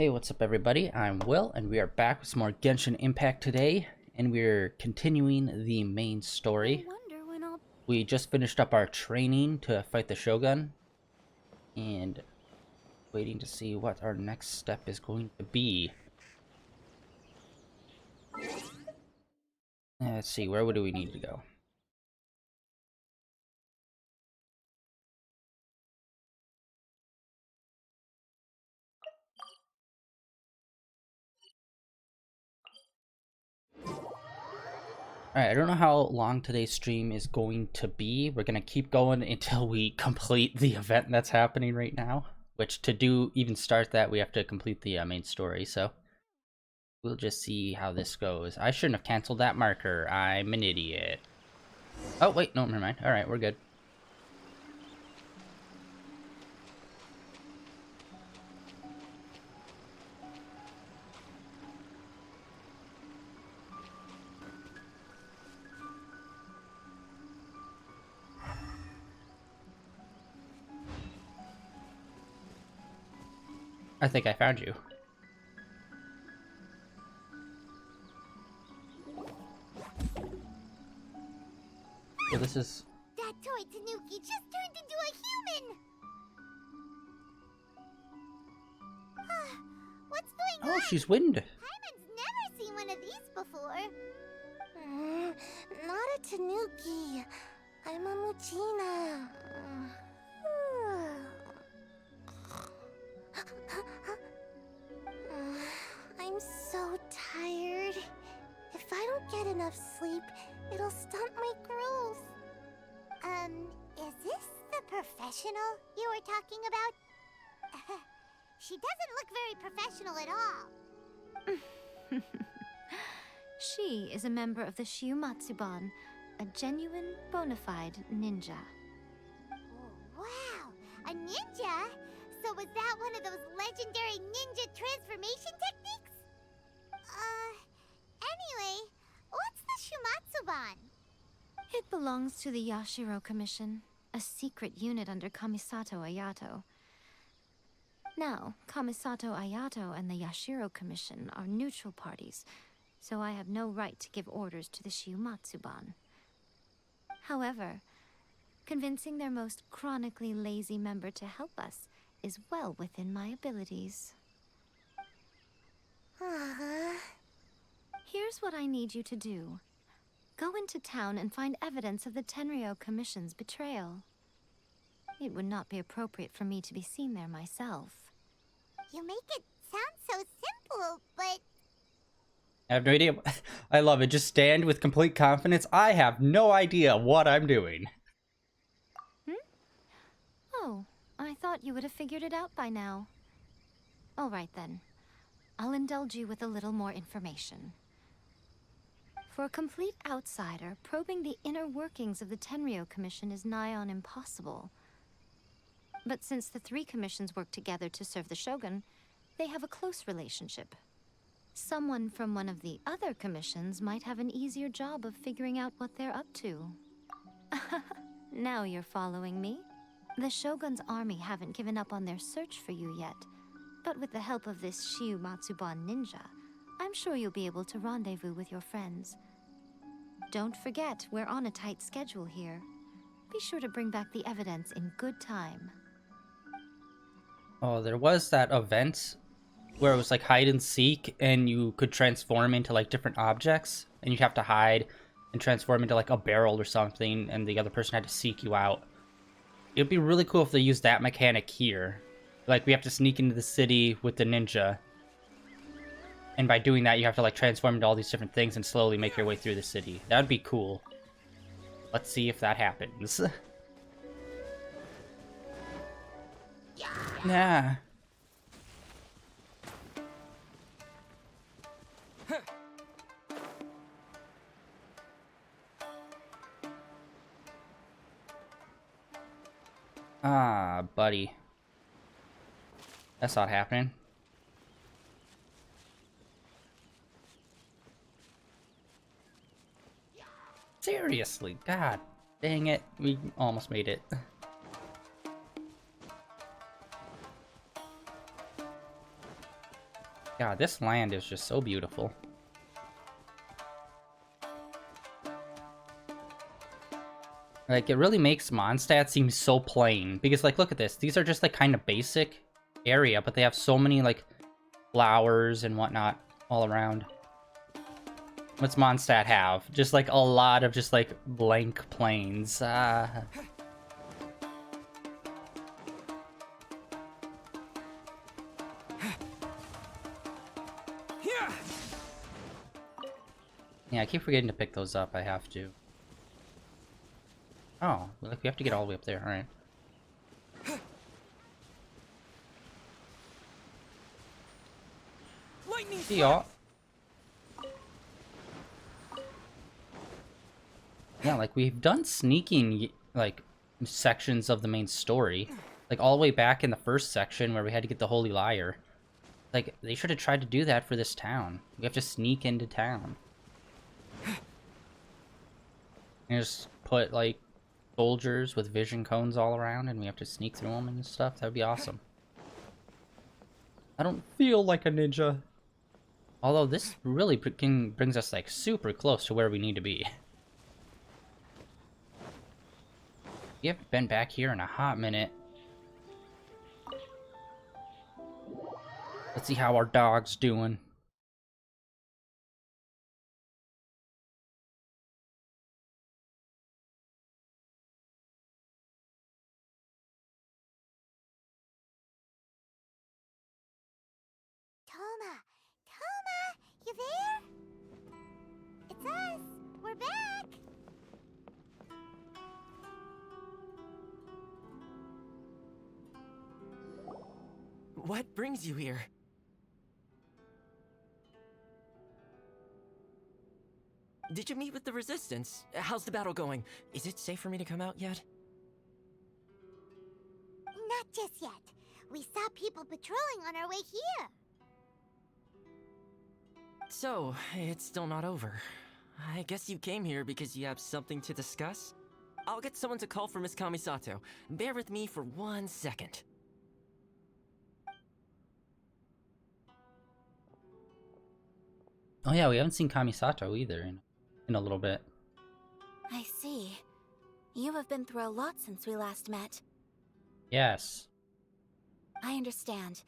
Hey, what's up everybody? I'm Will, and we are back with some more Genshin Impact today, and we're continuing the main story. Wonder when I'll... We just finished up our training to fight the Shogun, and waiting to see what our next step is going to be. Let's see, where do we need to go? Alright, I don't know how long today's stream is going to be. We're gonna keep going until we complete the event that's happening right now. Which, to even start that, we have to complete the main story, so... We'll just see how this goes. I shouldn't have canceled that marker. I'm an idiot. Oh, wait, no, never mind. Alright, we're good. I think I found you. So this is... That toy Tanuki just turned into a human! What's going Oh, on? she's wind. Hyman's never seen one of these before. Not a Tanuki. I'm a Muchina. I'm so tired. If I don't get enough sleep, it'll stunt my growth. Is this the professional you were talking about? She doesn't look very professional at all. She is a member of the Shiumatsuban, a genuine, bona fide ninja. Oh, wow, a ninja? So was that one of those legendary ninja transformation techniques? Anyway, what's the Shumatsuban? It belongs to the Yashiro Commission, a secret unit under Kamisato Ayato. Now, Kamisato Ayato and the Yashiro Commission are neutral parties, so I have no right to give orders to the Shiumatsuban. However, convincing their most chronically lazy member to help us is well within my abilities. Here's what I need you to do. Go into town and find evidence of the Tenryou Commission's betrayal. It would not be appropriate for me to be seen there myself. You make it sound so simple, but... I have no idea. I love it. Just stand with complete confidence. I have no idea what I'm doing. Oh, I thought you would have figured it out by now. All right then. I'll indulge you with a little more information. For a complete outsider, probing the inner workings of the Tenryou Commission is nigh on impossible. But since the three commissions work together to serve the Shogun, they have a close relationship. Someone from one of the other commissions might have an easier job of figuring out what they're up to. Now you're following me. The Shogun's army haven't given up on their search for you yet, but with the help of this Shiumatsuban ninja, I'm sure you'll be able to rendezvous with your friends. Don't forget, we're on a tight schedule here. Be sure to bring back the evidence in good time. Oh, there was that event where it was like hide and seek, and you could transform into like different objects, and you'd have to hide and transform into like a barrel or something, and the other person had to seek you out. It'd be really cool if they used that mechanic here. Like, we have to sneak into the city with the ninja, and by doing that, you have to like transform into all these different things and slowly make your way through the city. That would be cool. Let's see if that happens. Yeah. Ah, buddy. That's not happening. Seriously, god dang it. We almost made it. God, this land is just so beautiful. Like, it really makes Mondstadt seem so plain. Because, like, look at this. These are just, like, kind of basic area, but they have so many, like, flowers and whatnot all around. What's Mondstadt have? Just, like, a lot of just, like, blank plains. Yeah, I keep forgetting to pick those up. I have to. Oh, like, we have to get all the way up there. Alright. See y'all. Yeah, like, we've done sneaking, like, sections of the main story. Like, all the way back in the first section where we had to get the Holy Lyre. Like, they should have tried to do that for this town. We have to sneak into town. And just put, like, soldiers with vision cones all around, and we have to sneak through them and stuff. That would be awesome. I don't feel like a ninja. Although this really brings us, like, super close to where we need to be. We haven't been back here in a hot minute. Let's see how our dog's doing. Toma! Toma! You there? It's us! We're back! What brings you here? Did you meet with the Resistance? How's the battle going? Is it safe for me to come out yet? Not just yet. We saw people patrolling on our way here. So, it's still not over. I guess you came here because you have something to discuss? I'll get someone to call for Miss Kamisato. Bear with me for 1 second. Oh yeah, we haven't seen Kamisato either in a little bit. I see. You have been through a lot since we last met. Yes. I understand.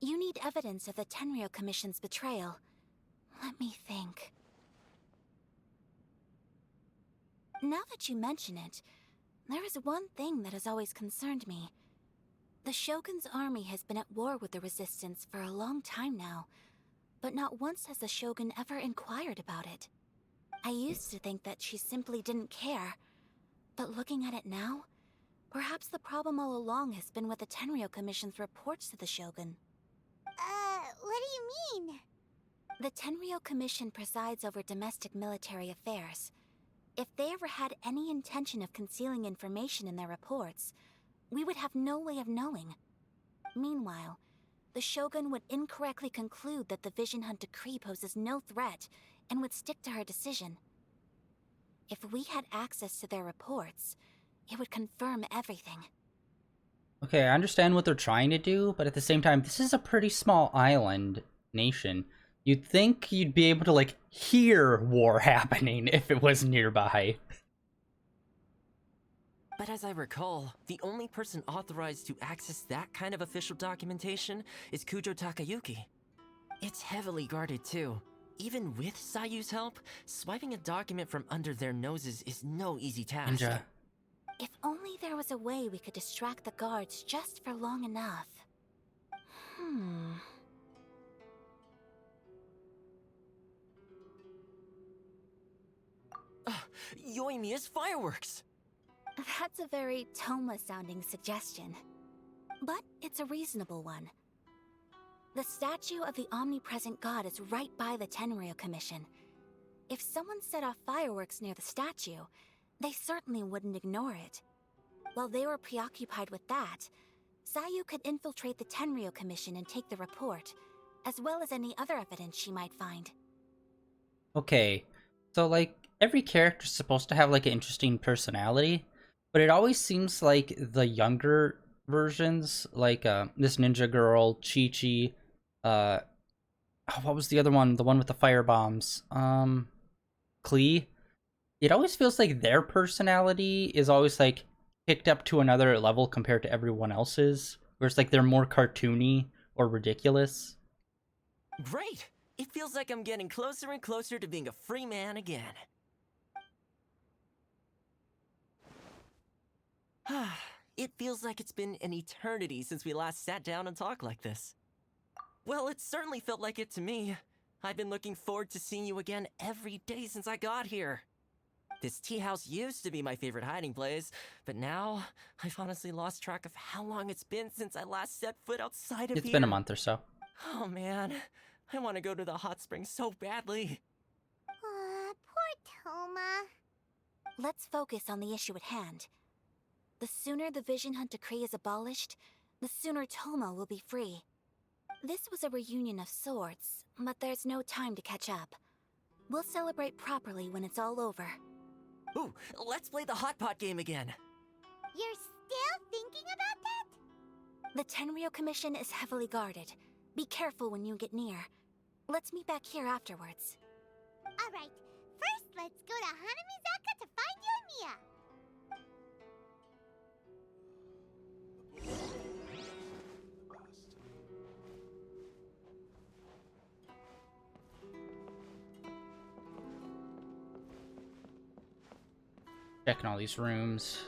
You need evidence of the Tenryou Commission's betrayal. Let me think. Now that you mention it, there is one thing that has always concerned me. The Shogun's army has been at war with the Resistance for a long time now, but not once has the Shogun ever inquired about it. I used to think that she simply didn't care, but looking at it now, perhaps the problem all along has been with the Tenryou Commission's reports to the Shogun. What do you mean? The Tenryou Commission presides over domestic military affairs. If they ever had any intention of concealing information in their reports, we would have no way of knowing. Meanwhile, the Shogun would incorrectly conclude that the Vision Hunt decree poses no threat and would stick to her decision. If we had access to their reports, it would confirm everything. Okay, I understand what they're trying to do, but at the same time, this is a pretty small island nation. You'd think you'd be able to, like, hear war happening if it was nearby. But as I recall, the only person authorized to access that kind of official documentation is Kujo Takayuki. It's heavily guarded too. Even with Sayu's help, swiping a document from under their noses is no easy task. Ninja. If only there was a way we could distract the guards just for long enough. Yoimiya's fireworks! That's a very Toma-sounding suggestion. But it's a reasonable one. The statue of the omnipresent god is right by the Tenryou Commission. If someone set off fireworks near the statue, they certainly wouldn't ignore it. While they were preoccupied with that, Sayu could infiltrate the Tenryou Commission and take the report, as well as any other evidence she might find. Okay, so, like, every character's supposed to have, like, an interesting personality, but it always seems like the younger versions, like, this ninja girl, Chi-Chi, Oh, what was the other one? The one with the fire bombs. Klee. It always feels like their personality is always like picked up to another level compared to everyone else's. Where it's like they're more cartoony or ridiculous. Great! It feels like I'm getting closer and closer to being a free man again. It feels like it's been an eternity since we last sat down and talked like this. Well, it certainly felt like it to me. I've been looking forward to seeing you again every day since I got here. This tea house used to be my favorite hiding place, but now I've honestly lost track of how long it's been since I last set foot outside of here. It's been a month or so. Oh man, I want to go to the hot springs so badly. Poor Toma. Let's focus on the issue at hand. The sooner the Vision Hunt Decree is abolished, the sooner Toma will be free. This was a reunion of sorts, but there's no time to catch up. We'll celebrate properly when it's all over. Ooh, let's play the hot pot game again. You're still thinking about that? The Tenryou Commission is heavily guarded. Be careful when you get near. Let's meet back here afterwards. Alright, first let's go to Hanamizaka to find Yoimiya. Checking all these rooms.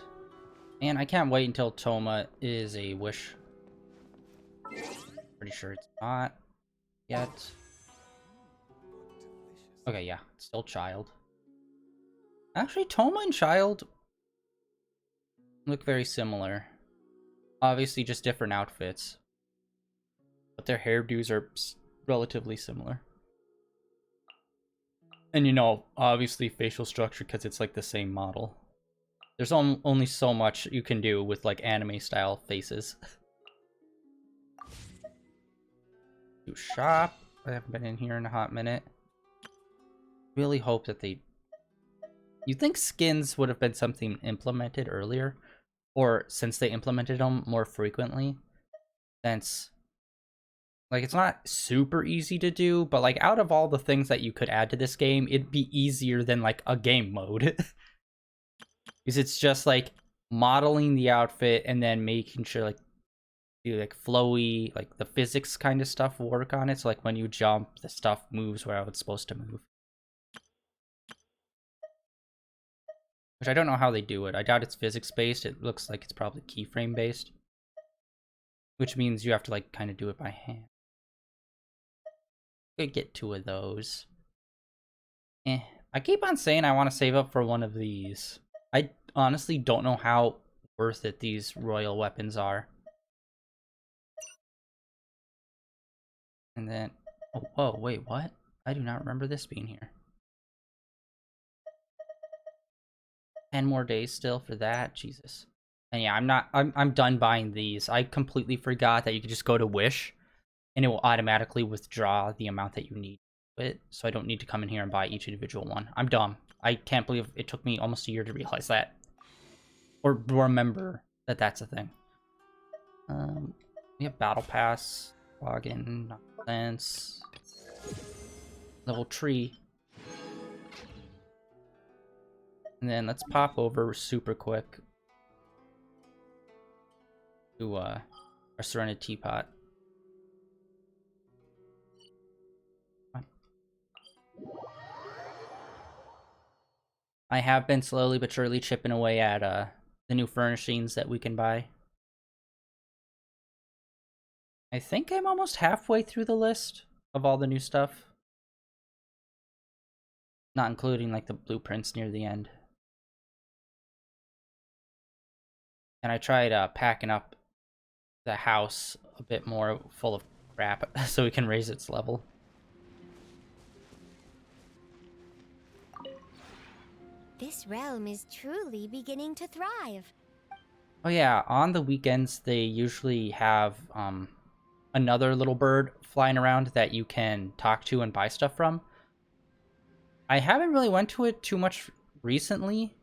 And I can't wait until Toma is a wish. Pretty sure it's not yet. Okay, yeah, it's still child. Actually, Toma and child look very similar. Obviously, just different outfits. But their hairdos are relatively similar. And you know, obviously facial structure because it's like the same model. There's only so much you can do with like anime style faces. Do shop. I haven't been in here in a hot minute. Really hope that they... You'd think skins would have been something implemented earlier. Or since they implemented them more frequently. Since... Like, it's not super easy to do, but like out of all the things that you could add to this game, it'd be easier than like a game mode. Because it's just like modeling the outfit and then making sure like the like flowy, like the physics kind of stuff work on it. So like when you jump, the stuff moves where it's supposed to move. Which I don't know how they do it. I doubt it's physics based. It looks like it's probably keyframe based. Which means you have to like kind of do it by hand. Could get two of those. I keep on saying I want to save up for one of these. I honestly don't know how worth it these royal weapons are. And then, oh, whoa, wait, what? I do not remember this being here. 10 more days still for that, Jesus. And yeah, I'm done buying these. I completely forgot that you could just go to Wish, and it will automatically withdraw the amount that you need to it. So I don't need to come in here and buy each individual one. I'm dumb. I can't believe it took me almost a year to realize that. Or remember that that's a thing. We have Battle Pass, login, nonsense, level tree. And then let's pop over super quick to our Serenity Teapot. I have been slowly but surely chipping away at the new furnishings that we can buy. I think I'm almost halfway through the list of all the new stuff. Not including like the blueprints near the end. And I tried packing up the house a bit more full of crap so we can raise its level. This realm is truly beginning to thrive. Oh yeah, on the weekends they usually have another little bird flying around that you can talk to and buy stuff from. I haven't really went to it too much recently,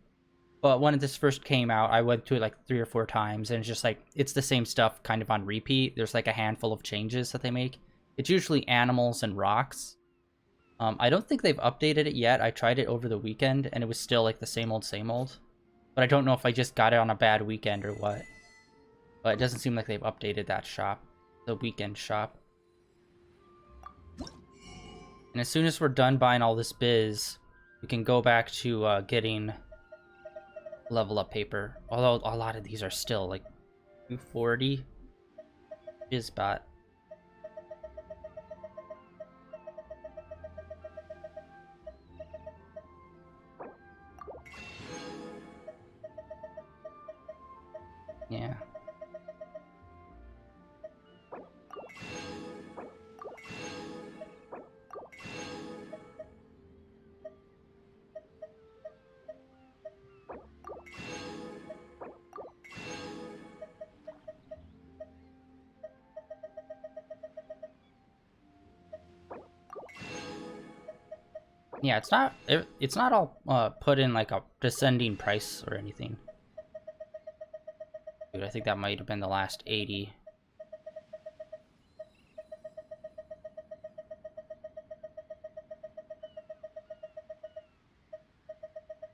but when this first came out, I went to it like 3 or 4 times, and it's just like, it's the same stuff kind of on repeat. There's like a handful of changes that they make. It's usually animals and rocks. I don't think they've updated it yet. I tried it over the weekend, and it was still like the same old, same old. But I don't know if I just got it on a bad weekend or what. But it doesn't seem like they've updated that shop, the weekend shop. And as soon as we're done buying all this biz, we can go back to getting level up paper. Although a lot of these are still like 240 Bizbot. Yeah. Yeah, it's not all put in like a descending price or anything. Dude, I think that might have been the last 80.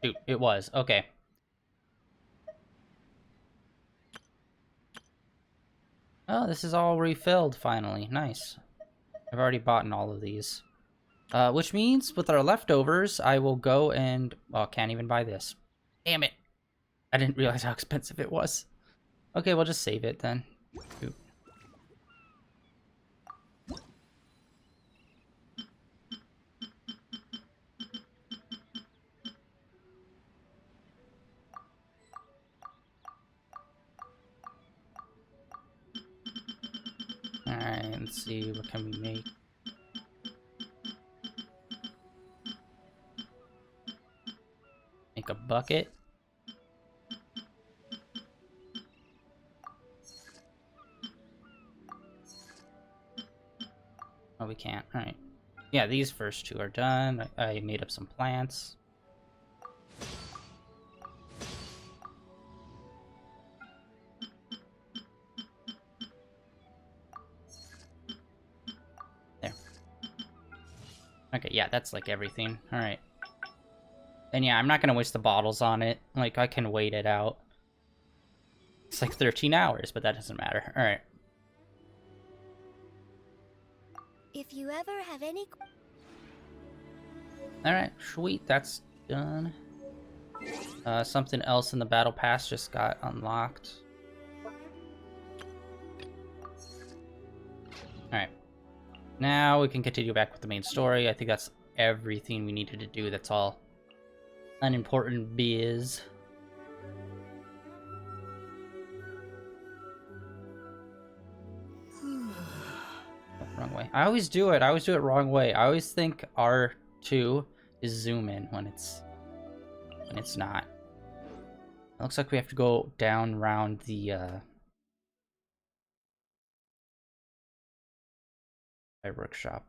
Dude, it was. Okay. Oh, this is all refilled finally. Nice. I've already bought all of these. Which means with our leftovers, I will go and... Oh, can't even buy this. Damn it. I didn't realize how expensive it was. Okay, we'll just save it then. Oop. Alright, let's see, what can we make? Make a bucket. Oh, we can't. Alright. Yeah, these first two are done. I made up some plants. There. Okay, yeah, that's like everything. Alright. And yeah, I'm not gonna waste the bottles on it. Like, I can wait it out. It's like 13 hours, but that doesn't matter. Alright. If you ever have any... Alright, sweet, that's done. Something else in the battle pass just got unlocked. Alright. Now we can continue back with the main story. I think that's everything we needed to do. That's all unimportant biz. Wrong way. I always do it. I always do it wrong way. I always think R2 is zoom in when it's not. It looks like we have to go down around the workshop.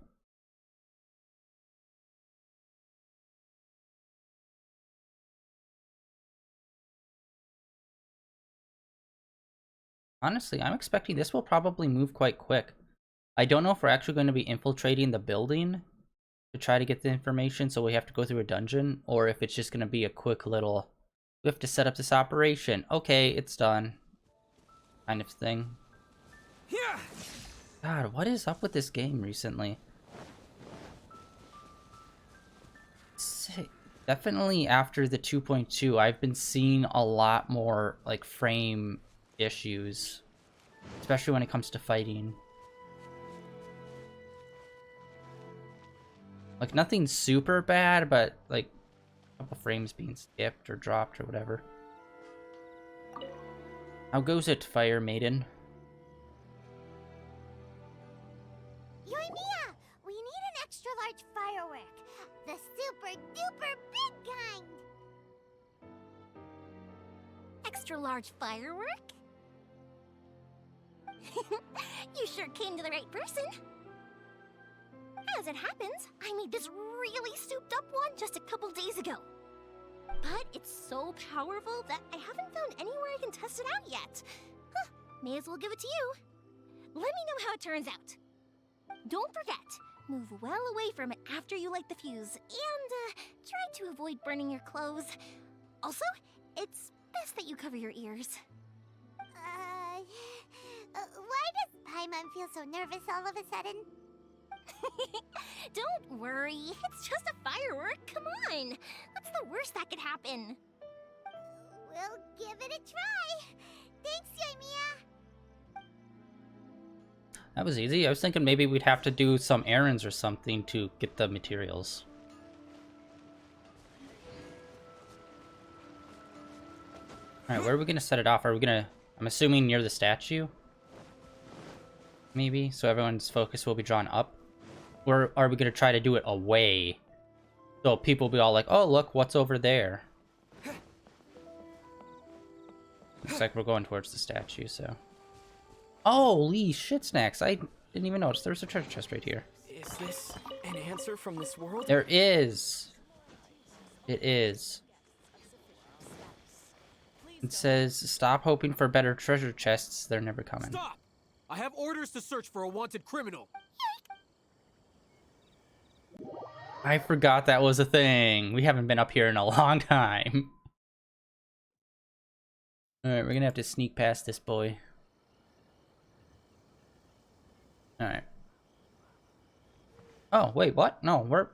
Honestly, I'm expecting this will probably move quite quick. I don't know if we're actually going to be infiltrating the building to try to get the information, so we have to go through a dungeon, or if it's just going to be a quick little, we have to set up this operation. Okay, it's done. Kind of thing. God, what is up with this game recently? Definitely after the 2.2, I've been seeing a lot more, like, frame issues. Especially when it comes to fighting. Like, nothing super bad, but, like, a couple frames being skipped or dropped or whatever. How goes it, Fire Maiden? Yoimiya! We need an extra large firework. The super duper big kind. Extra large firework? You sure came to the right person. As it happens, I made this really souped up one just a couple days ago. But it's so powerful that I haven't found anywhere I can test it out yet. Huh, may as well give it to you. Let me know how it turns out. Don't forget, move well away from it after you light the fuse, and try to avoid burning your clothes. Also, it's best that you cover your ears. Why does Paimon feel so nervous all of a sudden? Don't worry, it's just a firework, come on! What's the worst that could happen? We'll give it a try! Thanks, Yoimiya! That was easy. I was thinking maybe we'd have to do some errands or something to get the materials. Alright, where are we gonna set it off? Are we gonna... I'm assuming near the statue? Maybe? So everyone's focus will be drawn up? Or are we gonna try to do it away? So people will be all like, oh, look, what's over there? Looks like we're going towards the statue, so... Holy shit snacks! I didn't even notice. There's a treasure chest right here. Is this an answer from this world? There is! It is. It says, stop hoping for better treasure chests. They're never coming. Stop! I have orders to search for a wanted criminal. I forgot that was a thing. We haven't been up here in a long time. Alright, we're gonna have to sneak past this boy. Alright. Oh, wait, what? No, we're...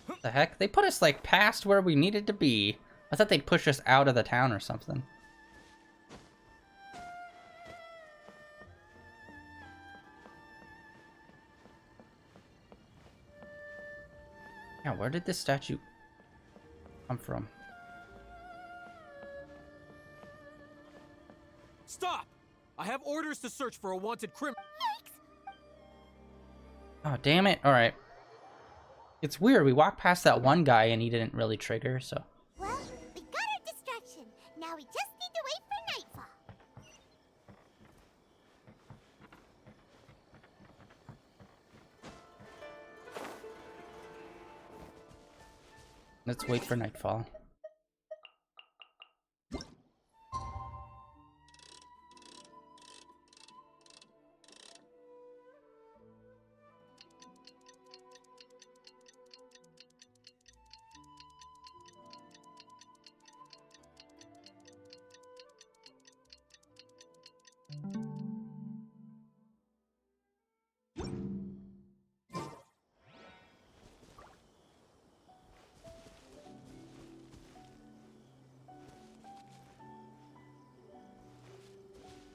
What the heck? They put us, like, past where we needed to be. I thought they'd push us out of the town or something. Yeah, where did this statue come from? Stop! I have orders to search for a wanted criminal. Oh, damn it. Alright. It's weird. We walked past that one guy and he didn't really trigger, so... Well, we got our distraction. Now we just need to wait for nightfall. Let's wait for nightfall.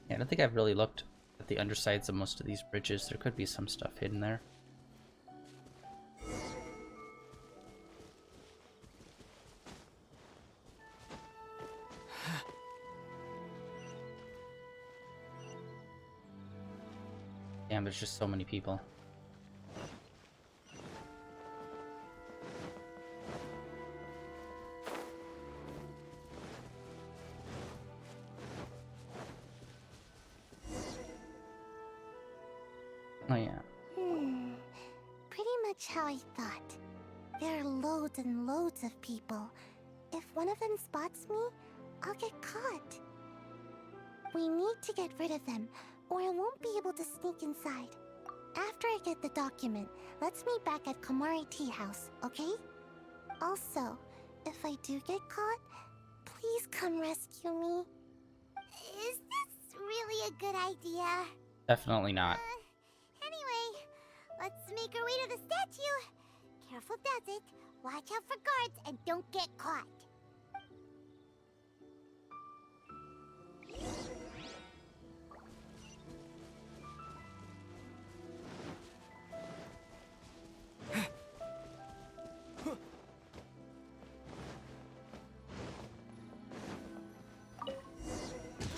Yeah, I don't think I've really looked at the undersides of most of these bridges. There could be some stuff hidden there. Damn, there's just so many people. Oh yeah. Pretty much how I thought. There are loads and loads of people. If one of them spots me, I'll get caught. We need to get rid of them, or I won't be able to sneak inside. After I get the document, let's meet back at Komari Tea House, okay? Also, if I do get caught, please come rescue me. Is this really a good idea? Definitely not. Anyway, let's make our way to the statue. Careful does it. Watch out for guards and don't get caught.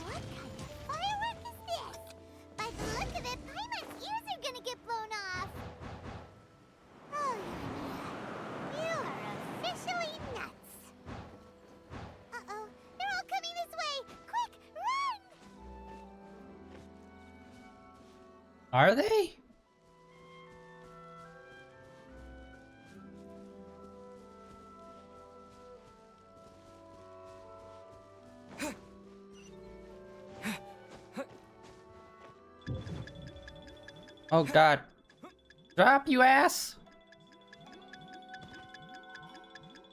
What kind of firework is this? By the look of it, Paimon's ears are gonna get blown off. Oh, Yoimiya, you are officially nuts. Uh-oh, they're all coming this way. Quick, run! Are they? Oh god. Drop, you ass!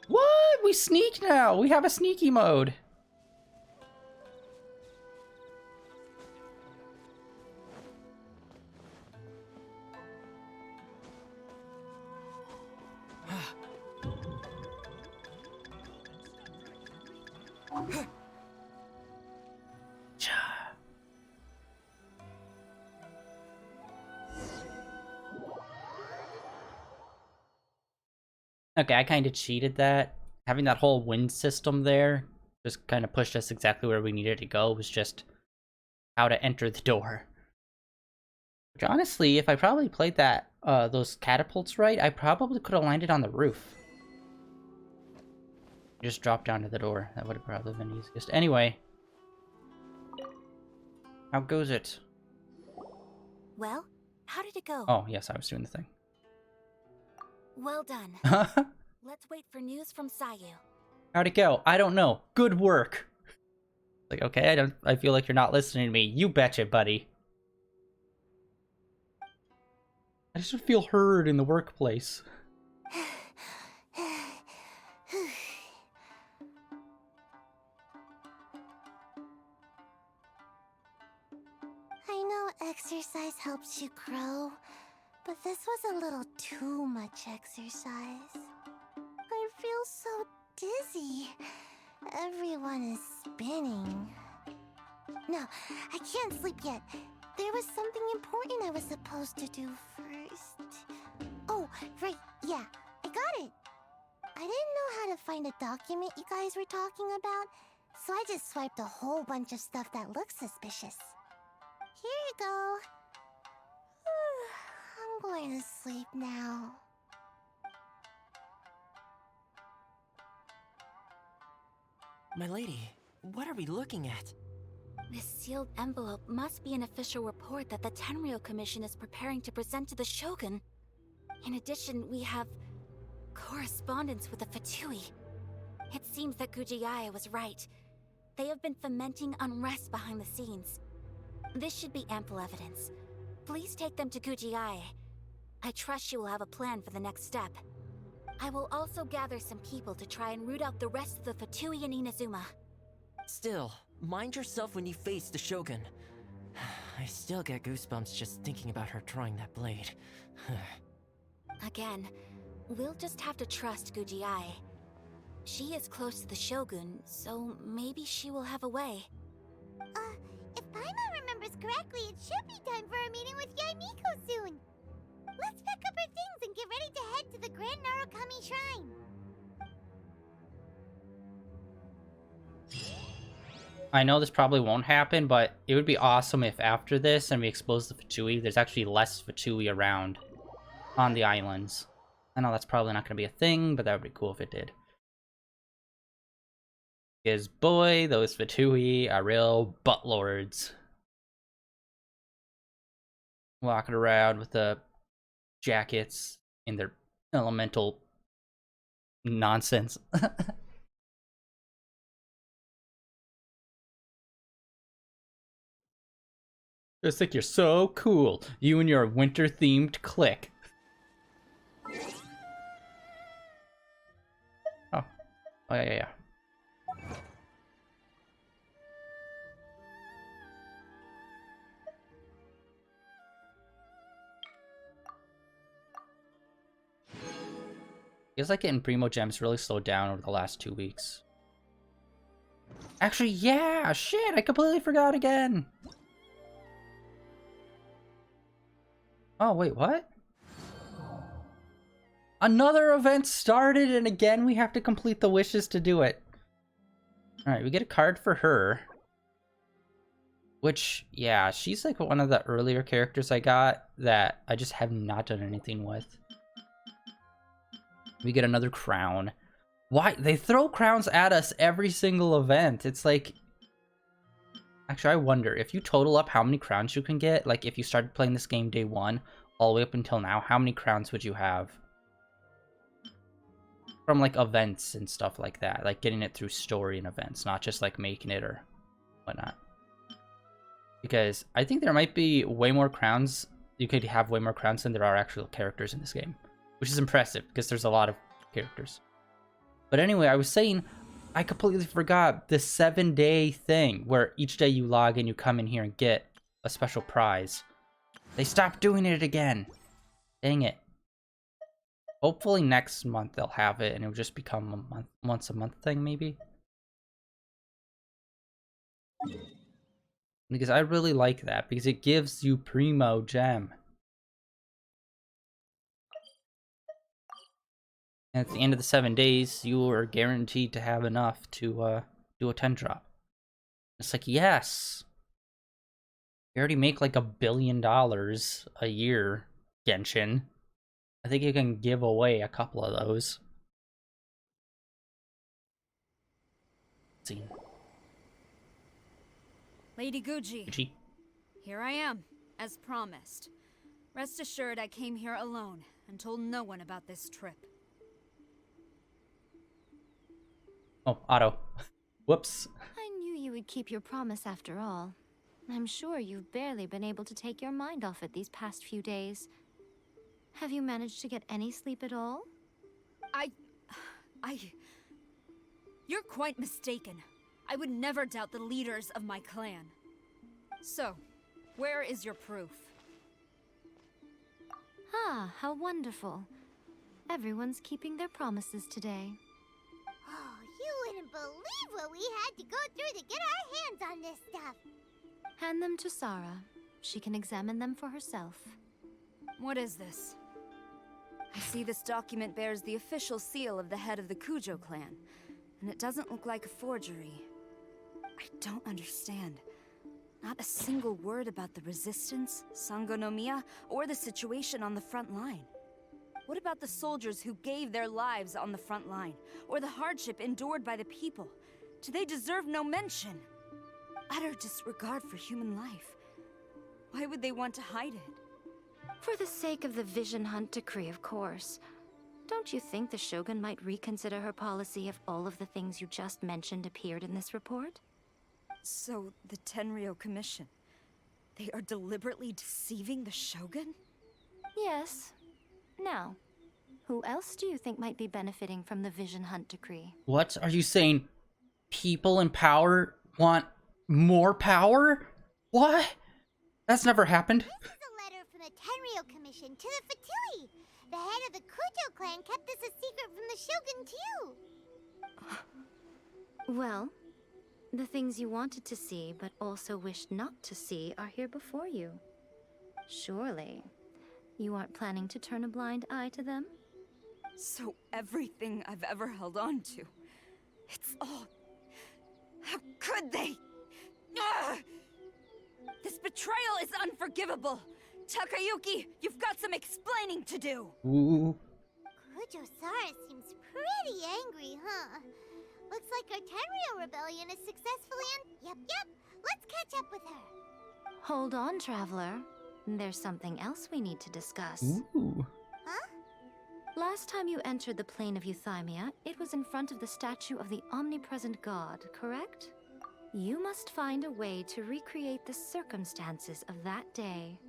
What? We sneak now! We have a sneaky mode! Okay, I kind of cheated that. Having that whole wind system there just kind of pushed us exactly where we needed to go. It was just how to enter the door. Which honestly, if I probably played that those catapults right, I probably could have landed on the roof. Just drop down to the door. That would have probably been easiest. Anyway. How goes it? Well, how did it go? Oh, yes, I was doing the thing. Well done. Let's wait for news from Sayu. How'd it go? I don't know. Good work. Like, okay, I feel like you're not listening to me. You betcha, buddy. I just feel heard in the workplace. I know exercise helps you grow, but this was a little too much exercise. I feel so dizzy. Everyone is spinning. No, I can't sleep yet. There was something important I was supposed to do first. Oh, right, yeah, I got it. I didn't know how to find a document you guys were talking about, so I just swiped a whole bunch of stuff that looks suspicious. Here you go. I'm going to sleep now. My lady, what are we looking at? This sealed envelope must be an official report that the Tenryou Commission is preparing to present to the Shogun. In addition, we have correspondence with the Fatui. It seems that Gujiae was right. They have been fomenting unrest behind the scenes. This should be ample evidence. Please take them to Gujiae. I trust she will have a plan for the next step. I will also gather some people to try and root out the rest of the Fatui in Inazuma. Still, mind yourself when you face the Shogun. I still get goosebumps just thinking about her drawing that blade. Again, we'll just have to trust Gujiae. She is close to the Shogun, so maybe she will have a way. If Paimon remembers correctly, it should be time for a meeting with Yaimiko soon. Let's pack up our things and get ready to head to the Grand Narukami Shrine. I know this probably won't happen, but it would be awesome if after this and we expose the Fatui, there's actually less Fatui around on the islands. I know that's probably not going to be a thing, but that would be cool if it did. Because boy, those Fatui are real buttlords. Walking around with the jackets in their elemental nonsense. Just think you're so cool. You and your winter-themed clique. Oh. Oh, yeah. Feels like getting Primo Gems really slowed down over the last 2 weeks. Actually, yeah! Shit, I completely forgot again! Oh, wait, what? Another event started, and again we have to complete the wishes to do it. Alright, we get a card for her. Which, yeah, she's like one of the earlier characters I got that I just have not done anything with. We get another crown. Why? They throw crowns at us every single event. It's like... Actually, I wonder, if you total up how many crowns you can get, like if you started playing this game day 1, all the way up until now, how many crowns would you have? From like events and stuff like that. Like getting it through story and events, not just like making it or whatnot. Because I think there might be way more crowns you could have way more crowns than there are actual characters in this game, which is impressive because there's a lot of characters. But anyway, I was saying, I completely forgot the 7-day thing where each day you log in, you come in here and get a special prize. They stopped doing it again. Dang it. Hopefully next month they'll have it and it'll just become a once a month thing, maybe. Because I really like that, because it gives you Primo Gem. And at the end of the 7 days, you are guaranteed to have enough to do a 10 drop. It's like, yes! You already make like $1 billion a year, Genshin. I think you can give away a couple of those. Let's see. Lady Guji, Gucci. here I am, as promised. Rest assured I came here alone and told no one about this trip. Oh, Otto. Whoops. I knew you would keep your promise after all. I'm sure you've barely been able to take your mind off it these past few days. Have you managed to get any sleep at all? You're quite mistaken. I would never doubt the leaders of my clan. So, where is your proof? Ah, how wonderful. Everyone's keeping their promises today. Oh, you wouldn't believe what we had to go through to get our hands on this stuff. Hand them to Sarah. She can examine them for herself. What is this? I see this document bears the official seal of the head of the Kujo clan, and it doesn't look like a forgery. I don't understand. Not a single word about the resistance, Sangonomiya, or the situation on the front line. What about the soldiers who gave their lives on the front line, or the hardship endured by the people? Do they deserve no mention? Utter disregard for human life. Why would they want to hide it? For the sake of the Vision Hunt decree, of course. Don't you think the Shogun might reconsider her policy if all of the things you just mentioned appeared in this report? So, the Tenryou Commission, they are deliberately deceiving the Shogun? Yes. Now, who else do you think might be benefiting from the Vision Hunt decree? What are you saying? People in power want more power? What? That's never happened. This is a letter from the Tenryou Commission to the Fatui. The head of the Kujo clan kept this a secret from the Shogun, too. Well, the things you wanted to see but also wished not to see are here before you. Surely, you aren't planning to turn a blind eye to them? So everything I've ever held on to, it's all... How could they? Ugh! This betrayal is unforgivable! Takayuki, you've got some explaining to do! Ooh. Kujo-Sara seems pretty angry, huh? Looks like our Tenryou rebellion is successfully Yep. Let's catch up with her. Hold on, Traveler. There's something else we need to discuss. Ooh. Huh? Last time you entered the plane of Euthymia, it was in front of the statue of the omnipresent god, correct? You must find a way to recreate the circumstances of that day.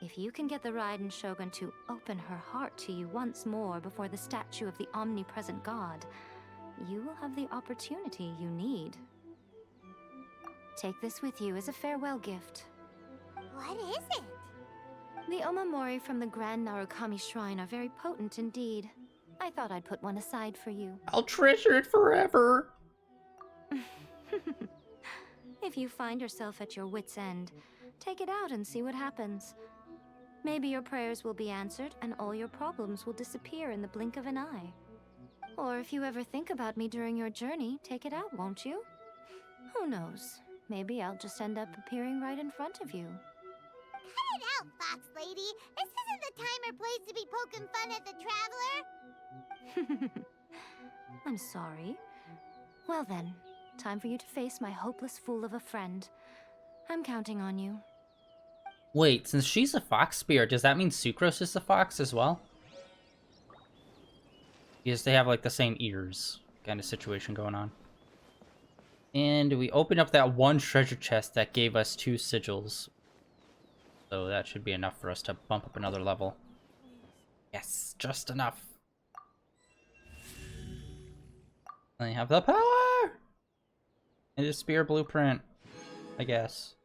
If you can get the Raiden Shogun to open her heart to you once more before the statue of the omnipresent god, you will have the opportunity you need. Take this with you as a farewell gift. What is it? The Omamori from the Grand Narukami Shrine are very potent indeed. I thought I'd put one aside for you. I'll treasure it forever. If you find yourself at your wit's end, take it out and see what happens. Maybe your prayers will be answered and all your problems will disappear in the blink of an eye. Or if you ever think about me during your journey, take it out, won't you? Who knows? Maybe I'll just end up appearing right in front of you. Cut it out, Fox Lady. This isn't the time or place to be poking fun at the Traveler. I'm sorry. Well then, time for you to face my hopeless fool of a friend. I'm counting on you. Wait, since she's a fox spirit, does that mean Sucrose is the fox as well? Because they have like the same ears kind of situation going on. And we opened up that one treasure chest that gave us 2 sigils. So that should be enough for us to bump up another level. Yes, just enough. I have the power! And a spear blueprint, I guess.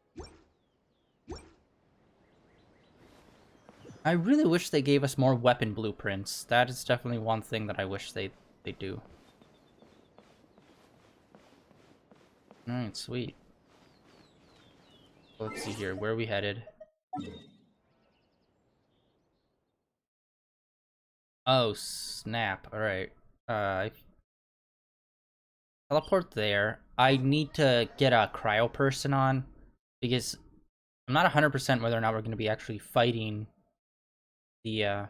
I really wish they gave us more weapon blueprints. That is definitely one thing that I wish they do. Alright, sweet. Let's see here, where are we headed? Oh, snap. Alright. Teleport there. I need to get a cryo person on, because I'm not 100% whether or not we're going to be actually fighting the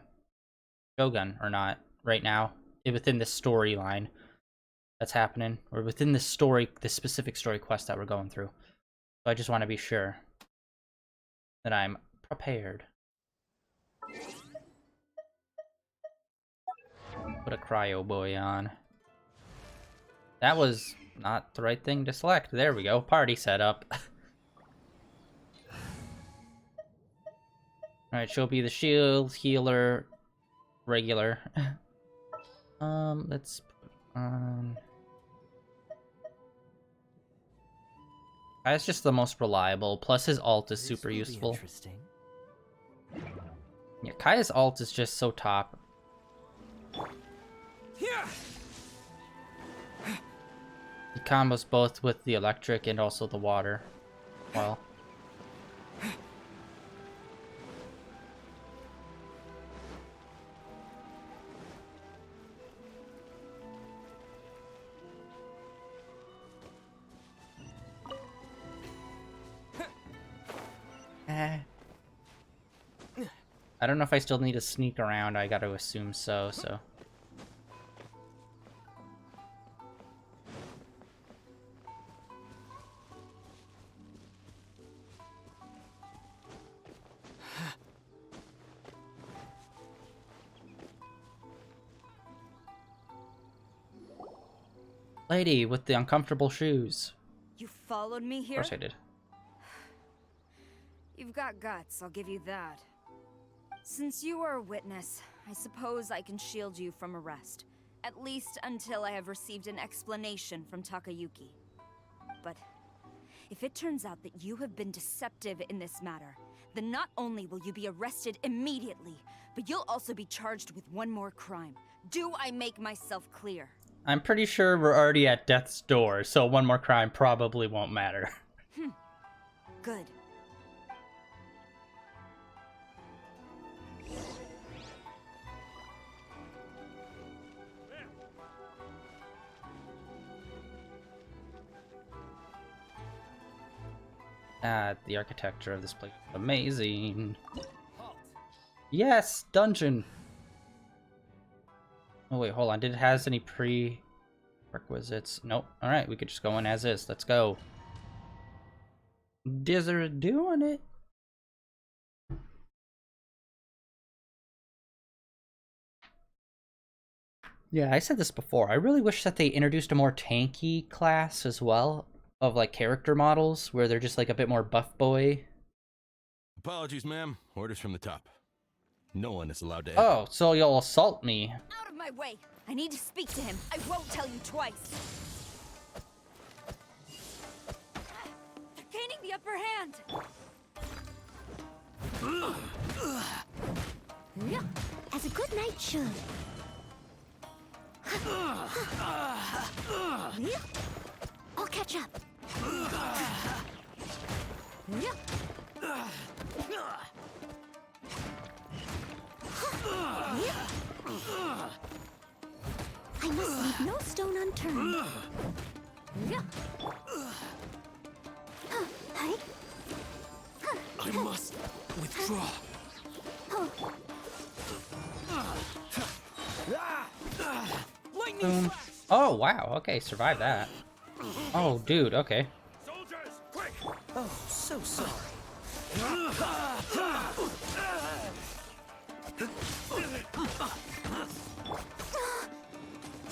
Shogun or not right now within this storyline that's happening, or within this specific story quest that we're going through. So I just want to be sure that I'm prepared. Put a cryo boy on. That was not the right thing to select. There we go. Party setup. Alright, she'll be the shield, healer, regular. Let's put on... Kai's just the most reliable, plus his ult is super useful. Yeah, Kai's ult is just so top. He combos both with the electric and also the water. Well. I don't know if I still need to sneak around. I gotta assume so. Lady with the uncomfortable shoes. You followed me here? Of course I did. You've got guts, I'll give you that. Since you are a witness, I suppose I can shield you from arrest. At least until I have received an explanation from Takayuki. But if it turns out that you have been deceptive in this matter, then not only will you be arrested immediately, but you'll also be charged with one more crime. Do I make myself clear? I'm pretty sure we're already at death's door, so one more crime probably won't matter. Good. The architecture of this place is amazing. Yes, dungeon. Oh wait, hold on. Did it has any prerequisites? Nope. All right, we could just go in as is. Let's go. Dizzard doing it. Yeah, I said this before. I really wish that they introduced a more tanky class as well of like character models where they're just like a bit more buff boy. Apologies, ma'am. Orders from the top. No one is allowed to enter. Oh, so you'll assault me. Out of my way! I need to speak to him. I won't tell you twice. They're gaining the upper hand. As a good knight should. I'll catch up. I must leave no stone unturned. I must withdraw. Lightning flash! Oh, wow. Okay, survive that. Oh, dude. Okay. Soldiers, quick! Oh, so sorry.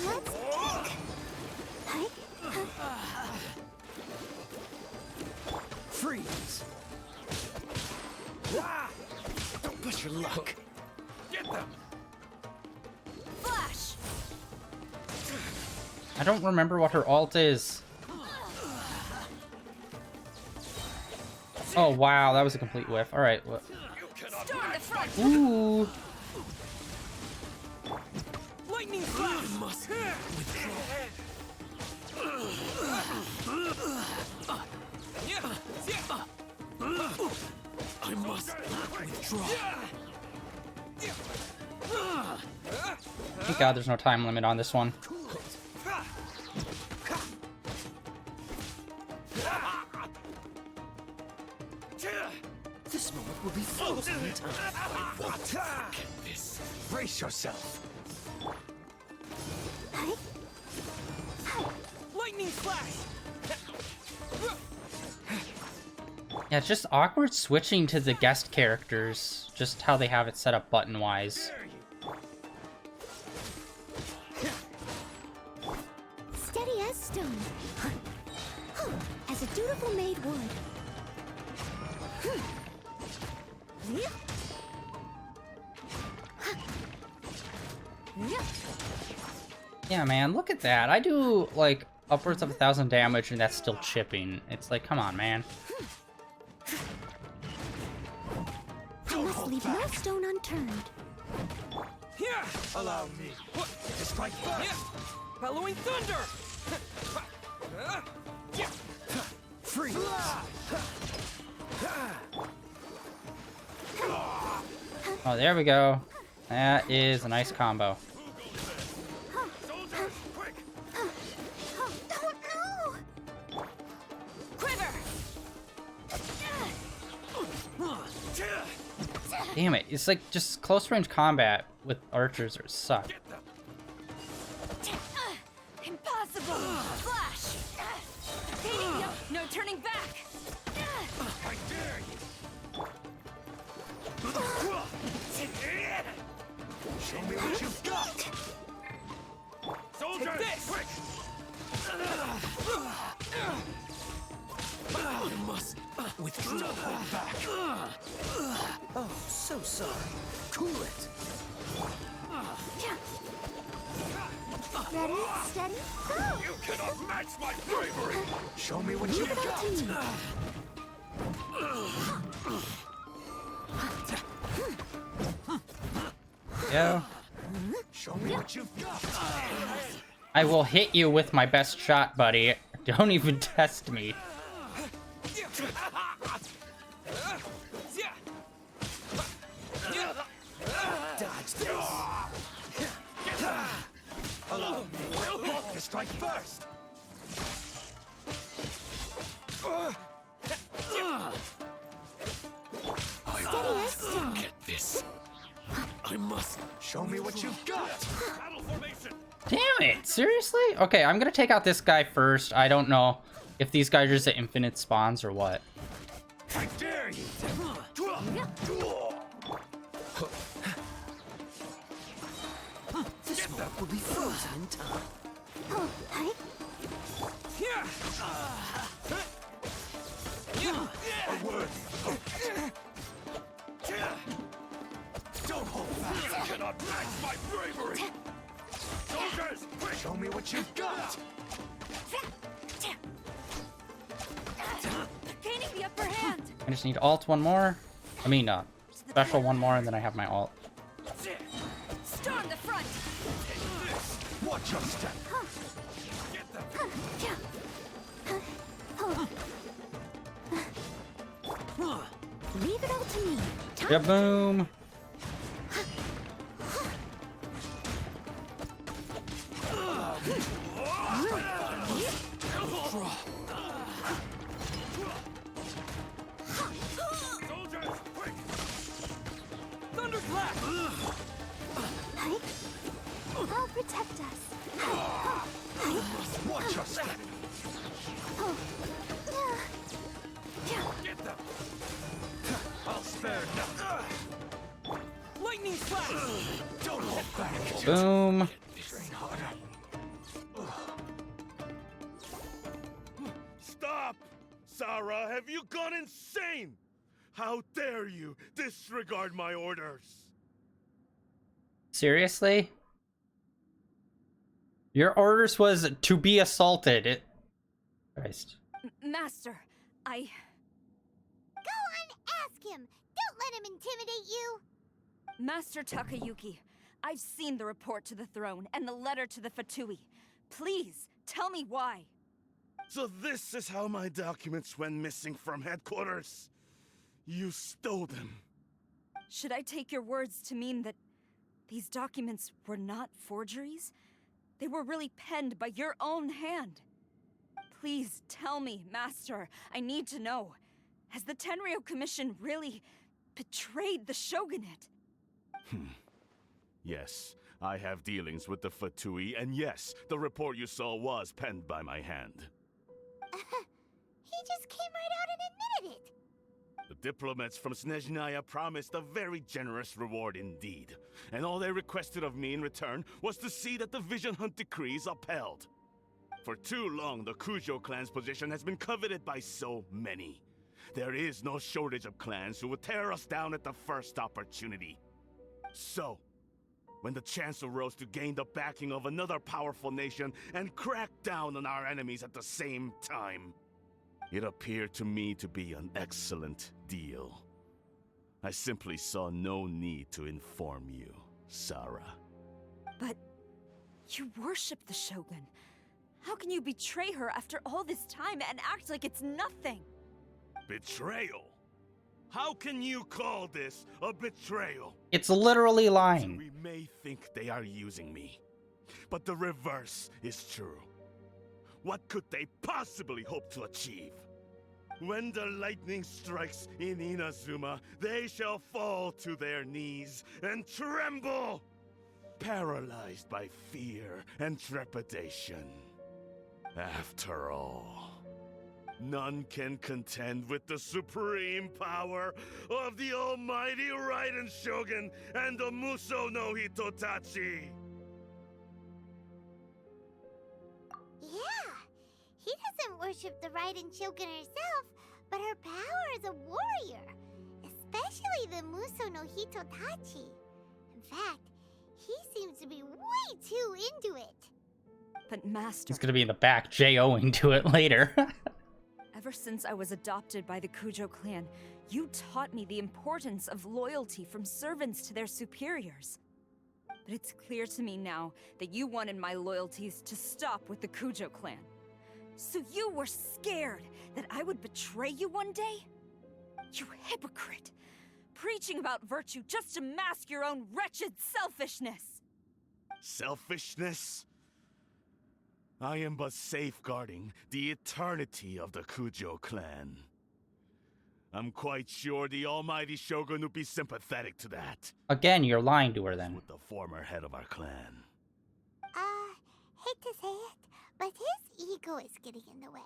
Let's Freeze. Ah! Test your luck. Get them! Flash! I don't remember what her alt is. Oh wow, that was a complete whiff. All right. Well, Storm the front! ooh. Lightning flash! I must I must withdraw. Thank God there's no time limit on this one. This moment will be frozen in time. I want to forget this. Brace yourself! Lightning flash! Yeah, it's just awkward switching to the guest characters, just how they have it set up button-wise. Steady as stone. As a dutiful maid would. Yeah, man, look at that. I do, like, upwards of 1,000 damage, and that's still chipping. It's like, come on, man. I must leave no stone unturned. Here! Allow me to strike first! Bellowing thunder! Free! Oh, there we go. That is a nice combo. Soldiers, quick! Oh no! Quiver! Damn it. It's like just close range combat with archers or suck. Get them! Impossible! Flash! Hey, no turning back! I dare you! Show me what you've got! Soldiers, quick! I must withdraw. Don't hold back! Oh, so sorry. Cool it. Ready, steady, go! You cannot match my bravery! Show me what you've got! Yeah. Show me what you've got! I will hit you with my best shot, buddy. Don't even test me. Dodge this! Allow me to strike first! Steady as stone. Get this. I must. Show me what you've got! Battle formation! Damn it, seriously? Okay, I'm gonna take out this guy first. I don't know if these guys are just infinite spawns or what. I dare you! This moment will be frozen in time. Oh, hi. A word! Don't hold back! You cannot match my bravery! Soldiers, quick! Show me what you've got! Gaining the upper hand! I just need alt one more. I mean, special one more, and then I have my alt. Storm the front! Watch your step! Get them! Leave it all to me. Yeah, boom. Soldiers, quick! Thunderclap! Hi. I'll protect us. Watch your step! Get them! I'll spare none! Lightning flash! Don't hold back! Boom. Train harder. Stop! Sarah, have you gone insane? How dare you disregard my orders? Seriously? Your orders was to be assaulted. Christ. Master, Go on, ask him. Don't let him intimidate you. Master Takayuki, I've seen the report to the throne and the letter to the Fatui. Please, tell me why. So this is how my documents went missing from headquarters. You stole them. Should I take your words to mean that these documents were not forgeries? They were really penned by your own hand. Please tell me, Master. I need to know. Has the Tenryou Commission really betrayed the shogunate? Yes, I have dealings with the Fatui, and yes, the report you saw was penned by my hand. He just came right out and admitted it. The diplomats from Snezhnaya promised a very generous reward indeed, and all they requested of me in return was to see that the Vision Hunt decrees upheld. For too long, the Kujo clan's position has been coveted by so many. There is no shortage of clans who would tear us down at the first opportunity. So, when the chance arose to gain the backing of another powerful nation and crack down on our enemies at the same time, it appeared to me to be an excellent deal. I simply saw no need to inform you, Sarah. But you worship the Shogun. How can you betray her after all this time and act like it's nothing? Betrayal? How can you call this a betrayal? It's literally lying. We may think they are using me, but the reverse is true. What could they possibly hope to achieve? When the lightning strikes in Inazuma, they shall fall to their knees and tremble, paralyzed by fear and trepidation. After all, none can contend with the supreme power of the almighty Raiden Shogun and the Muso no Hitotachi! Yeah, he doesn't worship the Raiden Shogun herself, but her power as a warrior, especially the Muso no Hitotachi. In fact, he seems to be way too into it. But Master, He's gonna be in the back JOing to it later. ever since I was adopted by the Kujo clan, you taught me the importance of loyalty from servants to their superiors. But it's clear to me now that you wanted my loyalties to stop with the Kujo clan. So you were scared that I would betray you one day? You hypocrite! Preaching about virtue just to mask your own wretched selfishness! Selfishness? I am but safeguarding the eternity of the Kujo clan. I'm quite sure the almighty Shogun would be sympathetic to that. Again, you're lying to her then. With the former head of our clan. Hate to say it, but his ego is getting in the way.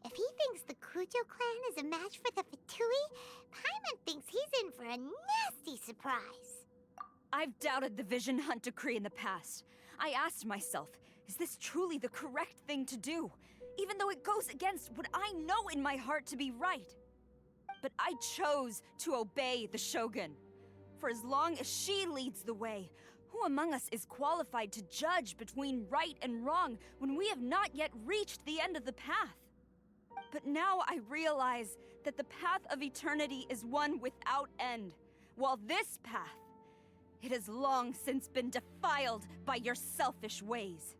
If he thinks the Kujo clan is a match for the Fatui, Paimon thinks he's in for a nasty surprise. I've doubted the Vision Hunt decree in the past. I asked myself, is this truly the correct thing to do? Even though it goes against what I know in my heart to be right. But I chose to obey the Shogun. For as long as she leads the way, who among us is qualified to judge between right and wrong when we have not yet reached the end of the path? But now I realize that the path of eternity is one without end, while this path, it has long since been defiled by your selfish ways.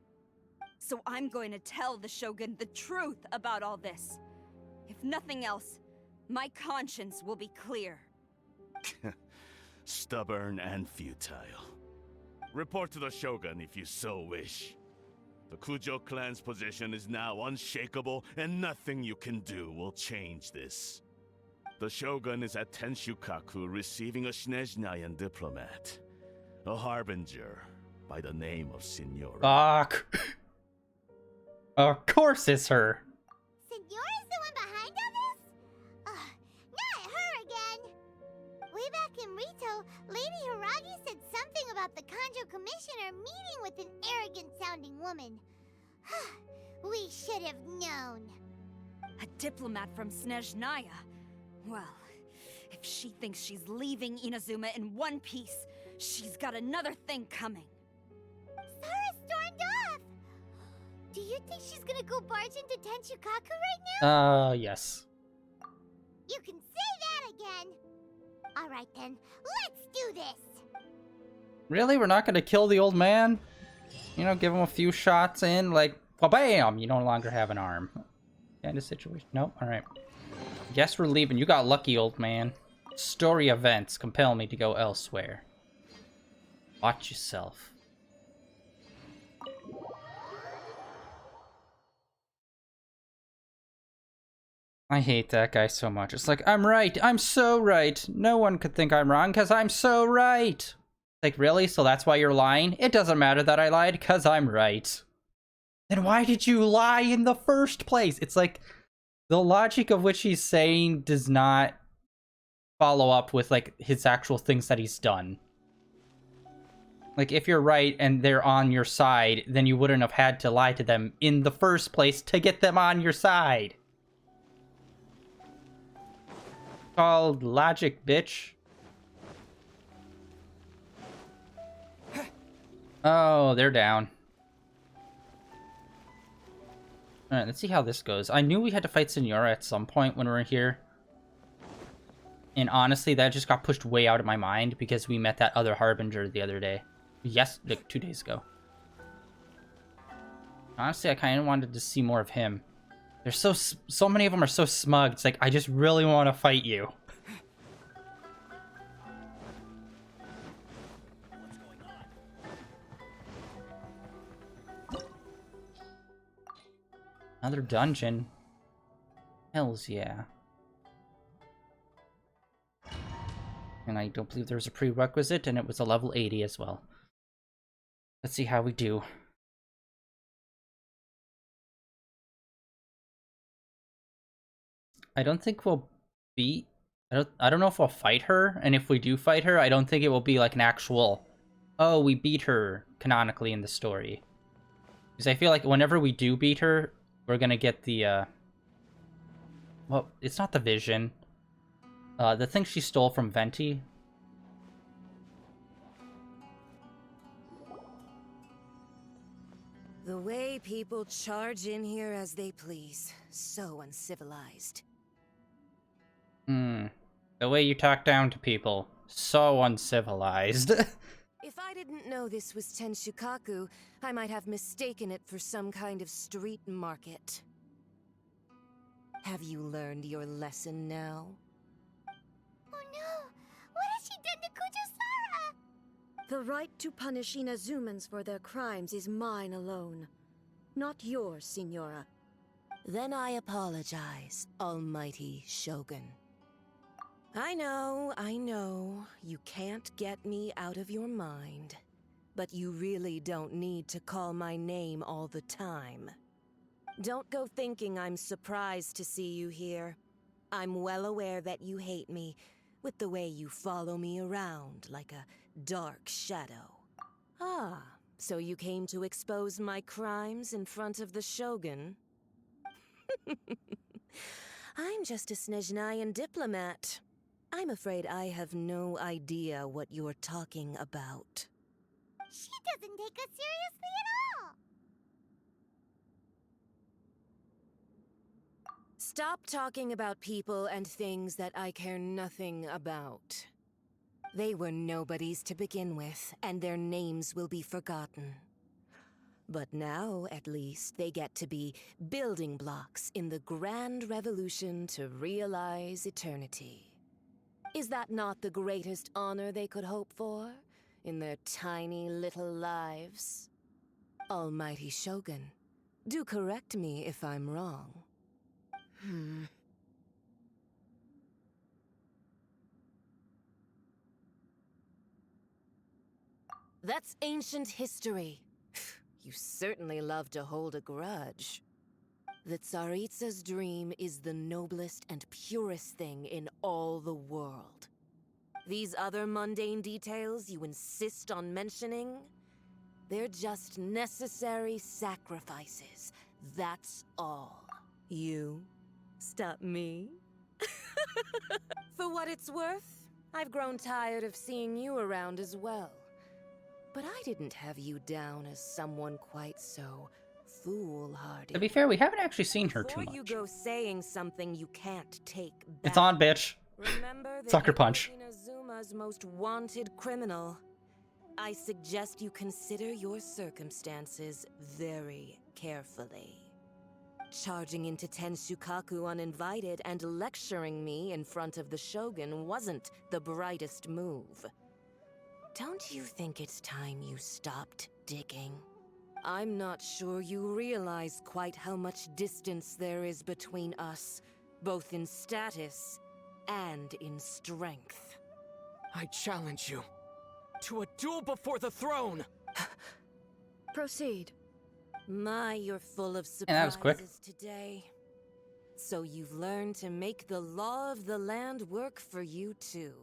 So I'm going to tell the Shogun the truth about all this. If nothing else, my conscience will be clear. Stubborn and futile. Report to the Shogun if you so wish. The Kujo clan's position is now unshakable, and nothing you can do will change this. The Shogun is at Tenshukaku receiving a Snezhnayan diplomat. A harbinger by the name of Signora. Fuck. Of course it's her. Signora's the one behind all this? Not her again! Way back in Rito, Lady Hiragi said something about the Kanjo Commissioner meeting with an arrogant-sounding woman. We should have known. A diplomat from Snezhnaya? Well, if she thinks she's leaving Inazuma in one piece, she's got another thing coming. Sara stormed off! Do you think she's gonna go barge into Tenchukaku right now? Yes. You can say that again! Alright then, let's do this! Really? We're not gonna kill the old man? You know, give him a few shots in, like, well, bam! You no longer have an arm. Kind of situation. Nope. Alright. Guess we're leaving. You got lucky, old man. Story events compel me to go elsewhere. Watch yourself. I hate that guy so much. It's like, I'm right. I'm so right. No one could think I'm wrong because I'm so right. Like, really? So that's why you're lying? It doesn't matter that I lied because I'm right. Then why did you lie in the first place? It's like, the logic of which he's saying does not follow up with, like, his actual things that he's done. Like, if you're right and they're on your side, then you wouldn't have had to lie to them in the first place to get them on your side. Called logic, bitch. Oh, they're down. Alright, let's see how this goes. I knew we had to fight Senora at some point when we were here. And honestly, that just got pushed way out of my mind because we met that other Harbinger the other day. Yes, like 2 days ago. Honestly, I kind of wanted to see more of him. There's so many of them are so smug. It's like, I just really want to fight you. Another dungeon. Hells yeah. And I don't believe there was a prerequisite, and it was a level 80 as well. Let's see how we do. I don't think we'll beat... I don't know if we'll fight her, and if we do fight her, I don't think it will be like an actual... Oh, we beat her, canonically, in the story. Because I feel like whenever we do beat her, we're gonna get the, well, it's not the vision. The thing she stole from Venti. The way people charge in here as they please. So uncivilized. The way you talk down to people. So uncivilized. If I didn't know this was Tenshukaku, I might have mistaken it for some kind of street market. Have you learned your lesson now? Oh no! What has she done to Kujo-Sara? The right to punish Inazumans for their crimes is mine alone. Not yours, Signora. Then I apologize, Almighty Shogun. I know, you can't get me out of your mind. But you really don't need to call my name all the time. Don't go thinking I'm surprised to see you here. I'm well aware that you hate me, with the way you follow me around like a dark shadow. Ah, so you came to expose my crimes in front of the Shogun? I'm just a Snezhnayan diplomat. I'm afraid I have no idea what you're talking about. She doesn't take us seriously at all! Stop talking about people and things that I care nothing about. They were nobodies to begin with, and their names will be forgotten. But now, at least, they get to be building blocks in the grand revolution to realize eternity. Is that not the greatest honor they could hope for in their tiny little lives? Almighty Shogun, do correct me if I'm wrong. That's ancient history. You certainly love to hold a grudge. The Tsaritsa's dream is the noblest and purest thing in all the world. These other mundane details you insist on mentioning, they're just necessary sacrifices. That's all. You stop me? For what it's worth, I've grown tired of seeing you around as well. But I didn't have you down as someone quite so foolhardy. To be fair, we haven't actually seen her too Before much. you go saying something you can't take back. It's on, bitch. Remember that Sucker you punch. were Inazuma's most wanted criminal. I suggest you consider your circumstances very carefully. Charging into Tenshukaku uninvited and lecturing me in front of the Shogun wasn't the brightest move. Don't you think it's time you stopped digging? I'm not sure you realize quite how much distance there is between us, both in status and in strength. I challenge you to a duel before the throne! Proceed. My, you're full of Yeah, that was quick. surprises today. So you've learned to make the law of the land work for you too,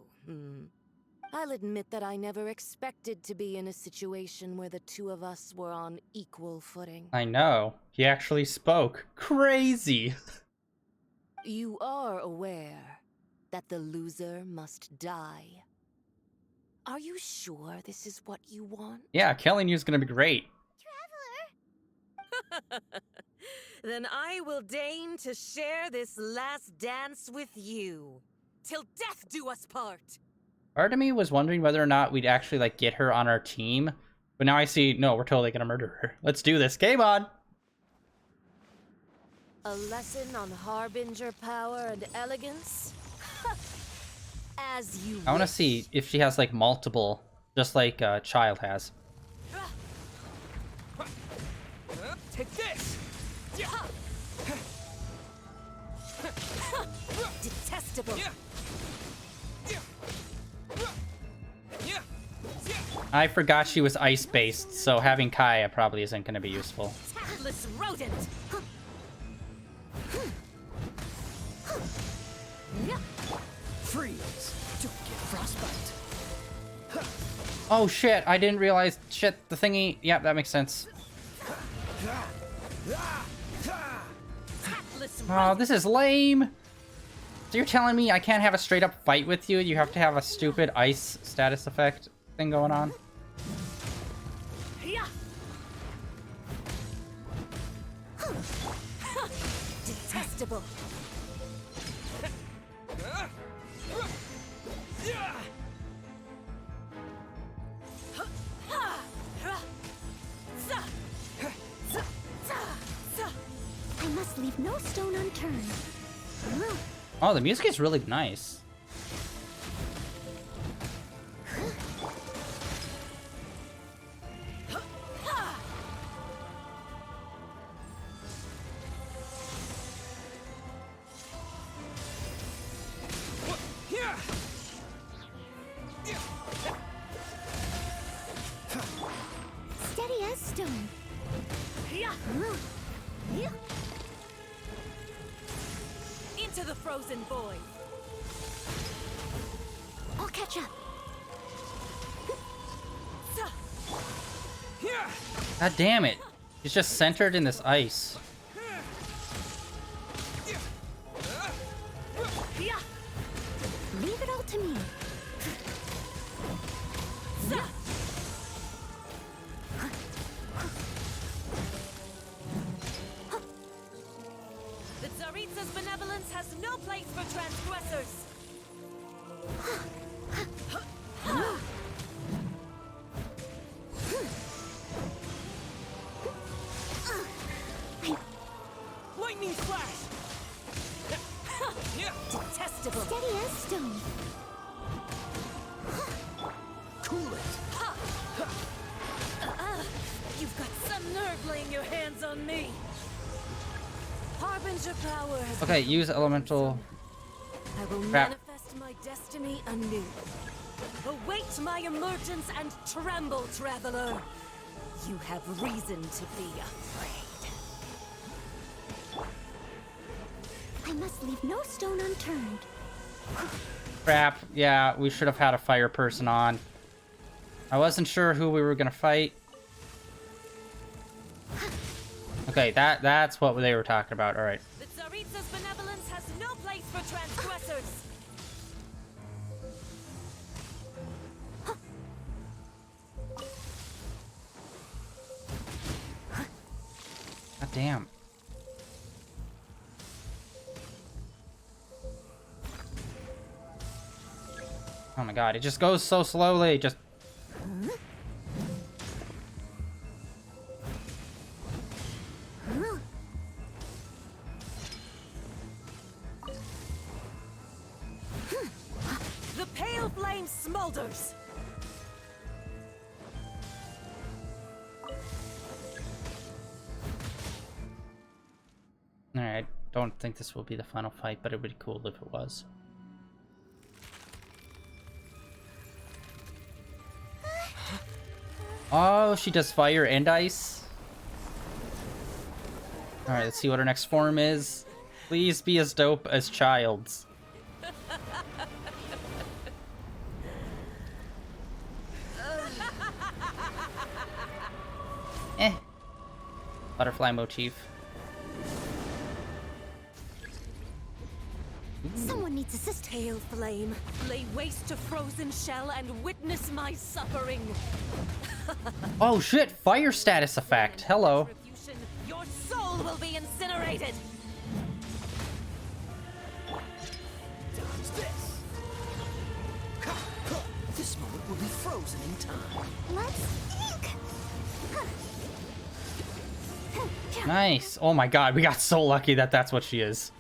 I'll admit that I never expected to be in a situation where the two of us were on equal footing. I know. He actually spoke. Crazy. You are aware that the loser must die. Are you sure this is what you want? Yeah, killing you is gonna be great. Then I will deign to share this last dance with you. Till death do us part! Part of me was wondering whether or not we'd actually, like, get her on our team. But now I see, no, we're totally gonna murder her. Let's do this. Game on! A lesson on harbinger power and elegance? As you I wanna wish. see if she has, like, multiple, just like Child has. Take this! Detestable! I forgot she was ice-based, so having Kaya probably isn't gonna be useful. Tactless rodent! Freeze! Don't get frostbite. Oh shit, I didn't realize, shit, the thingy, yep, that makes sense. Tactless Oh, this is lame! So you're telling me I can't have a straight-up fight with you? You have to have a stupid ice status effect thing going on? Detestable! I must leave no stone unturned. Oh, the music is really nice. Steady as stone. Into the frozen void! I'll catch up. God damn it. He's just centered in this ice. Leave it all to me. The Tsaritsa's benevolence has no place for transgressors! Lightning flash! Detestable! Steady as stone. Cool it! You've got some nerve laying your hands on me! Harbinger power has Okay, use elemental. I will Crap. manifest my destiny anew. Await my emergence and tremble, traveler! You have reason to be afraid. I must leave no stone unturned. Crap. Yeah, we should have had a fire person on. I wasn't sure who we were gonna fight. Okay, that's what they were talking about. All right. The Tsaritsa's benevolence has no place for transgressors! God damn. Oh my god, it just goes so slowly. Just. The pale flame smolders! Alright, I don't think this will be the final fight, but it would be cool if it was. Oh, she does fire and ice. Alright, let's see what her next form is. Please be as dope as Child's. Butterfly motif. Someone needs assistance. Pale flame, lay waste to frozen shell and witness my suffering. Oh shit, fire status effect. Hello. Retribution, your soul will be incinerated. Dodge this. This moment will be frozen in time. Let's ink. Nice. Oh my god, we got so lucky that that's what she is.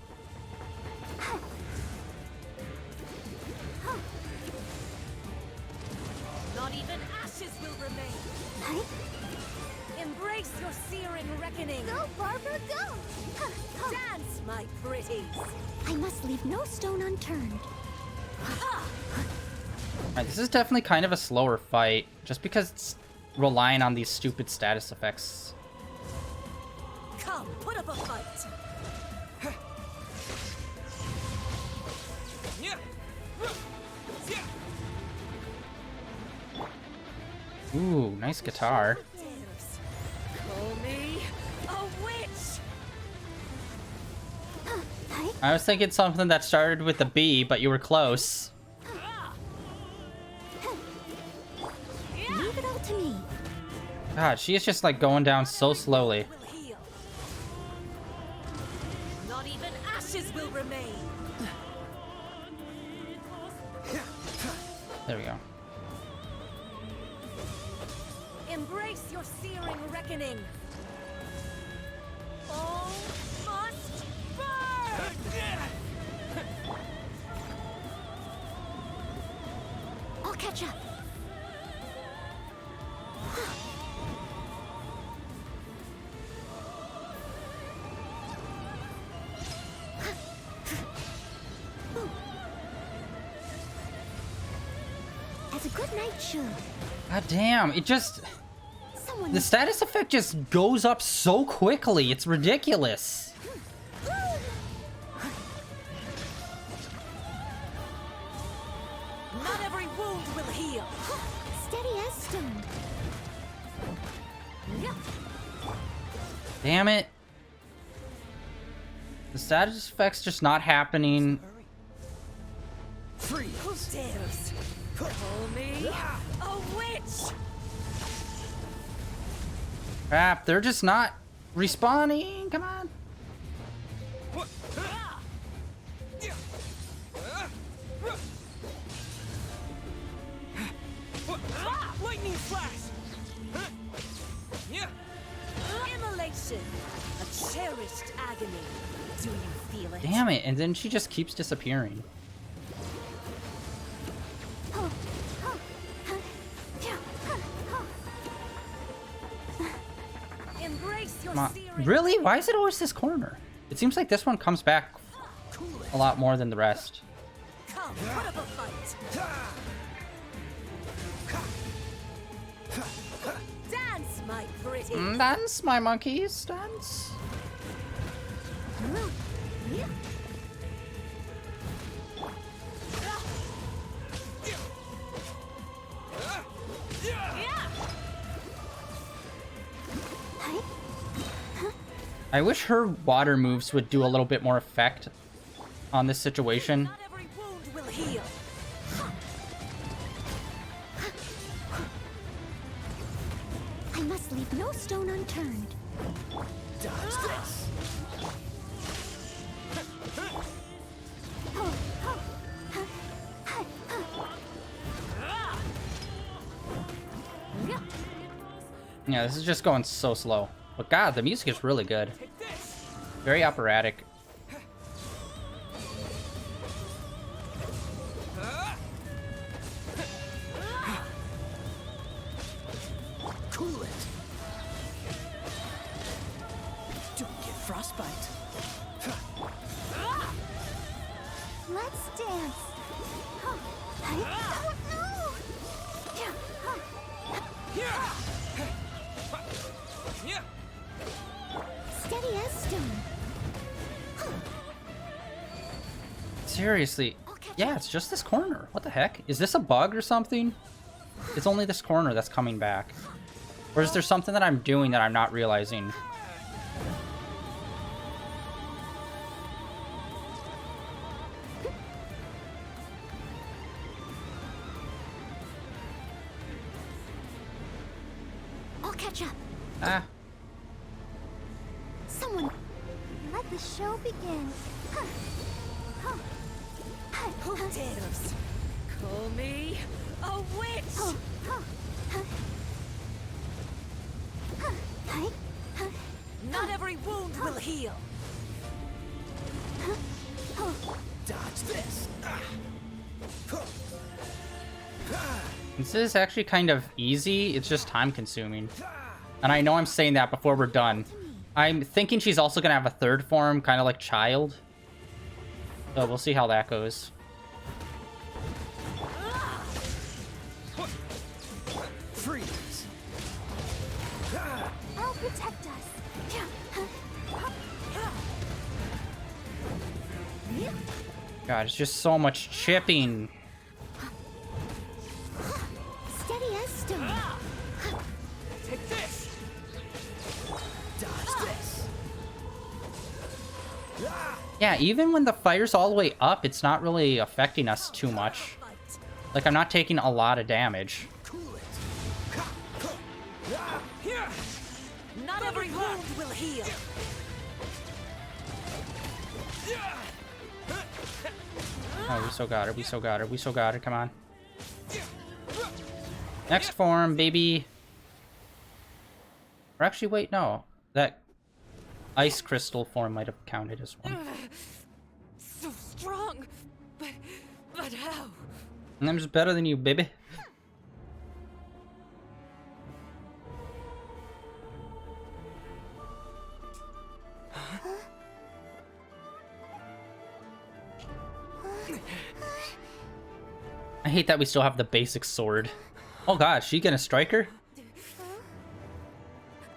Not even ashes will remain. Embrace your searing reckoning. Go, Barbara, go! Dance, my pretties. I must leave no stone unturned. Alright, this is definitely kind of a slower fight, just because it's relying on these stupid status effects. Come, put up a fight. Ooh, nice guitar. Call me a witch. I was thinking something that started with a B, but you were close. Leave it all to me. God, she is just like going down so slowly. Will heal. Not even ashes will remain. There we go. Embrace your searing reckoning. All must burn. I'll catch up. As a good night should. God damn, it just... Someone The status effect just goes up so quickly. It's ridiculous. Not every wound will heal. steady as stone. Damn it. The status effect's just not happening. Freeze. Who dares call me a witch? Crap, they're just not respawning. Come on. Lightning flash. Immolation, a cherished agony. Do you feel it? Damn it, and then she just keeps disappearing. Embrace your Come on. searing Really? Why is it always this corner? It seems like this one comes back a lot more than the rest. Come, put up a fight. Dance, my pretty. Dance, my monkeys, dance. I wish her water moves would do a little bit more effect. on this situation. Not every wound will heal. I must leave no stone unturned. Dodge this. Yeah, this is just going so slow. But God, the music is really good. Take this. Very operatic. Cool it. Don't get frostbite. Let's dance. I don't know. Yeah. Steady as stone. Seriously. Yeah, it's just this corner. What the heck? Is this a bug or something? It's only this corner that's coming back. Or is there something that I'm doing that I'm not realizing? I'll catch up. Ah. Someone, let the show begin. Who dares call me a witch? Not every wound will heal. Dodge this. This is actually kind of easy. It's just time consuming. And I know I'm saying that before we're done. I'm thinking she's also gonna have a third form, kind of like Child. So we'll see how that goes. Freeze. I'll protect us. God, it's just so much chipping. Steady as stone. Take this. Dodge this. Yeah, even when the fire's all the way up, it's not really affecting us too much. Like, I'm not taking a lot of damage. Cool it. Here. Not every wound will heal. Oh, we so got her, we so got her, we so got her, come on. Next form, baby. Or actually, wait, no. That ice crystal form might have counted as one. So strong, but how? And I'm just better than you, baby. I hate that we still have the basic sword. Oh god, she gonna strike her?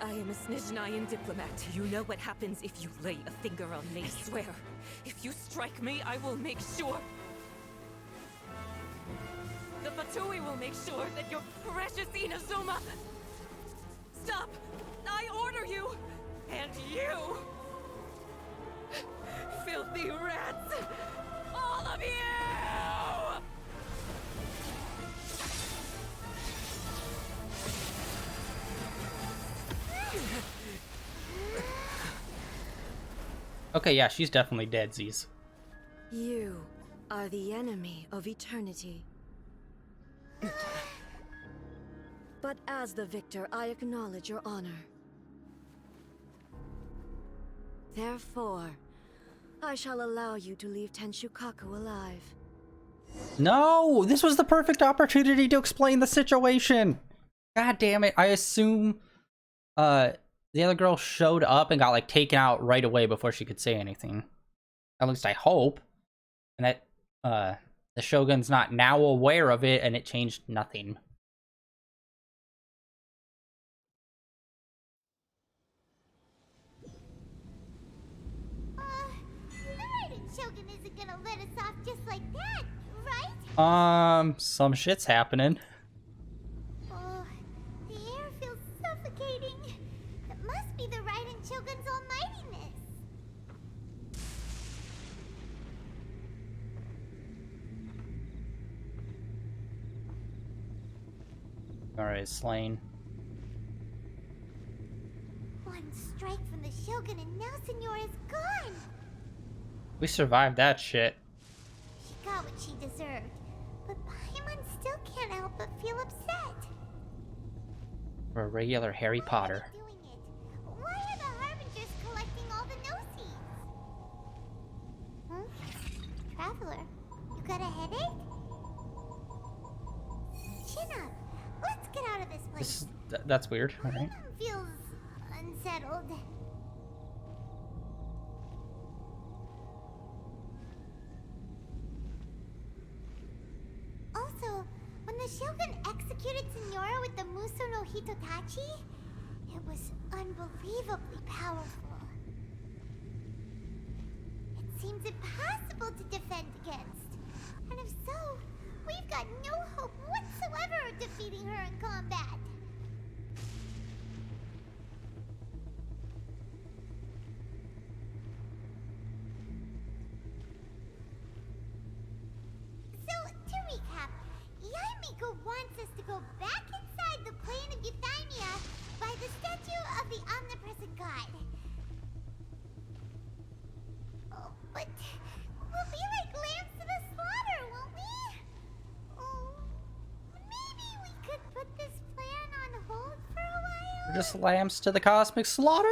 I am a Snezhnayan diplomat. You know what happens if you lay a finger on me. I swear, if you strike me, I will make sure. The Fatui will make sure that your precious Inazuma... Stop! I order you! And you! Filthy rats! All of you! Okay, yeah, she's definitely dead, Z's. You are the enemy of eternity. But as the victor, I acknowledge your honor. Therefore, I shall allow you to leave Tenshukaku alive. No! This was the perfect opportunity to explain the situation! God damn it, I assume the other girl showed up and got like taken out right away before she could say anything. At least I hope. And that the Shogun's not now aware of it and it changed nothing. The Raiden Shogun isn't gonna let us off just like that, right? Some shit's happening. Oh, the air feels suffocating. It must be the Raiden Shogun's almightiness. Alright, slain. One strike from the Shogun and now Senora is gone! We survived that shit. She got what she deserved, but Paimon still can't help but feel upset. We're a regular Harry Potter. Why are they doing it? Why are the Harbingers collecting all the no-seeds? Traveler, you got a headache? Chin up. Let's get out of this place. That's weird. Alright. Paimon feels unsettled. Also, when the Shogun executed Senora with the Muso no Hitotachi, it was unbelievably powerful. It seems impossible to defend against. And if so, we've got no hope whatsoever of defeating her in combat. So, to recap, Yaimiko wants us to go back inside the plane of Euthymia by the statue of the omnipresent god. Oh, but we'll be like lambs to the slaughter, won't we? Oh, maybe we could put this plan on hold for a while? We're just lambs to the cosmic slaughter!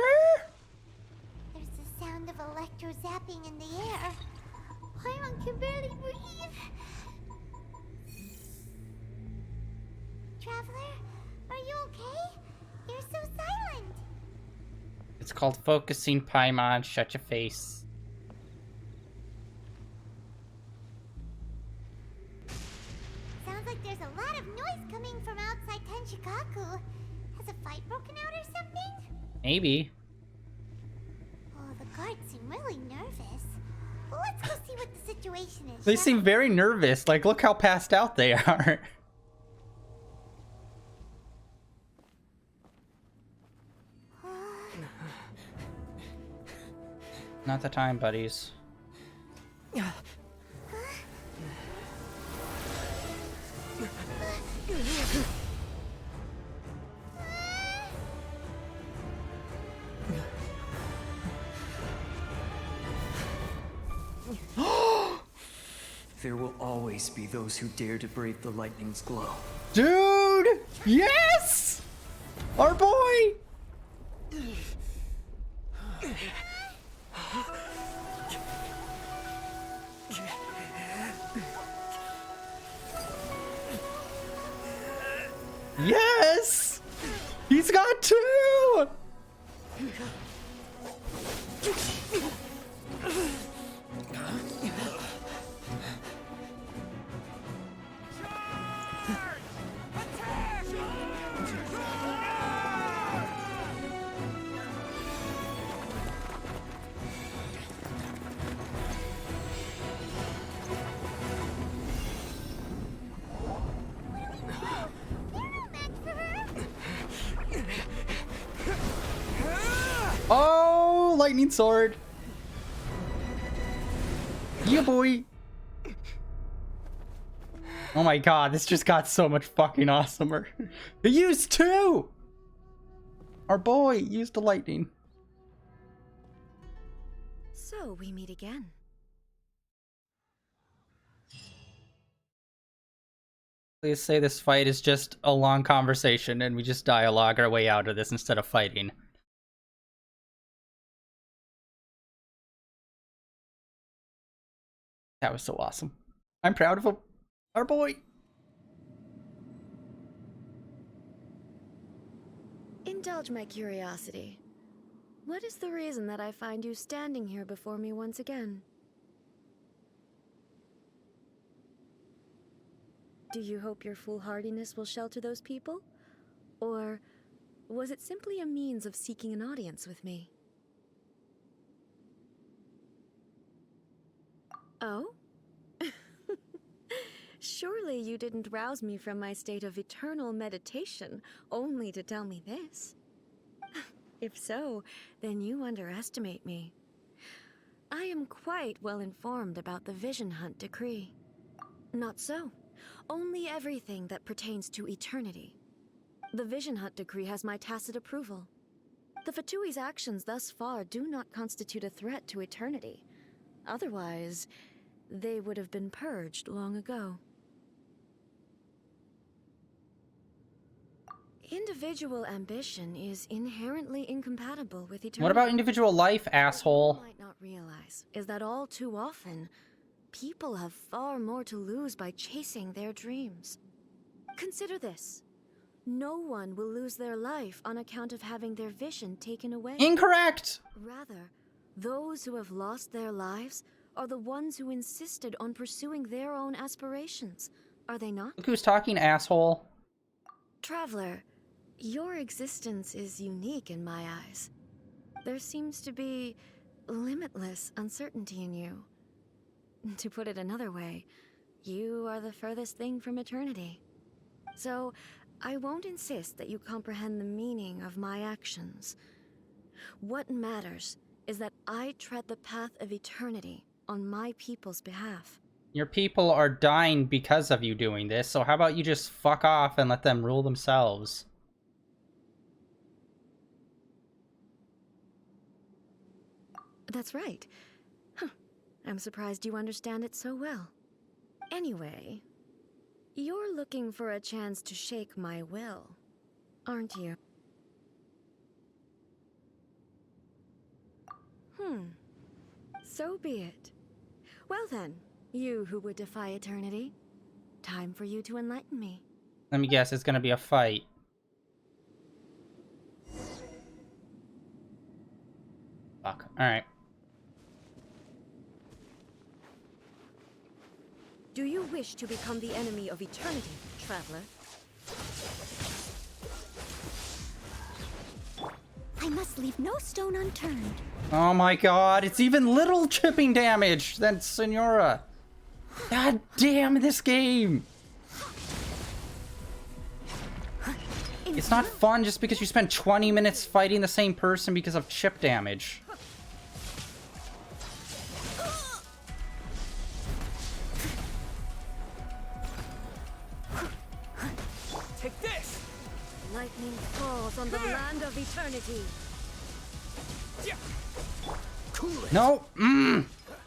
There's the sound of electro-zapping in the air. Paimon can barely breathe. Traveler, are you okay? You're so silent. It's called focusing, Paimon. Shut your face. Sounds like there's a lot of noise coming from outside Tenshikaku. Has a fight broken out or something? Maybe. Oh, the guards seem really nervous. Well, let's go see what the situation is. They shall seem we? very nervous. Like, look how passed out they are. Not the time, buddies. There will always be those who dare to brave the lightning's glow. Dude! Yes! Our boy! Yes! He's got two! Oh, lightning sword. Yeah, boy. Oh my god, this just got so much fucking awesomer. He used two! Our boy used the lightning. So we meet again. Please say this fight is just a long conversation and we just dialogue our way out of this instead of fighting. That was so awesome. I'm proud of him. Our boy. Indulge my curiosity. What is the reason that I find you standing here before me once again? Do you hope your foolhardiness will shelter those people? Or was it simply a means of seeking an audience with me? Oh? Surely you didn't rouse me from my state of eternal meditation only to tell me this. If so, then you underestimate me. I am quite well informed about the Vision Hunt decree. Not so. Only everything that pertains to eternity. The Vision Hunt decree has my tacit approval. The Fatui's actions thus far do not constitute a threat to eternity. Otherwise, they would have been purged long ago. Individual ambition is inherently incompatible with eternity. What about individual life, asshole? What you might not realize is that all too often, people have far more to lose by chasing their dreams. Consider this. No one will lose their life on account of having their vision taken away. Incorrect! Rather, those who have lost their lives are the ones who insisted on pursuing their own aspirations. Are they not? Look who's talking, asshole. Traveler, your existence is unique in my eyes. There seems to be limitless uncertainty in you. To put it another way, you are the furthest thing from eternity. So, I won't insist that you comprehend the meaning of my actions. What matters is that I tread the path of eternity on my people's behalf. Your people are dying because of you doing this, so how about you just fuck off and let them rule themselves? That's right. Huh. I'm surprised you understand it so well. Anyway, you're looking for a chance to shake my will, aren't you? So be it. Well then, you who would defy eternity, time for you to enlighten me. Let me guess, it's gonna be a fight. Fuck. Alright. Do you wish to become the enemy of eternity, traveler? I must leave no stone unturned. Oh my god, it's even little chipping damage than Senora. God damn this game. It's not fun just because you spend 20 minutes fighting the same person because of chip damage. Take this! Lightning falls on the land of eternity. No!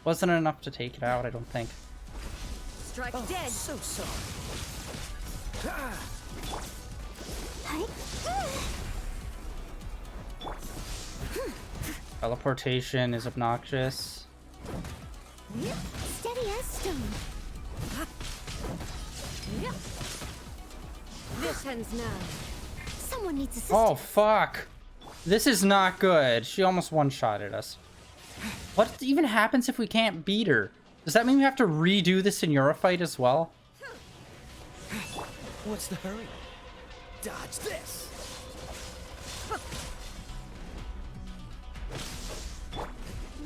Wasn't enough to take it out, I don't think. Strike dead. So sorry. Teleportation is obnoxious. Steady as stone. This ends now. Someone needs assistance. Oh, fuck. This is not good. She almost one-shotted us. What even happens if we can't beat her? Does that mean we have to redo the Senora fight as well? What's the hurry? Dodge this!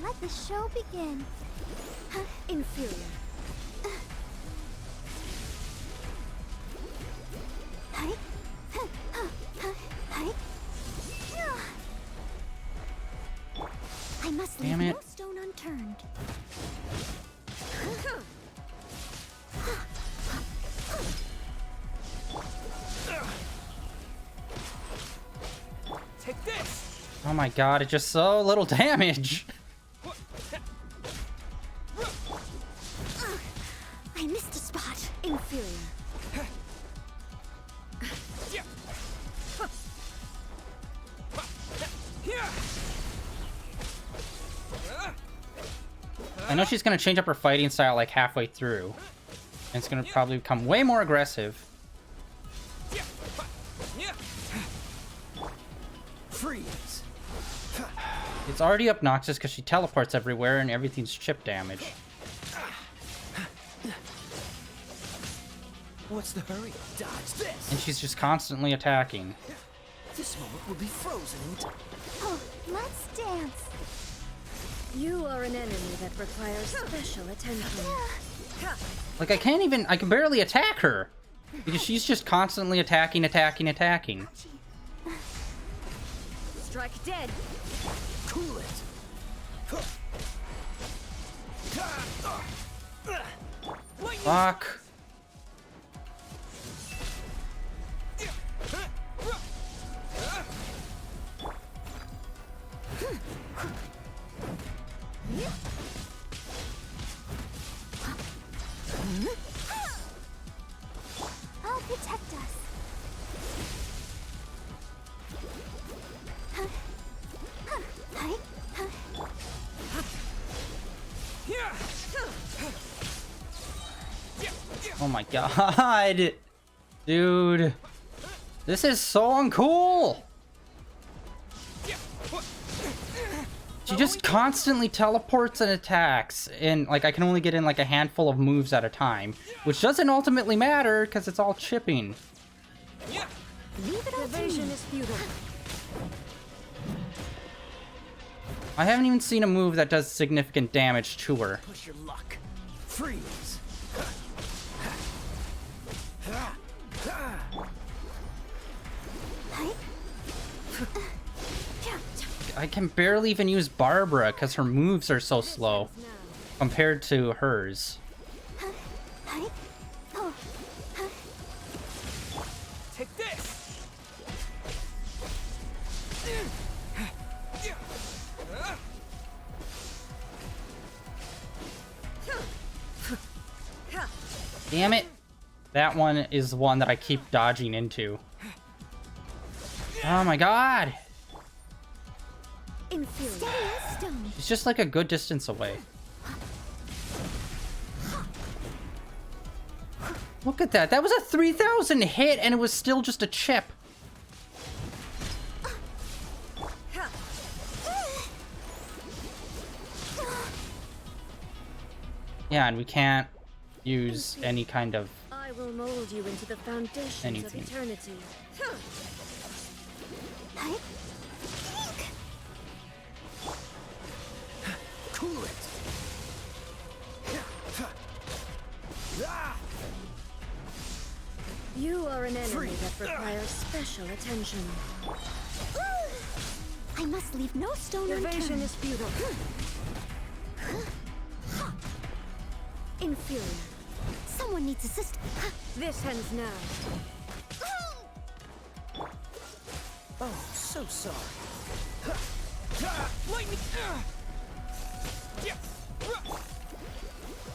Let the show begin. Inferior. I must Damn leave it. no stone unturned. Take this! Oh my god, it's just so little damage. I missed a spot. Inferior. I know she's gonna change up her fighting style like halfway through. And it's gonna probably become way more aggressive. Freeze! It's already obnoxious because she teleports everywhere and everything's chip damage. What's the hurry? Dodge this! And she's just constantly attacking. This moment will be frozen in time. Oh, let's dance. You are an enemy that requires special attention. Like, I can barely attack her. Because she's just constantly attacking. Strike dead. Cool it! Fuck. Oh my god. Dude. This is so uncool. She just constantly teleports and attacks, and like I can only get in like a handful of moves at a time, which doesn't ultimately matter because it's all chipping. Evasion is futile. I haven't even seen a move that does significant damage to her. Push your luck. Freeze. I can barely even use Barbara because her moves are so slow compared to hers. Take this. Damn it. That one is one that I keep dodging into. Oh my god. It's just like a good distance away. Look at that. That was a 3,000 hit and it was still just a chip. Yeah, and we can't use any kind of I will mold you into the foundations anything. of eternity. Cool it. You are an enemy that requires special attention. I must leave no stone Evasion unturned. is futile. Inferior. Someone needs assistance. This ends now. Oh, so sorry. Lightning.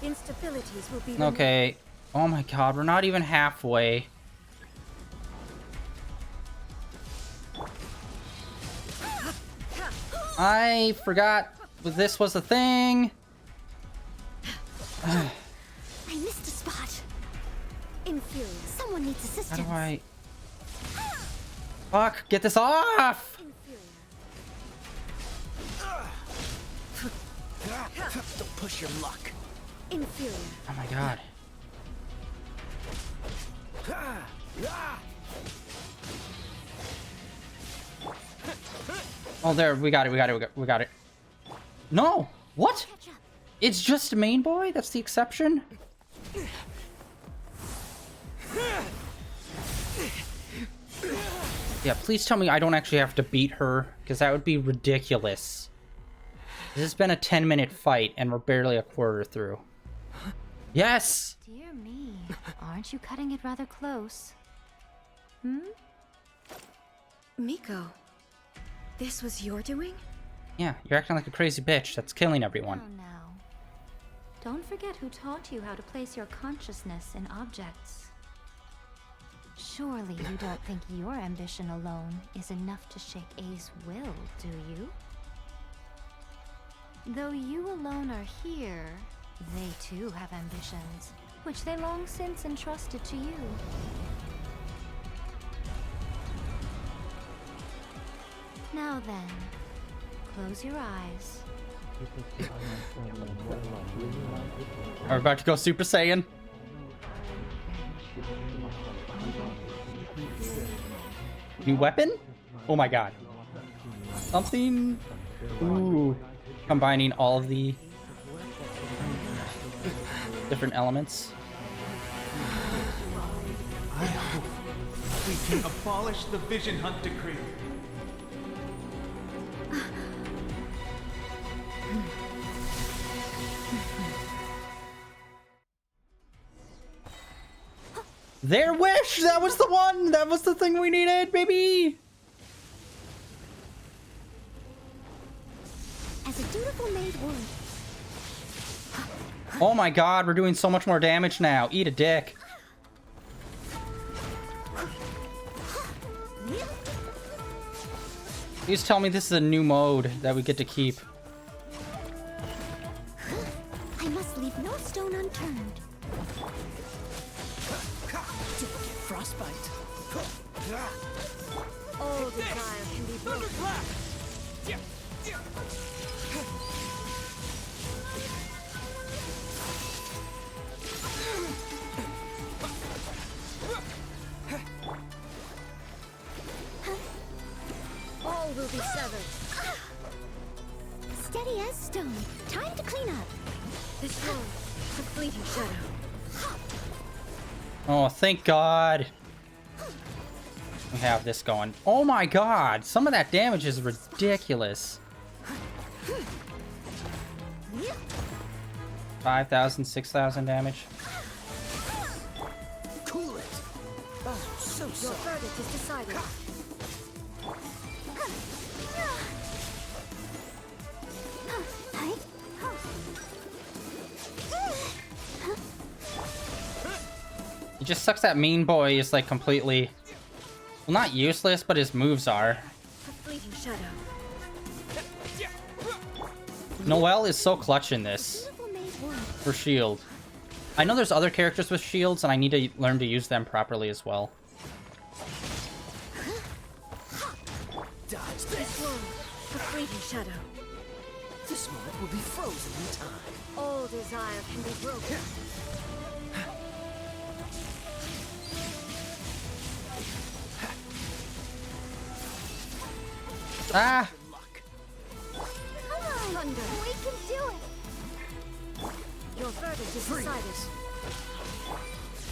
Instabilities will be Okay. Oh my god, we're not even halfway. I forgot this was a thing. I missed a spot. inferior. Someone needs How assistance. do I... Fuck, get this off! Don't push your luck. Inferior. Oh my god. Oh, there, we got it, we got it. No! What? Catch up. It's just main boy? That's the exception? Yeah, please tell me I don't actually have to beat her, because that would be ridiculous. This has been a 10-minute fight, and we're barely a quarter through. Yes! Dear me, aren't you cutting it rather close? Hmm? Miko, this was your doing? Yeah, you're acting like a crazy bitch that's killing everyone. Now, now. Don't forget who taught you how to place your consciousness in objects. Surely you don't think your ambition alone is enough to shake A's will, do you? Though you alone are here, they too have ambitions, which they long since entrusted to you. Now then, close your eyes. Are we about to go Super Saiyan? New weapon? Oh my god. Something... Ooh. Combining all of the different elements. I hope we can abolish the Vision Hunt Decree. Their wish! That was the one! That was the thing we needed, baby! As a dutiful maid would. Oh my god, we're doing so much more damage now. Eat a dick. Please tell me this is a new mode that we get to keep. I must leave no stone unturned. frostbite. All desire can be broken. Thunderclap! All will be severed. Steady as stone. Time to clean up. This one, a fleeting shadow. Oh, thank God. We have this going. Oh my God. Some of that damage is ridiculous. 5,000, 6,000 damage. Cool it! Oh, so Your sorry. verdict is decided. It just sucks that Mean Boy is like completely, well, not useless, but his moves are. A fleeting shadow. Noelle is so clutch in this for shield. I know there's other characters with shields, and I need to learn to use them properly as well. Dodge This this! one, a fleeting shadow. This moment will be frozen in time. All desire can be broken. Ah! Come on, Thunder. we can do it. Your verdict is decided.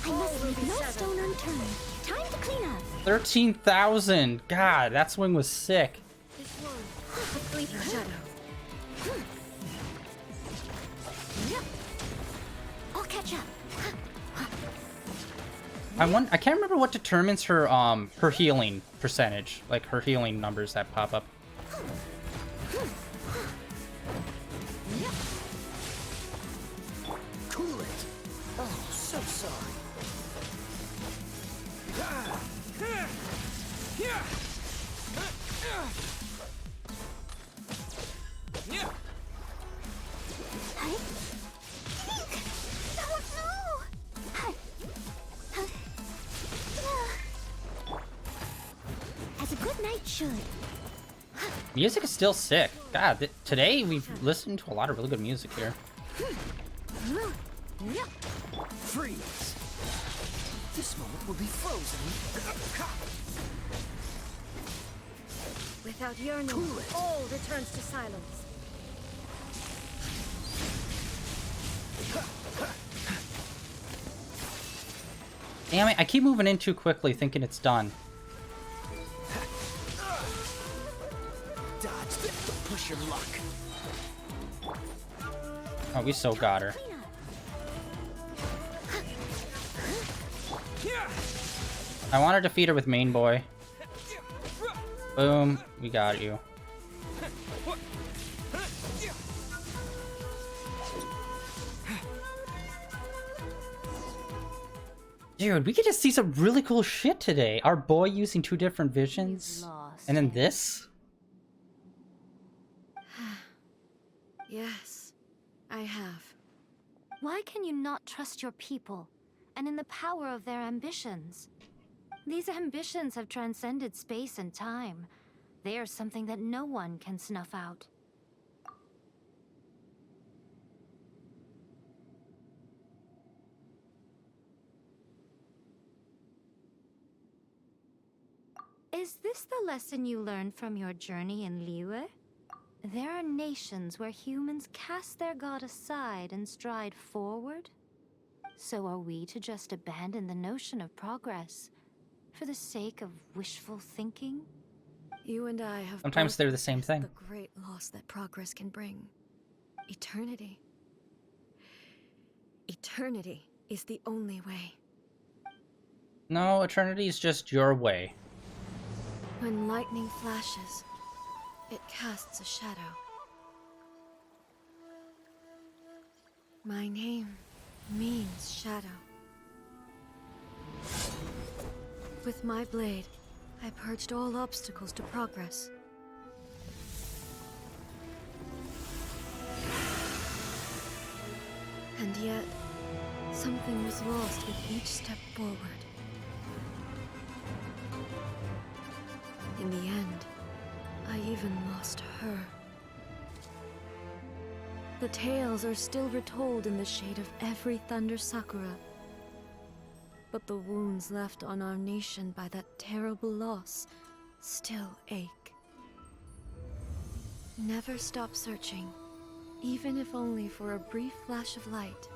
I All must will leave be no severed. stone unturned. Time to clean up. 13,000! God, that swing was sick. This one, a fleeting shadow. I'll catch up. I can't remember what determines her her healing percentage, like her healing numbers that pop up. Cool it! Oh, so sorry. As a good knight should. Music is still sick. God, today we've listened to a lot of really good music here. Freeze! This moment will be frozen. Without yearning, Cool it. all returns to silence. Damn it, I keep moving in too quickly thinking it's done. Dodge this! Don't push your luck. Oh, we so got her. I want to defeat her with Main Boy. Boom, we got you. Dude, we get to see some really cool shit today. Our boy using 2 different visions. And then this? Yes, I have. Why can you not trust your people and in the power of their ambitions? These ambitions have transcended space and time. They are something that no one can snuff out. Is this the lesson you learned from your journey in Liyue? There are nations where humans cast their god aside and stride forward. So are we to just abandon the notion of progress for the sake of wishful thinking? You and I have Sometimes both they're the same witnessed thing. The great loss that progress can bring. Eternity. Eternity is the only way. No, eternity is just your way. When lightning flashes, it casts a shadow. My name means shadow. With my blade, I purged all obstacles to progress. And yet, something was lost with each step forward. In the end, I even lost her. The tales are still retold in the shade of every Thunder Sakura. But the wounds left on our nation by that terrible loss still ache. Never stop searching, even if only for a brief flash of light.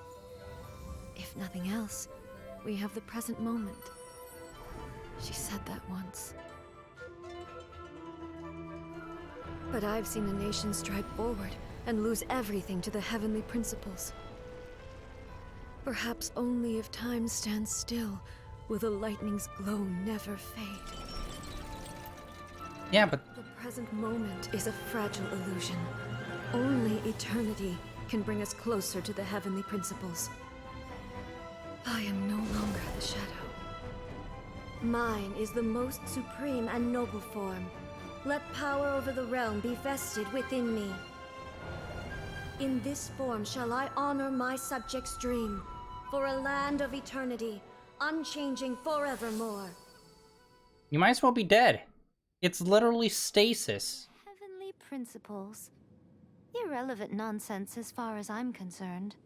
If nothing else, we have the present moment. She said that once. But I've seen a nation stride forward and lose everything to the heavenly principles. Perhaps only if time stands still will the lightning's glow never fade. Yeah, but The present moment is a fragile illusion. Only eternity can bring us closer to the heavenly principles. I am no longer the shadow. Mine is the most supreme and noble form. Let power over the realm be vested within me. In this form shall I honor my subjects' dream, for a land of eternity, unchanging forevermore. you might as well be dead. It's literally stasis. Heavenly principles. Irrelevant nonsense as far as I'm concerned.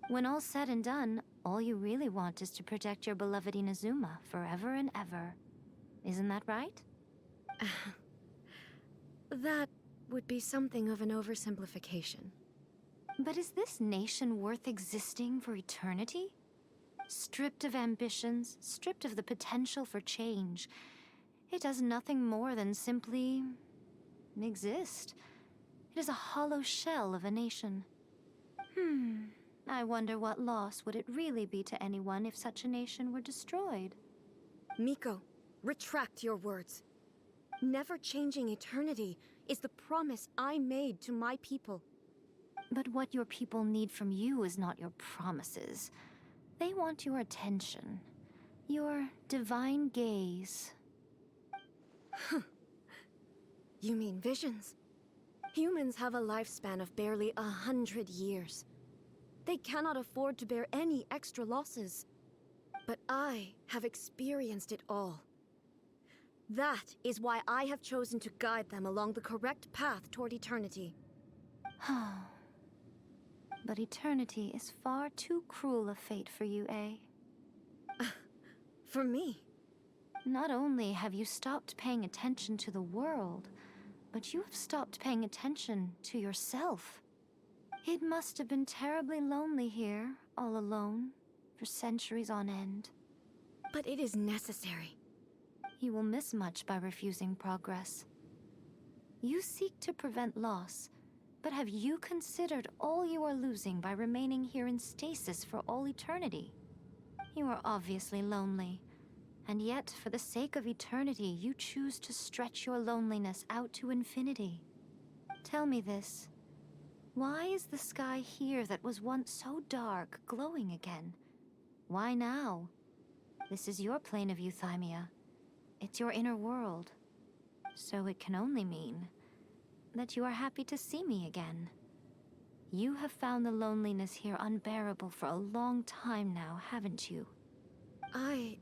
When all's said and done, all you really want is to protect your beloved Inazuma forever and ever. Isn't that right? That would be something of an oversimplification. But is this nation worth existing for eternity? Stripped of ambitions, stripped of the potential for change, it does nothing more than simply exist. It is a hollow shell of a nation. I wonder what loss would it really be to anyone if such a nation were destroyed? Miko, retract your words. Never changing eternity is the promise I made to my people. But what your people need from you is not your promises. They want your attention. Your divine gaze. You mean visions? Humans have a lifespan of barely 100 years. They cannot afford to bear any extra losses. But I have experienced it all. That is why I have chosen to guide them along the correct path toward eternity. But eternity is far too cruel a fate for you, eh? For me? Not only have you stopped paying attention to the world, but you have stopped paying attention to yourself. It must have been terribly lonely here, all alone, for centuries on end. But it is necessary. You will miss much by refusing progress. You seek to prevent loss, but have you considered all you are losing by remaining here in stasis for all eternity? You are obviously lonely, and yet for the sake of eternity, you choose to stretch your loneliness out to infinity. Tell me this. Why is the sky here that was once so dark glowing again? Why now? This is your plane of euthymia. It's your inner world. So it can only mean that you are happy to see me again. You have found the loneliness here unbearable for a long time now, haven't you? I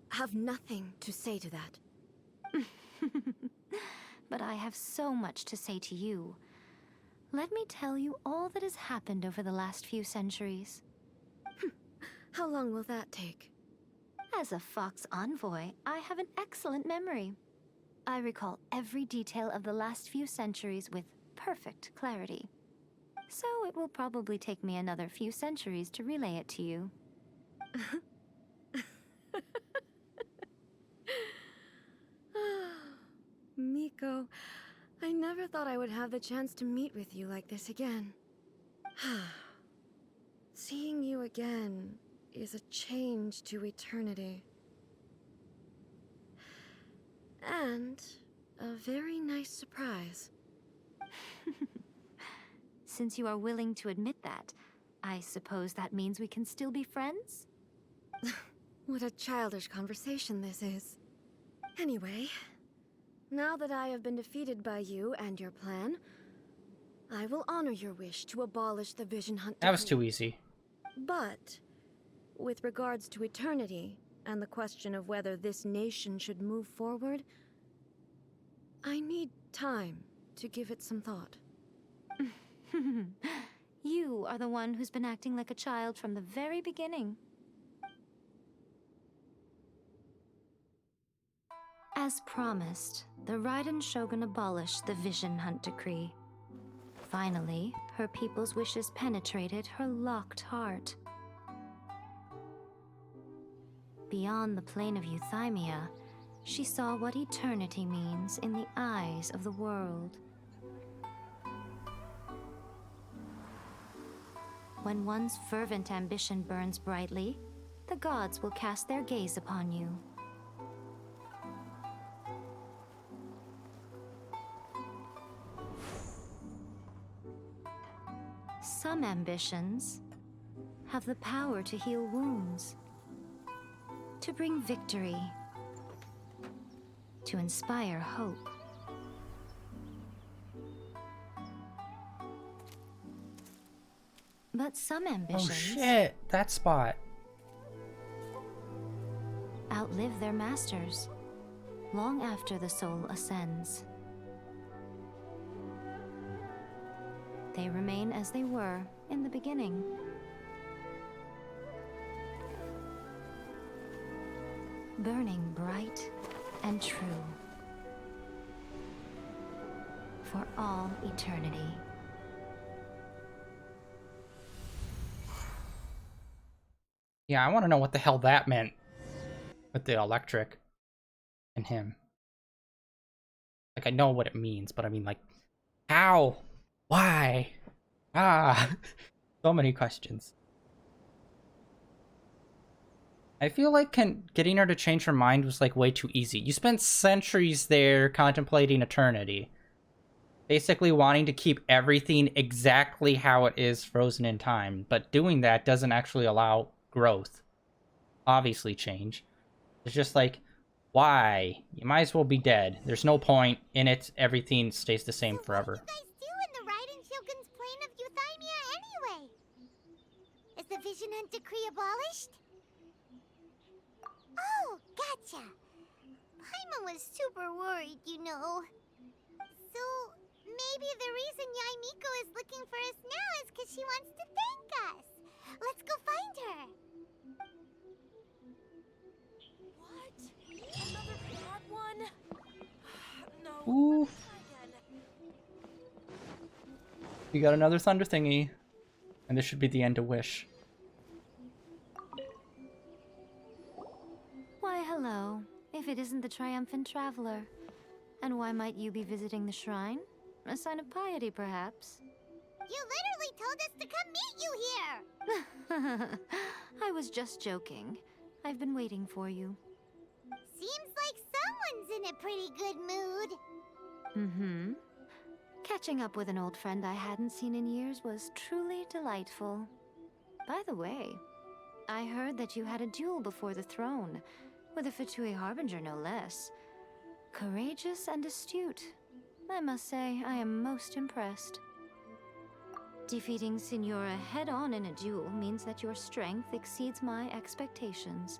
have nothing to say to that. But I have so much to say to you. Let me tell you all that has happened over the last few centuries. How long will that take? As a Fox envoy, I have an excellent memory. I recall every detail of the last few centuries with perfect clarity. So it will probably take me another few centuries to relay it to you. Miko, I never thought I would have the chance to meet with you like this again. Seeing you again is a change to eternity. And a very nice surprise. Since you are willing to admit that, I suppose that means we can still be friends? What a childish conversation this is. Anyway, now that I have been defeated by you and your plan, I will honor your wish to abolish the Vision Hunt That was decree. too easy. But, with regards to eternity, and the question of whether this nation should move forward, I need time to give it some thought. You are the one who's been acting like a child from the very beginning. As promised, the Raiden Shogun abolished the Vision Hunt Decree. Finally, her people's wishes penetrated her locked heart. Beyond the plane of Euthymia, she saw what eternity means in the eyes of the world. When one's fervent ambition burns brightly, the gods will cast their gaze upon you. Some ambitions have the power to heal wounds, to bring victory, to inspire hope. But some ambitions... Oh shit, that spot. ...outlive their masters, long after the soul ascends. They remain as they were in the beginning. Burning bright and true. For all eternity. Yeah, I want to know what the hell that meant with the electric and him. Like, I know what it means, but I mean, like, how? Why? Ah, so many questions. I feel like getting her to change her mind was, like, way too easy. You spent centuries there contemplating eternity. Basically wanting to keep everything exactly how it is frozen in time. But doing that doesn't actually allow growth. Obviously change. It's just like, why? You might as well be dead. There's no point in it. Everything stays the same forever. What do you guys do in the Raiden Shogun's plane of Euthymia anyway? Is the Vision Hunt Decree abolished? Oh, gotcha. Paimon was super worried, you know. So, maybe the reason Yaimiko is looking for us now is because she wants to thank us. Let's go find her. What? Another bad one? No. Ooh. You got another thunder thingy. And this should be the end of Wish. Why, hello, if it isn't the triumphant traveler. And why might you be visiting the shrine? A sign of piety, perhaps? You literally told us to come meet you here! I was just joking. I've been waiting for you. Seems like someone's in a pretty good mood. Mm-hmm. Catching up with an old friend I hadn't seen in years was truly delightful. By the way, I heard that you had a duel before the throne, with a Fatui Harbinger no less. Courageous and astute. I must say, I am most impressed. Defeating Signora head-on in a duel means that your strength exceeds my expectations.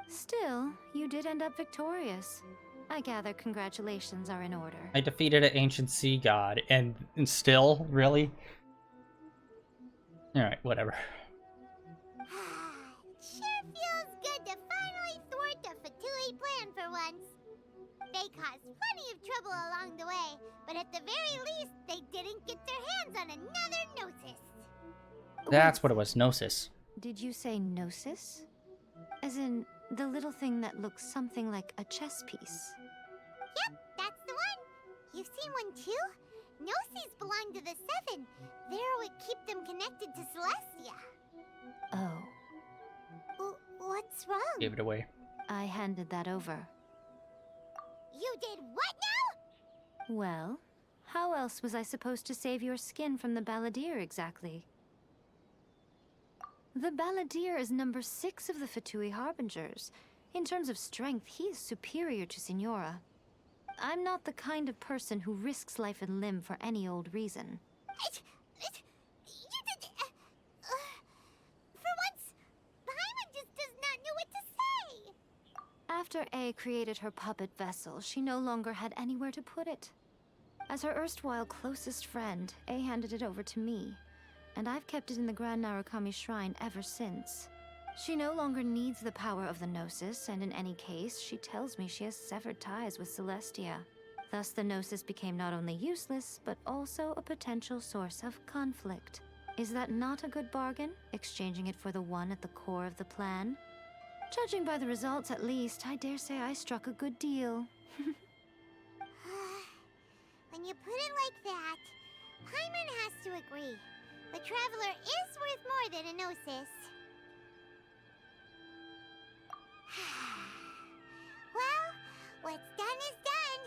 Still, you did end up victorious. I gather congratulations are in order. I defeated an ancient sea god, and still? Really? Alright, whatever. Sure feels good to finally thwart the Fatui plan for once. They caused plenty of trouble along the way, but at the very least, they didn't get their hands on another Gnosis. That's what it was, Gnosis. Did you say Gnosis? As in, the little thing that looks something like a chess piece? Yep, that's the one. You've seen one too? Gnosis belong to the Seven. They're what keep them connected to Celestia. Oh. What's wrong? Gave it away. I handed that over. You did what now? Well, how else was I supposed to save your skin from the Balladeer exactly? The Balladeer is number 6 of the Fatui Harbingers. In terms of strength, he is superior to Signora. I'm not the kind of person who risks life and limb for any old reason. For once, Paimon just does not know what to say. After A created her puppet vessel, she no longer had anywhere to put it. As her erstwhile closest friend, A handed it over to me, and I've kept it in the Grand Narukami Shrine ever since. She no longer needs the power of the Gnosis, and in any case, she tells me she has severed ties with Celestia. Thus, the Gnosis became not only useless, but also a potential source of conflict. Is that not a good bargain, exchanging it for the one at the core of the plan? Judging by the results, at least, I dare say I struck a good deal. When you put it like that, Paimon has to agree. The Traveler is worth more than a Gnosis. Well, what's done is done,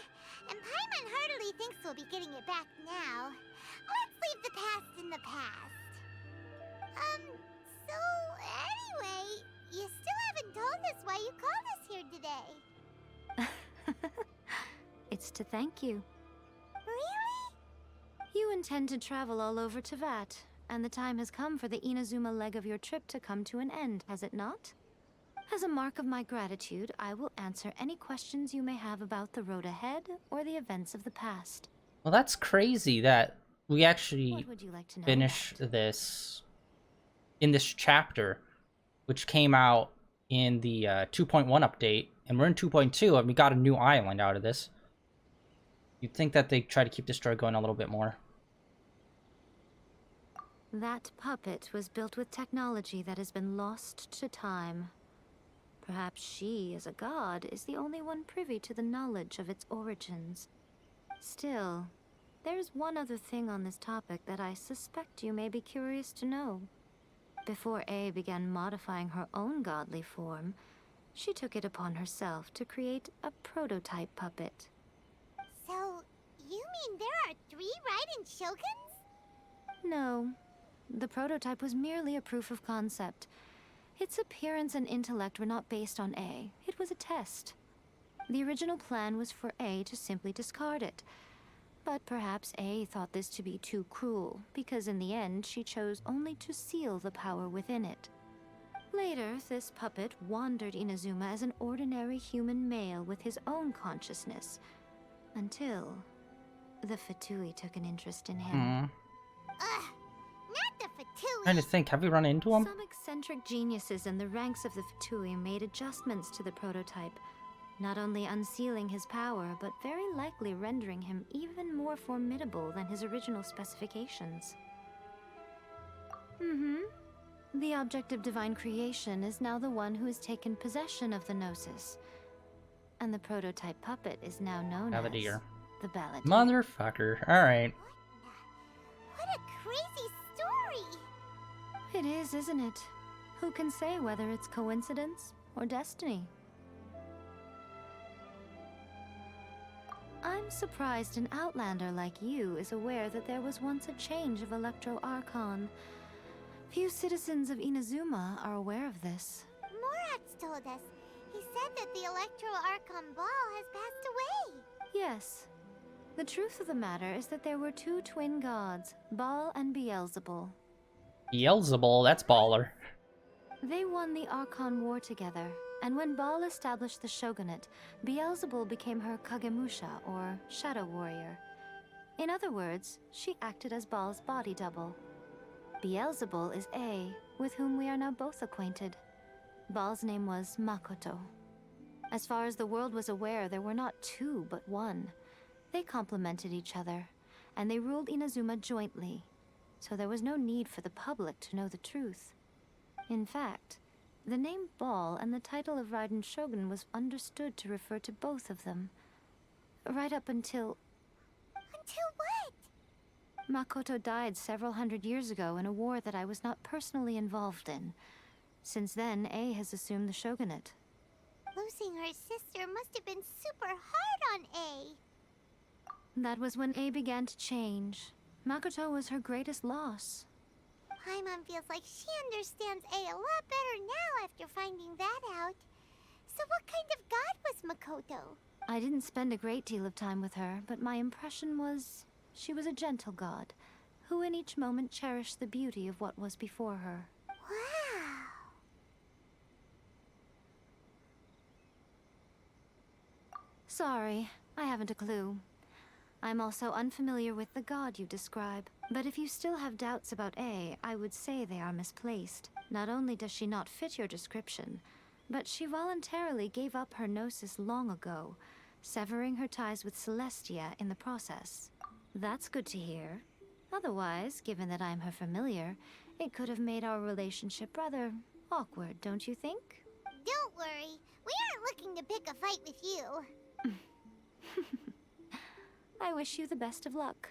and Paimon heartily thinks we'll be getting it back now. Let's leave the past in the past. So anyway, you still haven't told us why you called us here today. It's to thank you. Really? You intend to travel all over Teyvat, and the time has come for the Inazuma leg of your trip to come to an end, has it not? As a mark of my gratitude, I will answer any questions you may have about the road ahead or the events of the past. Well, that's crazy that we actually What would you like to know finish about? this in this chapter, which came out in the 2.1 update, and we're in 2.2, and we got a new island out of this. You'd think that they try to keep the story going a little bit more. That puppet was built with technology that has been lost to time. Perhaps she, as a god, is the only one privy to the knowledge of its origins. Still, there's one other thing on this topic that I suspect you may be curious to know. Before A began modifying her own godly form, she took it upon herself to create a prototype puppet. So, you mean there are 3 Raiden Shoguns? No. The prototype was merely a proof of concept. Its appearance and intellect were not based on A. It was a test. The original plan was for A to simply discard it. But perhaps A thought this to be too cruel, because in the end she chose only to seal the power within it. Later, this puppet wandered Inazuma as an ordinary human male with his own consciousness, until the Fatui took an interest in him. Not the Fatui! Trying to think, have we run into them? Some eccentric geniuses in the ranks of the Fatui made adjustments to the prototype, not only unsealing his power, but very likely rendering him even more formidable than his original specifications. The object of divine creation is now the one who has taken possession of the Gnosis. And the prototype puppet is now known as Balladeer. the Balladeer. Motherfucker. Alright. What a crazy story! It is, isn't it? Who can say whether it's coincidence or destiny? I'm surprised an outlander like you is aware that there was once a change of Electro Archon. Few citizens of Inazuma are aware of this. Morat's told us. He said that the Electro Archon Ball has passed away. Yes. The truth of the matter is that there were 2 twin gods, Baal and Beelzebul. Beelzebul, that's baller. They won the Archon War together, and when Baal established the shogunate, Beelzebul became her Kagemusha, or shadow warrior. In other words, she acted as Baal's body double. Beelzebul is A, with whom we are now both acquainted. Baal's name was Makoto. As far as the world was aware, there were not 2, but 1. They complemented each other, and they ruled Inazuma jointly, so there was no need for the public to know the truth. In fact, the name Baal and the title of Raiden Shogun was understood to refer to both of them. Right up until... Until what? Makoto died several hundred years ago in a war that I was not personally involved in. Since then, A has assumed the shogunate. Losing her sister must have been super hard on A. That was when A began to change. Makoto was her greatest loss. Paimon feels like she understands A lot better now after finding that out. So what kind of god was Makoto? I didn't spend a great deal of time with her, but my impression was she was a gentle god, who in each moment cherished the beauty of what was before her. Wow. Sorry, I haven't a clue. I'm also unfamiliar with the god you describe. But if you still have doubts about A, I would say they are misplaced. Not only does she not fit your description, but she voluntarily gave up her gnosis long ago, severing her ties with Celestia in the process. That's good to hear. Otherwise, given that I'm her familiar, it could have made our relationship rather awkward, don't you think? Don't worry. We aren't looking to pick a fight with you. I wish you the best of luck.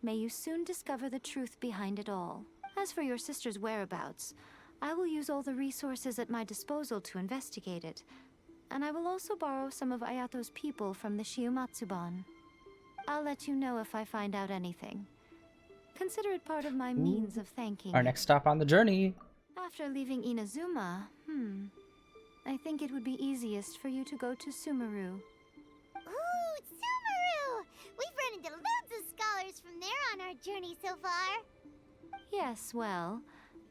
May you soon discover the truth behind it all. As for your sister's whereabouts, I will use all the resources at my disposal to investigate it. And I will also borrow some of Ayato's people from the Shiumatsuban. I'll let you know if I find out anything. Consider it part of my means of thanking Our you. next stop on the journey. After leaving Inazuma, I think it would be easiest for you to go to Sumeru. Ooh, Sumeru! We've run into loads of scholars from there on our journey so far. Yes, well,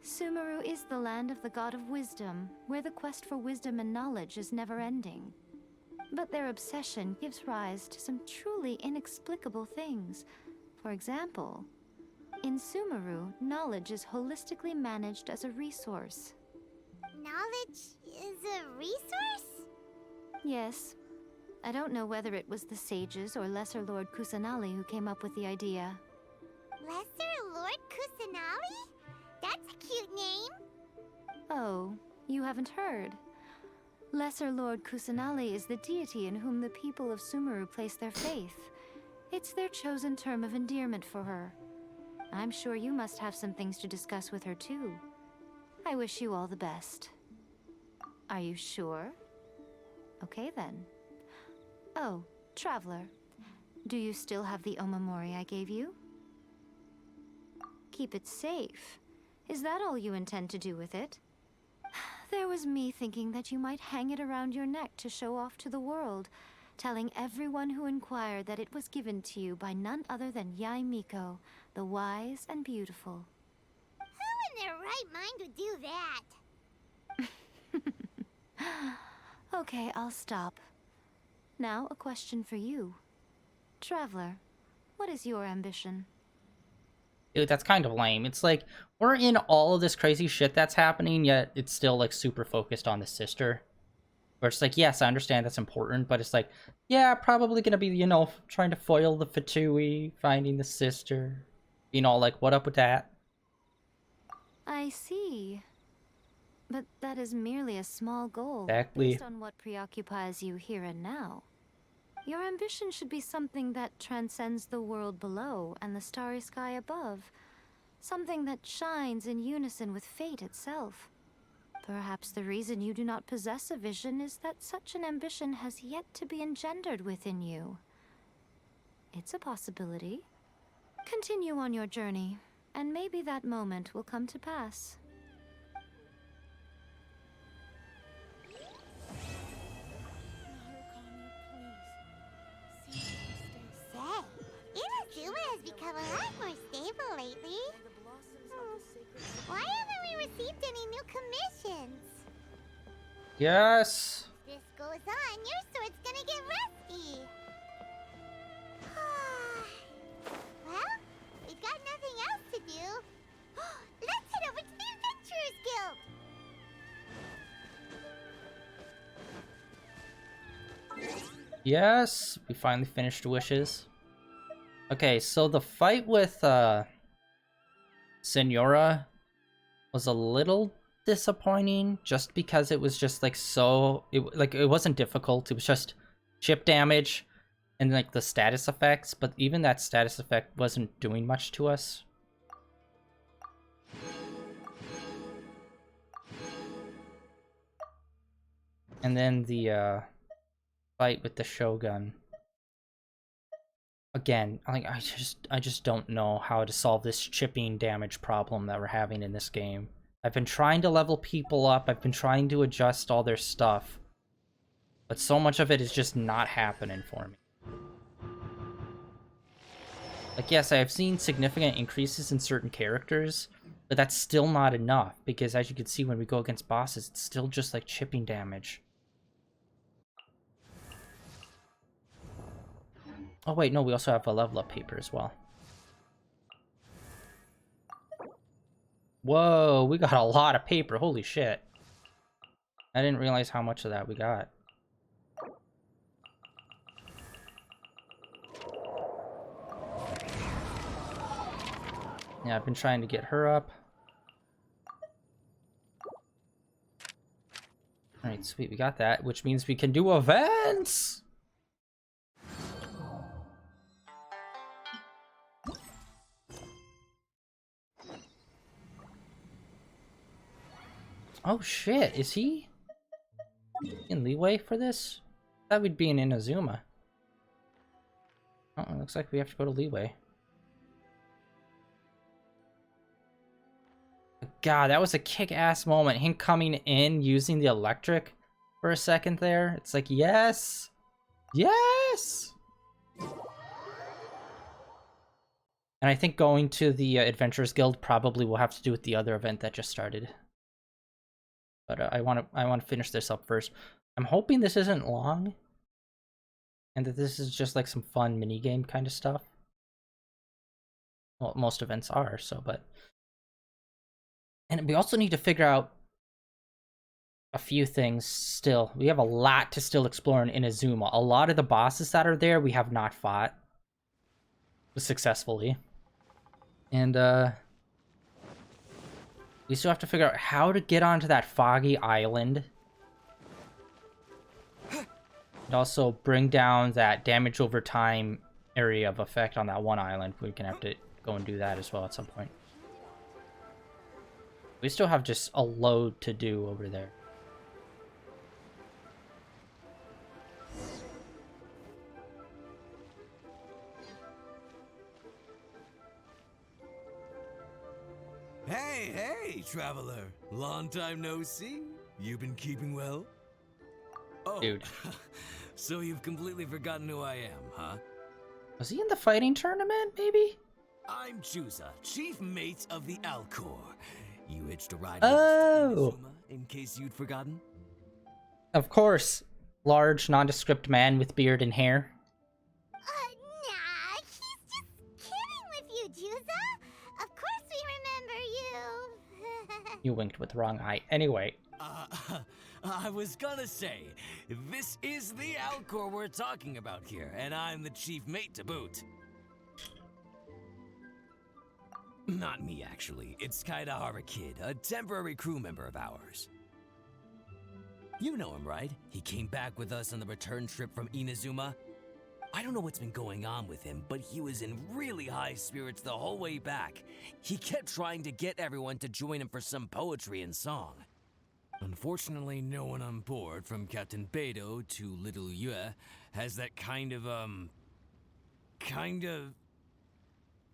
Sumeru is the land of the god of wisdom, where the quest for wisdom and knowledge is never-ending. But their obsession gives rise to some truly inexplicable things. For example, in Sumeru, knowledge is holistically managed as a resource. Knowledge is a resource? Yes. I don't know whether it was the sages or Lesser Lord Kusanali who came up with the idea. Lesser Lord Kusanali? That's a cute name. Oh, you haven't heard. Lesser Lord Kusanali is the deity in whom the people of Sumeru place their faith. It's their chosen term of endearment for her. I'm sure you must have some things to discuss with her too. I wish you all the best. Are you sure? Okay then. Oh, Traveler. Do you still have the omamori I gave you? Keep it safe. Is that all you intend to do with it? There was me thinking that you might hang it around your neck to show off to the world, telling everyone who inquired that it was given to you by none other than Yae Miko, the wise and beautiful. Who in their right mind would do that? Okay, I'll stop. Now, a question for you. Traveler, what is your ambition? Dude, that's kind of lame. It's like, we're in all of this crazy shit that's happening, yet it's still, like, super focused on the sister. Where it's like, yes, I understand that's important, but it's like, yeah, probably gonna be, you know, trying to foil the Fatui, finding the sister. You know, like, what up with that? I see. But that is merely a small goal, Exactly. based on what preoccupies you here and now. Your ambition should be something that transcends the world below and the starry sky above. Something that shines in unison with fate itself. Perhaps the reason you do not possess a vision is that such an ambition has yet to be engendered within you. It's a possibility. Continue on your journey, and maybe that moment will come to pass. Say, Inazuma has become a lot more stable lately. Why haven't we received any new commissions? Yes! If this goes on, your sword's gonna get rusty. Well, we've got nothing else to do. Let's head over to the Adventurers Guild. Yes! We finally finished Wishes. Okay, so the fight with, Senora was a little disappointing, just because it was just, like, so... It wasn't difficult, it was just chip damage and, like, the status effects, but even that status effect wasn't doing much to us. And then the, fight with the Shogun. Again, like, I just don't know how to solve this chipping damage problem that we're having in this game. I've been trying to level people up, I've been trying to adjust all their stuff, but so much of it is just not happening for me. Like, yes, I have seen significant increases in certain characters, but that's still not enough, because as you can see when we go against bosses, it's still just like chipping damage. Oh wait, no, we also have a level up paper as well. Whoa, we got a lot of paper. Holy shit. I didn't realize how much of that we got. Yeah, I've been trying to get her up. Alright, sweet, we got that, which means we can do events! Oh shit, is he in leeway for this? That would be in Inazuma. Oh, it looks like we have to go to leeway. God, that was a kick-ass moment. Him coming in, using the electric for a second there. It's like, yes! Yes! And I think going to the Adventurers Guild probably will have to do with the other event that just started. But I want to finish this up first. I'm hoping this isn't long, and that this is just like some fun minigame kind of stuff. Well, most events are, so, but... And we also need to figure out a few things still. We have a lot to still explore in Inazuma. A lot of the bosses that are there, we have not fought successfully. And, we still have to figure out how to get onto that foggy island. And also bring down that damage over time area of effect on that one island. We're gonna have to go and do that as well at some point. We still have just a load to do over there. Hey, hey, traveler. Long time no see. You been keeping well? Oh, dude. So you've completely forgotten who I am, huh? Was he in the fighting tournament, maybe? I'm Chusa, chief mate of the Alcor. You hitched a ride Oh! with Inazuma, in case you'd forgotten? Of course. Large, nondescript man with beard and hair. Nah, he's just kidding with you, Juza. Of course we remember you. You winked with the wrong eye. Anyway. I was gonna say, this is the Alcor we're talking about here, and I'm the chief mate to boot. Not me, actually. It's Kaidahara Kid, a temporary crew member of ours. You know him, right? He came back with us on the return trip from Inazuma. I don't know what's been going on with him, but he was in really high spirits the whole way back. He kept trying to get everyone to join him for some poetry and song. Unfortunately, no one on board, from Captain Beidou to Little Yue, has that kind of,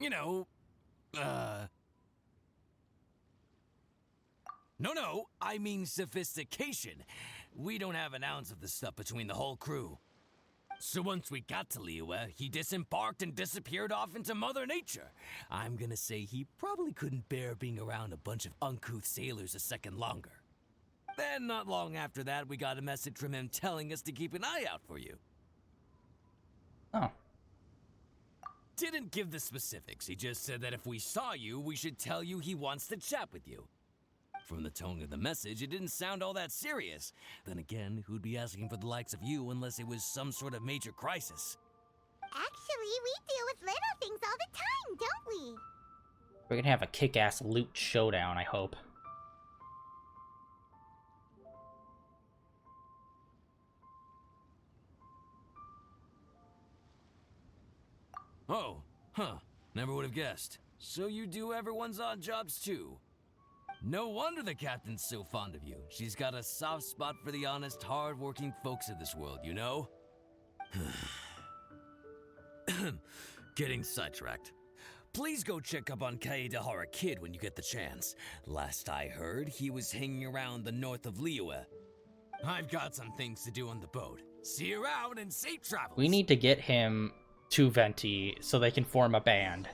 you know, No, I mean sophistication. We don't have an ounce of the stuff between the whole crew. So once we got to Liyue, he disembarked and disappeared off into Mother Nature. I'm gonna say he probably couldn't bear being around a bunch of uncouth sailors a second longer. Then, not long after that, we got a message from him telling us to keep an eye out for you. Oh. Didn't give the specifics, he just said that if we saw you, we should tell you he wants to chat with you. From the tone of the message, it didn't sound all that serious. Then again, who'd be asking for the likes of you unless it was some sort of major crisis? Actually, we deal with little things all the time, don't we? We're gonna have a kick-ass loot showdown, I hope. Oh, huh. Never would have guessed. So you do everyone's odd jobs too? No wonder the captain's so fond of you. She's got a soft spot for the honest, hard-working folks of this world, you know? Getting sidetracked. Please go check up on Kaedahara Kid when you get the chance. Last I heard, he was hanging around the north of Liyue. I've got some things to do on the boat. See you around and safe travels! We need to get him to Venti so they can form a band.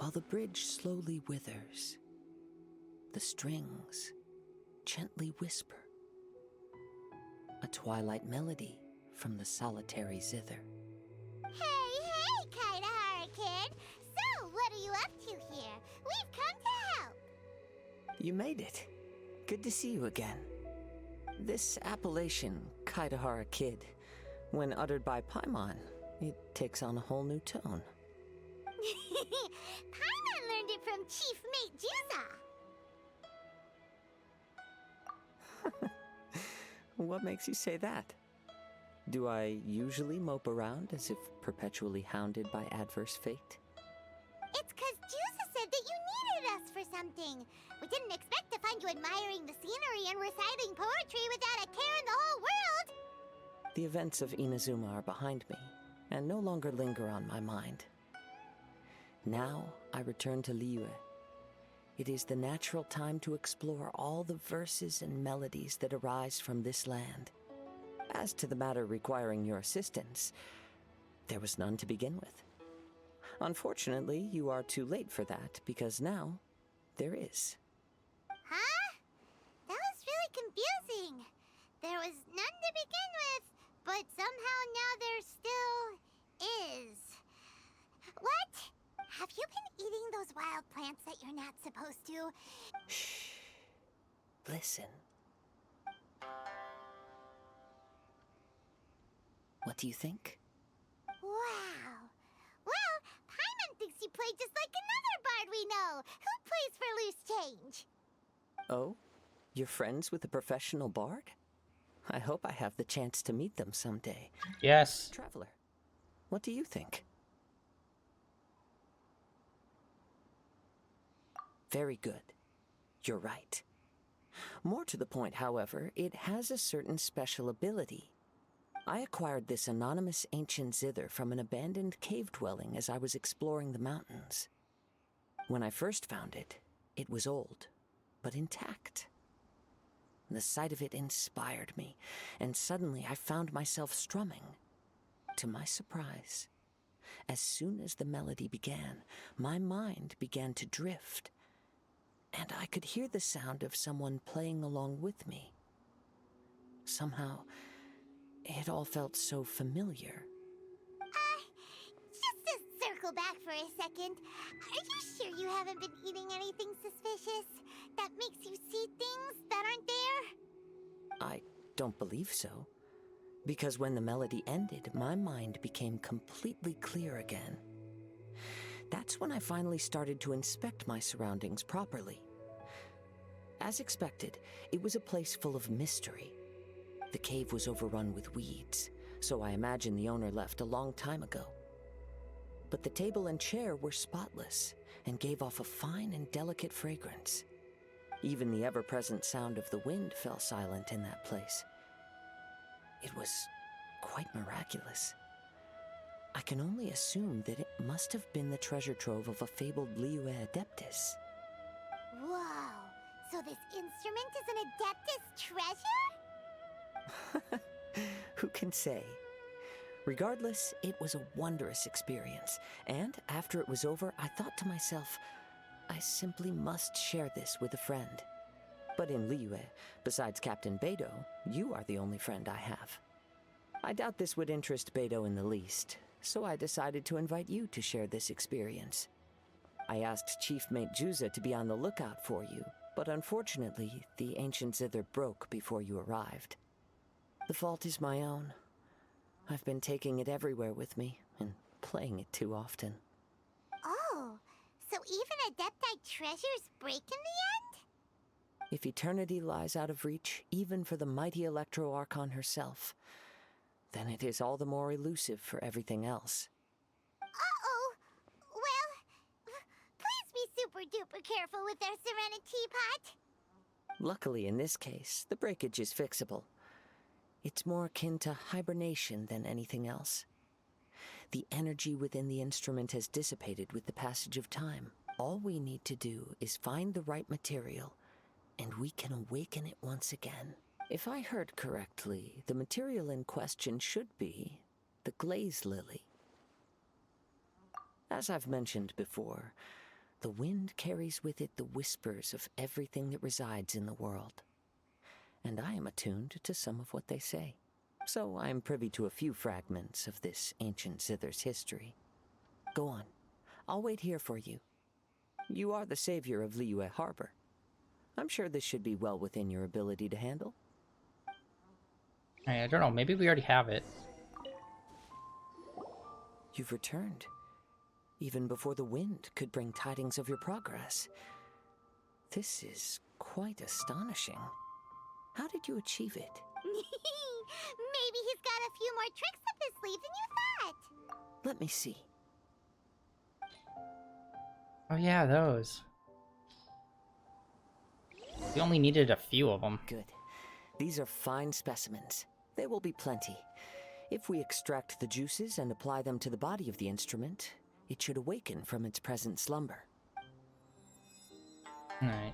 while the bridge slowly withers. The strings gently whisper. A twilight melody from the solitary zither. Hey, Kaidahara kid! So, what are you up to here? We've come to help! You made it. Good to see you again. This appellation, Kaidahara Kid, when uttered by Paimon, it takes on a whole new tone. Paimon learned it from Chief Mate Juza. What makes you say that? Do I usually mope around as if perpetually hounded by adverse fate? It's 'cause Juza said that you needed us for something. We didn't expect to find you admiring the scenery and reciting poetry without a care in the whole world. The events of Inazuma are behind me, and no longer linger on my mind. Now I return to Liyue. It is the natural time to explore all the verses and melodies that arise from this land. As to the matter requiring your assistance, there was none to begin with. Unfortunately, you are too late for that, because now there is. Huh? That was really confusing. There was none to begin with, but somehow now there still is. What? Have you been eating those wild plants that you're not supposed to? Shh. Listen. What do you think? Wow. Well, Paimon thinks you play just like another bard we know, who plays for loose change. Oh? You're friends with a professional bard? I hope I have the chance to meet them someday. Yes. Traveler, what do you think? Very good. You're right. More to the point, however, it has a certain special ability. I acquired this anonymous ancient zither from an abandoned cave dwelling as I was exploring the mountains. When I first found it, it was old, but intact. The sight of it inspired me, and suddenly I found myself strumming. To my surprise, as soon as the melody began, my mind began to drift, and I could hear the sound of someone playing along with me. Somehow, it all felt so familiar. Just to circle back for a second, are you sure you haven't been eating anything suspicious that makes you see things that aren't there? I don't believe so, because when the melody ended, my mind became completely clear again. That's when I finally started to inspect my surroundings properly. As expected, it was a place full of mystery. The cave was overrun with weeds, so I imagine the owner left a long time ago. But the table and chair were spotless and gave off a fine and delicate fragrance. Even the ever-present sound of the wind fell silent in that place. It was quite miraculous. I can only assume that it must have been the treasure trove of a fabled Liyue Adeptus. Whoa, so this instrument is an Adeptus treasure? Who can say? Regardless, it was a wondrous experience, and after it was over, I thought to myself, I simply must share this with a friend. But in Liyue, besides Captain Beidou, you are the only friend I have. I doubt this would interest Beidou in the least, so I decided to invite you to share this experience. I asked Chief Mate Juza to be on the lookout for you, but unfortunately, the ancient zither broke before you arrived. The fault is my own. I've been taking it everywhere with me, and playing it too often. Oh, so even Adepti treasures break in the end? If eternity lies out of reach, even for the mighty Electro Archon herself, then it is all the more elusive for everything else. Uh-oh. Well, please be super duper careful with our Serenity Teapot. Luckily, in this case, the breakage is fixable. It's more akin to hibernation than anything else. The energy within the instrument has dissipated with the passage of time. All we need to do is find the right material, and we can awaken it once again. If I heard correctly, the material in question should be the glaze lily. As I've mentioned before, the wind carries with it the whispers of everything that resides in the world. And I am attuned to some of what they say, so I am privy to a few fragments of this ancient zither's history. Go on. I'll wait here for you. You are the savior of Liyue Harbor. I'm sure this should be well within your ability to handle. I don't know, maybe we already have it. You've returned, even before the wind could bring tidings of your progress. This is quite astonishing. How did you achieve it? Maybe he's got a few more tricks up his sleeve than you thought. Let me see. Oh yeah, those. We only needed a few of them. Good. These are fine specimens. There will be plenty. If we extract the juices and apply them to the body of the instrument, it should awaken from its present slumber. Alright.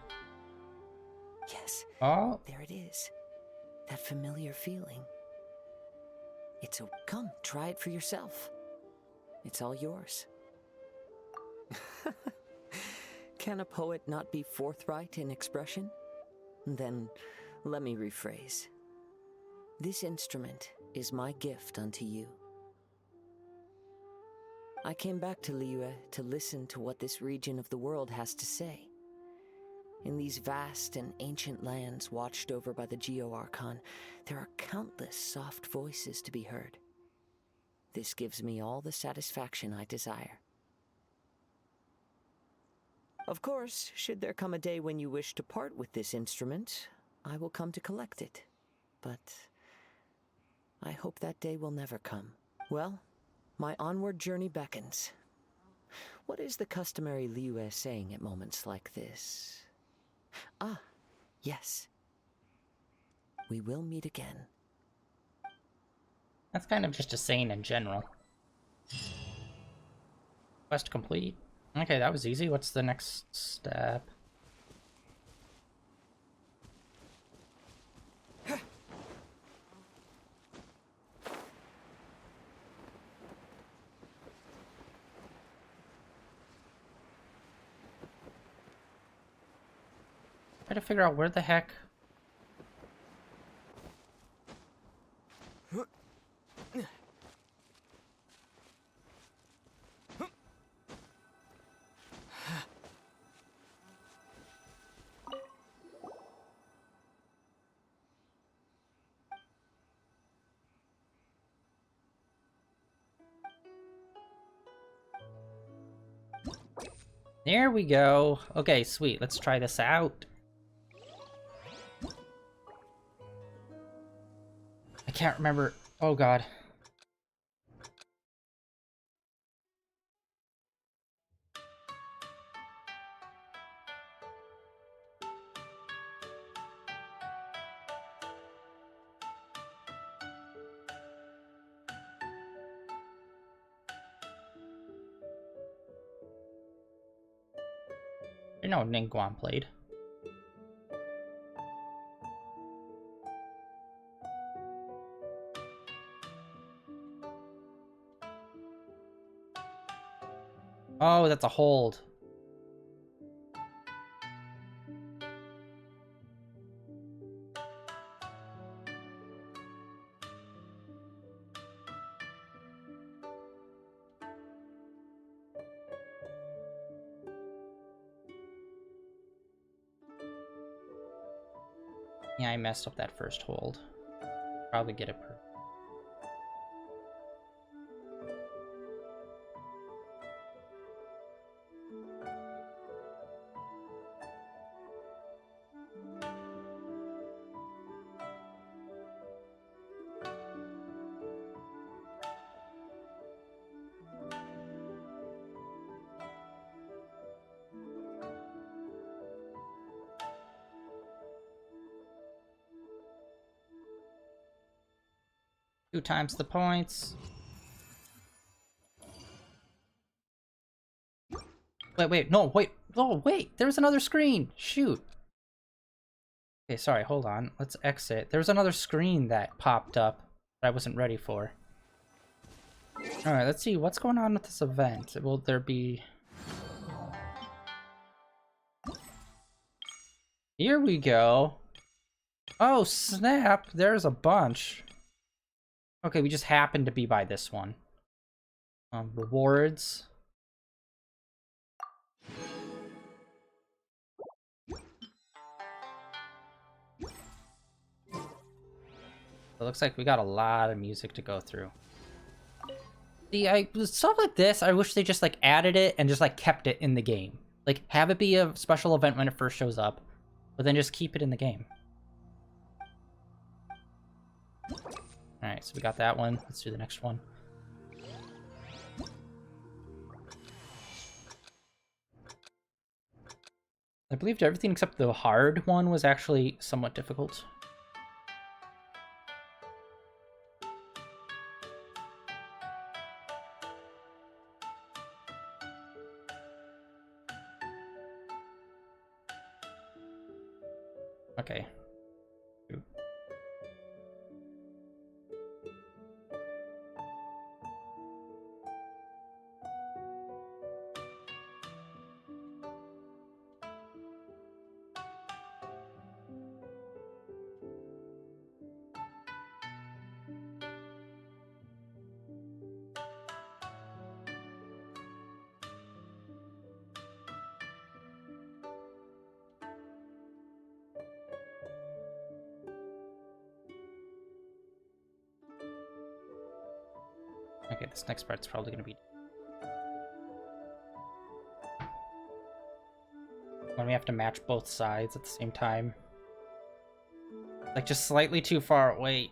Yes. Oh. There it is. That familiar feeling. Come, try it for yourself. It's all yours. Can a poet not be forthright in expression? Then, let me rephrase. This instrument is my gift unto you. I came back to Liyue to listen to what this region of the world has to say. In these vast and ancient lands watched over by the Geo-Archon, there are countless soft voices to be heard. This gives me all the satisfaction I desire. Of course, should there come a day when you wish to part with this instrument, I will come to collect it. But I hope that day will never come. Well, my onward journey beckons. What is the customary Liyue saying at moments like this? Ah, yes. We will meet again. That's kind of just a saying in general. Quest complete. Okay, that was easy. What's the next step? Try to figure out where the heck. There we go. Okay, sweet. Let's try this out. I can't remember. Oh god. I know Ningguang played. Oh, that's a hold. Yeah, I messed up that first hold. Probably get it per. Two times the points. Wait, no, wait. Oh, wait, there's another screen. Shoot. Okay, sorry, hold on. Let's exit. There was another screen that popped up that I wasn't ready for. Alright, let's see. What's going on with this event? Will there be... Here we go. Oh, snap. There's a bunch. Okay, we just happened to be by this one. Rewards. It looks like we got a lot of music to go through. See, stuff like this, I wish they just like added it and just like kept it in the game. Like have it be a special event when it first shows up, but then just keep it in the game. Alright, so we got that one. Let's do the next one. I believed everything except the hard one was actually somewhat difficult. Okay. Okay, this next part's probably gonna be when we have to match both sides at the same time. Like, just slightly too far away.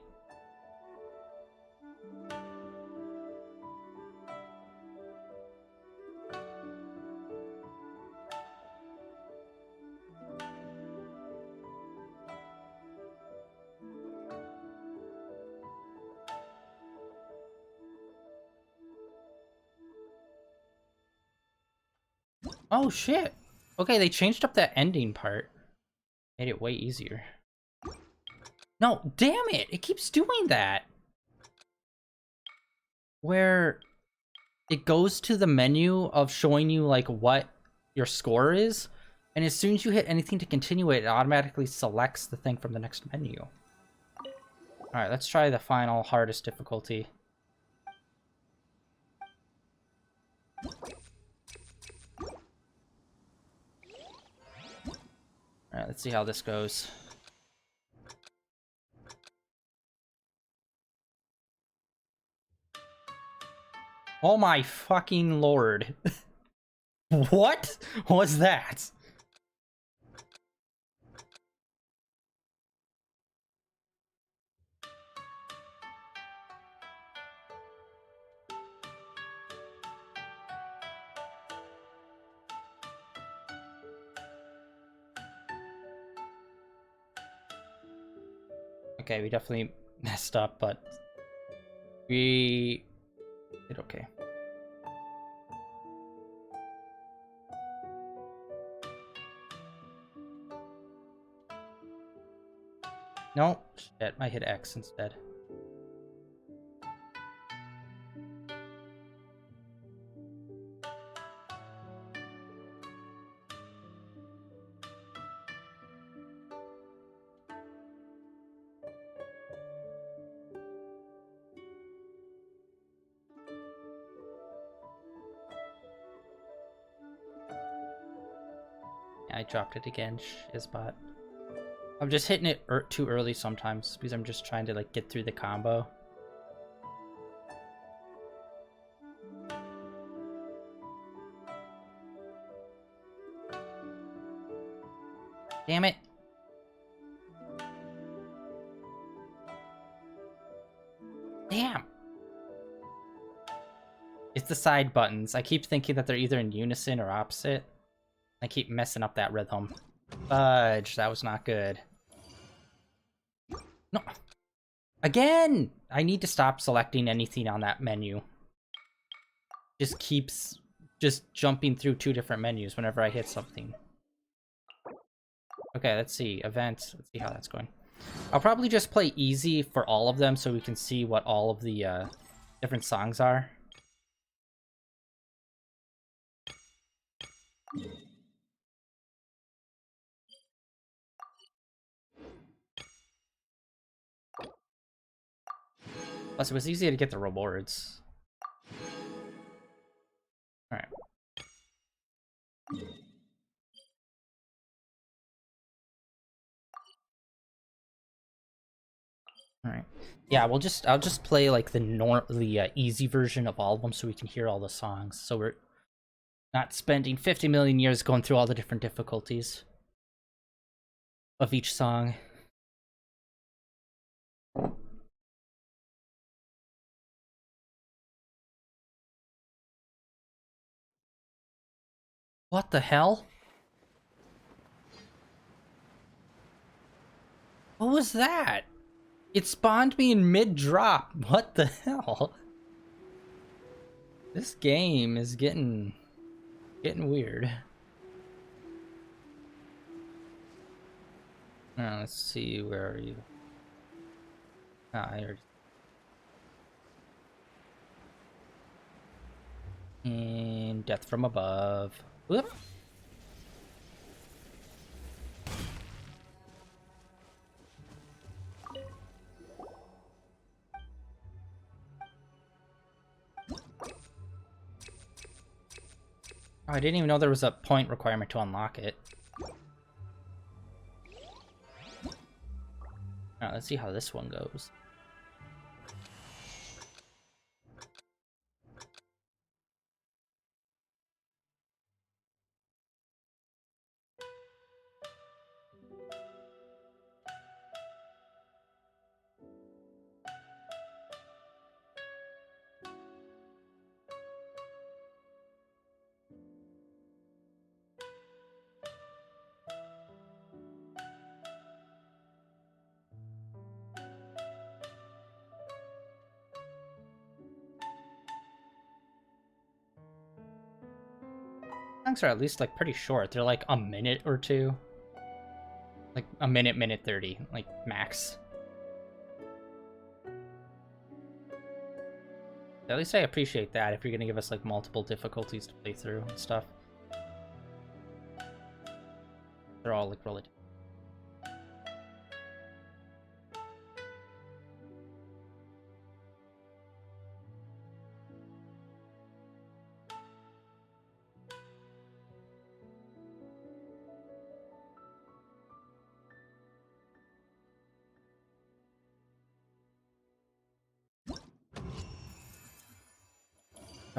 Oh, shit! Okay, they changed up that ending part. Made it way easier. No, damn it! It keeps doing that! Where it goes to the menu of showing you, like, what your score is, and as soon as you hit anything to continue it, it automatically selects the thing from the next menu. Alright, let's try the final hardest difficulty. Alright, let's see how this goes. Oh my fucking lord. What was that? Okay, we definitely messed up, but we did okay. No, shit, I hit X instead. I dropped it again, shizbot. I'm just hitting it too early sometimes because I'm just trying to like get through the combo. Damn it. Damn. It's the side buttons. I keep thinking that they're either in unison or opposite. I keep messing up that rhythm. Fudge, that was not good. No. Again! I need to stop selecting anything on that menu. Just keeps just jumping through two different menus whenever I hit something. Okay, let's see. Events. Let's see how that's going. I'll probably just play easy for all of them so we can see what all of the different songs are. Plus, it was easy to get the rewards. Alright. Alright. Yeah, I'll just play like the easy version of all of them so we can hear all the songs. So we're not spending 50 million years going through all the different difficulties of each song. What the hell? What was that? It spawned me in mid-drop. What the hell? This game is getting weird. Let's see, where are you? I already... And death from above. Whoop. Oh, I didn't even know there was a point requirement to unlock it. Alright, let's see how this one goes. Songs are at least like pretty short. They're like a minute or two. Like a minute 30, like max. At least I appreciate that if you're gonna give us like multiple difficulties to play through and stuff. They're all like relative.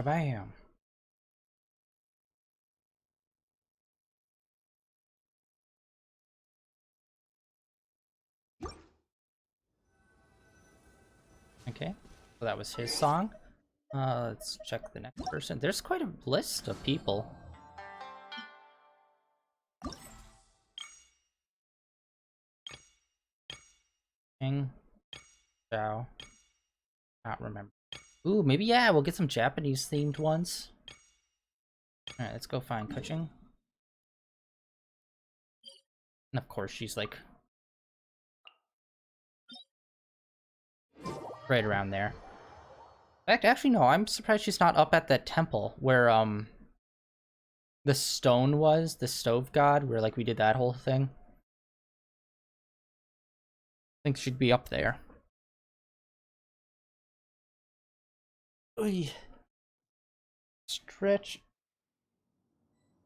Bam. Okay, so that was his song. Let's check the next person. There's quite a list of people. King, Zhao, not remember. Ooh, maybe yeah, we'll get some Japanese themed ones. Alright, let's go find Kuching. And of course she's like right around there. In fact, actually no, I'm surprised she's not up at that temple where the stone was, the stove god, where like we did that whole thing. I think she'd be up there. Oy. Stretch.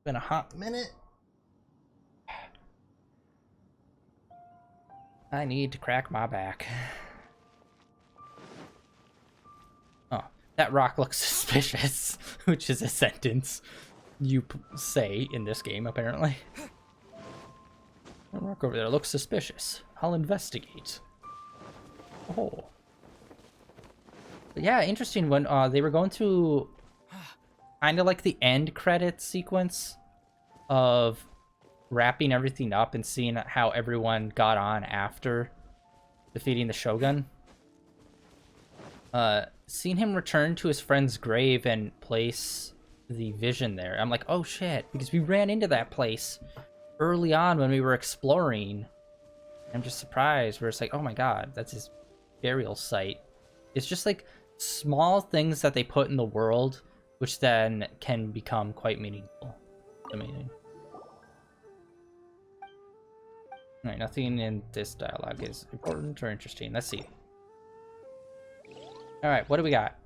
Been a hot minute. I need to crack my back. Oh, that rock looks suspicious, which is a sentence you say in this game, apparently. That rock over there looks suspicious. I'll investigate. Oh. But yeah, interesting when they were going through kind of like the end credit sequence of wrapping everything up and seeing how everyone got on after defeating the Shogun. Seeing him return to his friend's grave and place the vision there, I'm like, oh shit, because we ran into that place early on when we were exploring. I'm just surprised where it's like, oh my god, that's his burial site. It's just like small things that they put in the world which then can become quite meaningful. Amazing. Alright, nothing in this dialogue is important or interesting. Let's see. All right, what do we got?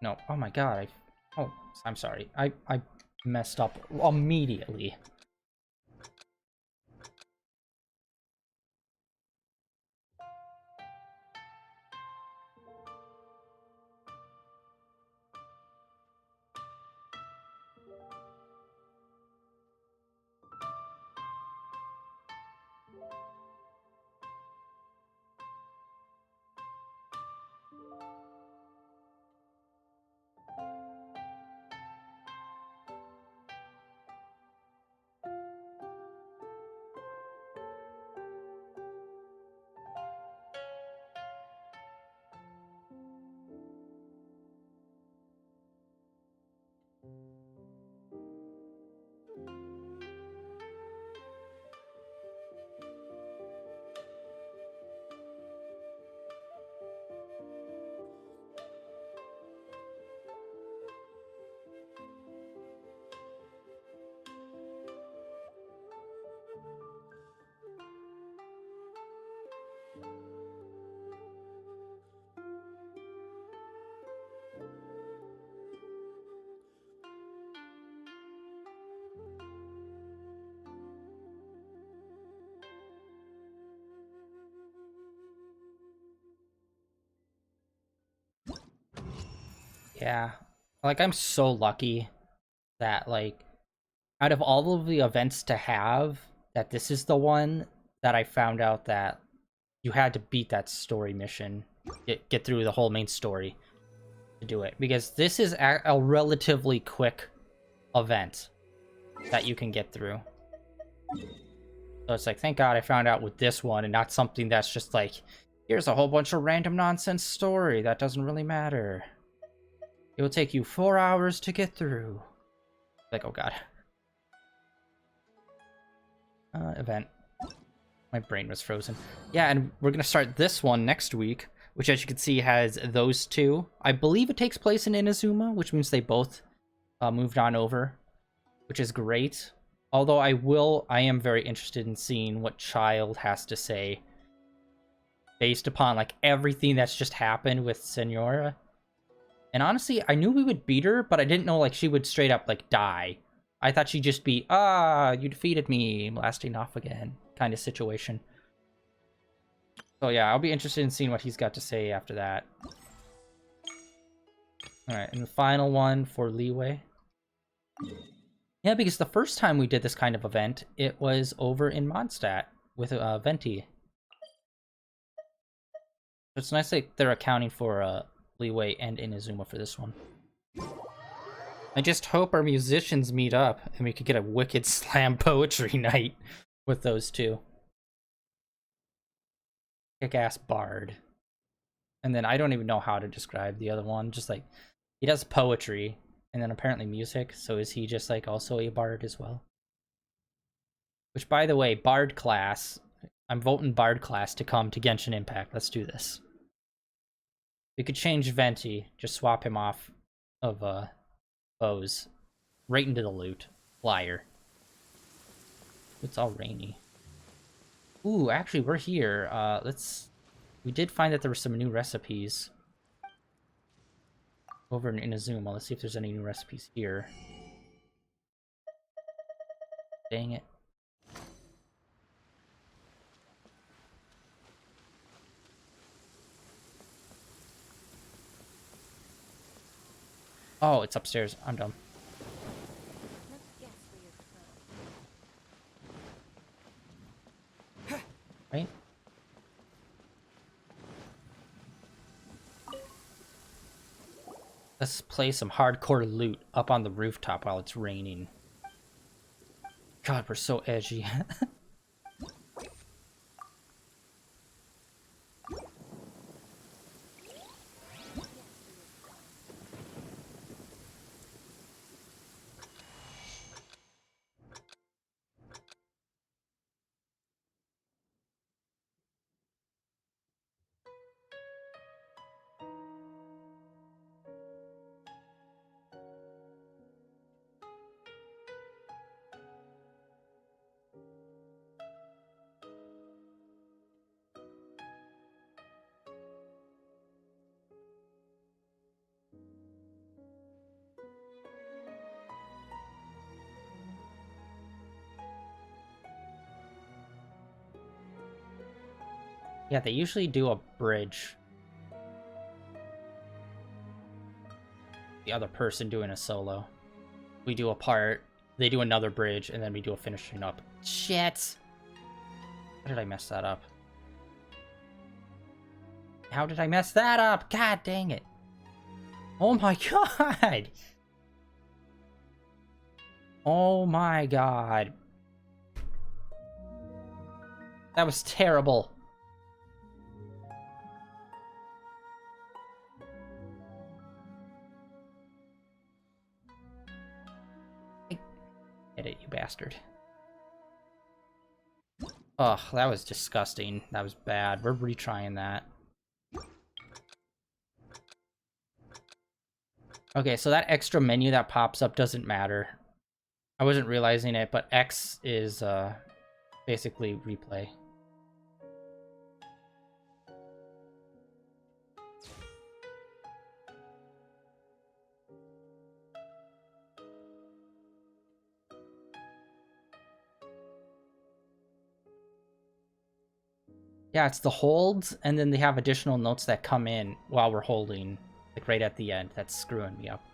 No. Oh my god. Oh, I'm sorry. I messed up immediately. Yeah. Like, I'm so lucky that, like, out of all of the events to have, that this is the one that I found out that you had to beat that story mission. Get through the whole main story to do it. Because this is a relatively quick event that you can get through. So it's like, thank God I found out with this one and not something that's just like, here's a whole bunch of random nonsense story that doesn't really matter. It will take you 4 hours to get through. Like, oh god. Event. My brain was frozen. Yeah, and we're gonna start this one next week, which as you can see has those two. I believe it takes place in Inazuma, which means they both moved on over, which is great. Although I am very interested in seeing what Child has to say based upon like everything that's just happened with Senora. And honestly, I knew we would beat her, but I didn't know like she would straight up like die. I thought she'd just be, you defeated me, blasting off again, kind of situation. So yeah, I'll be interested in seeing what he's got to say after that. Alright, and the final one for Leeway. Yeah, because the first time we did this kind of event, it was over in Mondstadt with Venti. It's nice that they're accounting for Leeway and Inazuma for this one. I just hope our musicians meet up and we could get a wicked slam poetry night with those two. Kick-ass bard. And then I don't even know how to describe the other one. Just like, he does poetry and then apparently music. So is he just like also a bard as well? Which, by the way, bard class. I'm voting bard class to come to Genshin Impact. Let's do this. We could change Venti. Just swap him off of Bose. Right into the loot. Liar. It's all rainy. Ooh, actually, we're here. We did find that there were some new recipes over in Inazuma. Let's see if there's any new recipes here. Dang it. Oh, it's upstairs. I'm dumb. Right? Let's play some hardcore loot up on the rooftop while it's raining. God, we're so edgy. Yeah, they usually do a bridge. The other person doing a solo. We do a part, they do another bridge, and then we do a finishing up. Shit! How did I mess that up? How did I mess that up? God dang it. Oh my god! Oh my god. That was terrible. Get it, you bastard. Ugh, that was disgusting. That was bad. We're retrying that. Okay, so that extra menu that pops up doesn't matter. I wasn't realizing it, but X is basically replay. Yeah, it's the holds, and then they have additional notes that come in while we're holding, like right at the end. That's screwing me up.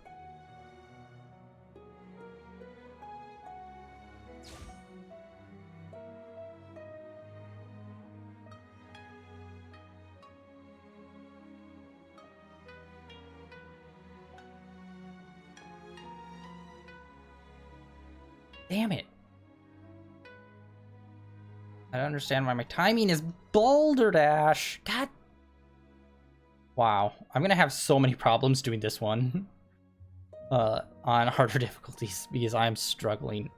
Damn it. I don't understand why my timing is Boulder Dash. God. Wow. I'm gonna have so many problems doing this one. On harder difficulties because I'm struggling.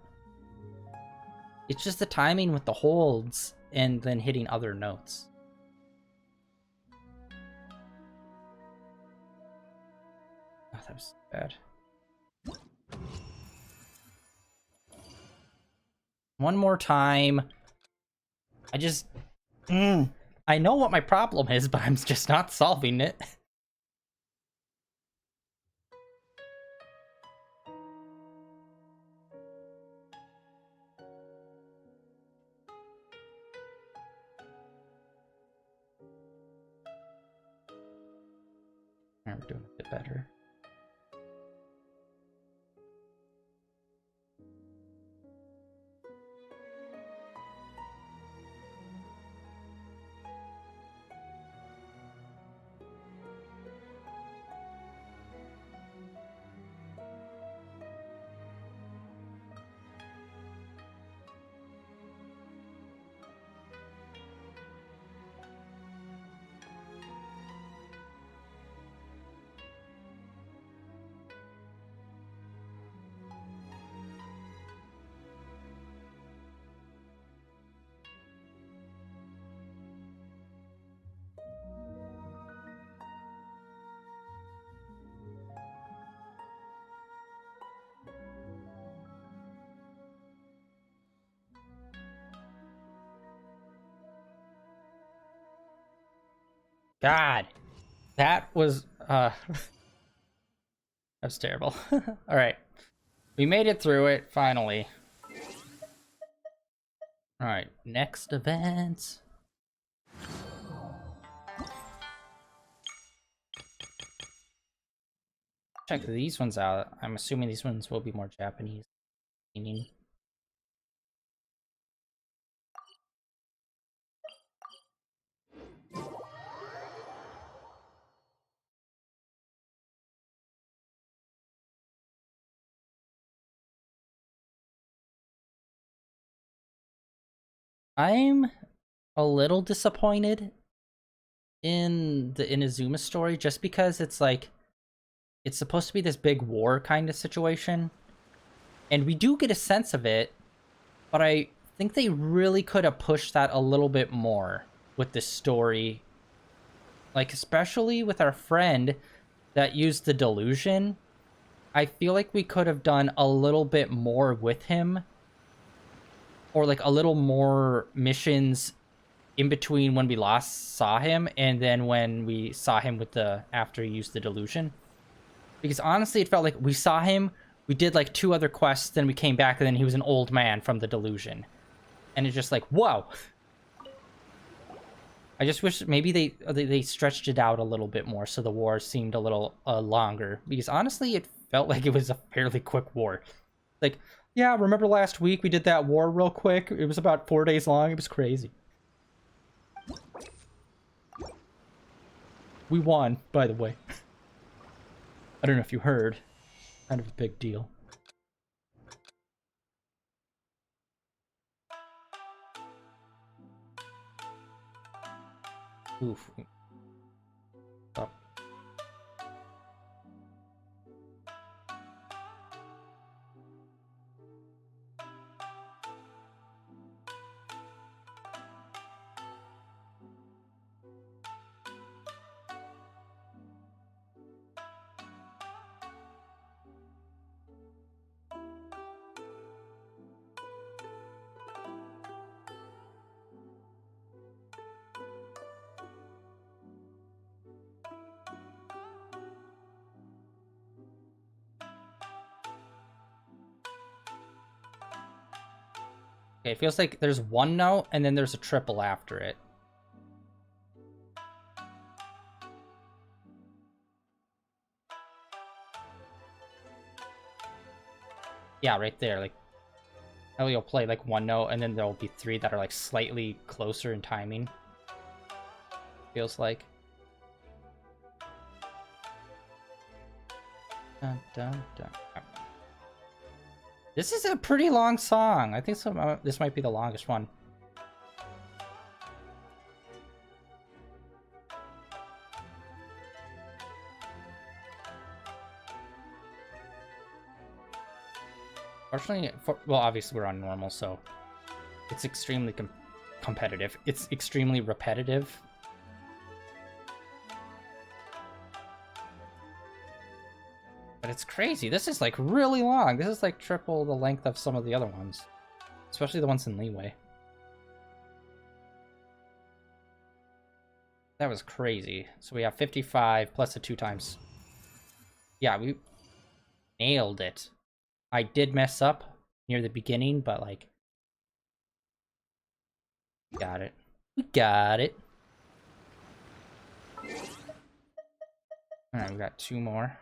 It's just the timing with the holds and then hitting other notes. Oh, that was bad. One more time. I just... I know what my problem is, but I'm just not solving it. We're doing a bit better. God, that was that was terrible. All right, we made it through it finally. All right, next event. Check these ones out. I'm assuming these ones will be more Japanese meaning. I'm a little disappointed in the Inazuma story just because it's like it's supposed to be this big war kind of situation, and we do get a sense of it, but I think they really could have pushed that a little bit more with this story, like especially with our friend that used the delusion. I feel like we could have done a little bit more with him, or like a little more missions in between when we last saw him and then when we saw him with the after he used the delusion. Because honestly, it felt like we saw him, we did like 2 other quests, then we came back, and then he was an old man from the delusion. And it's just like, whoa! I just wish maybe they stretched it out a little bit more so the war seemed a little longer. Because honestly, it felt like it was a fairly quick war. Like, yeah, remember last week we did that war real quick? It was about 4 days long. It was crazy. We won, by the way. I don't know if you heard. Kind of a big deal. Oof. Oh. Okay, it feels like there's one note and then there's a triple after it. Yeah, right there. Like, Ellie will play like one note and then there'll be 3 that are like slightly closer in timing. Feels like. Dun, dun, dun. This is a pretty long song. I think this might be the longest one. Fortunately, well, obviously we're on normal, so it's extremely competitive. It's extremely repetitive. But it's crazy. This is like really long. This is like triple the length of some of the other ones. Especially the ones in Leeway. That was crazy. So we have 55 plus the 2 times. Yeah, we nailed it. I did mess up near the beginning, but like... got it. We got it. Alright, we got 2 more.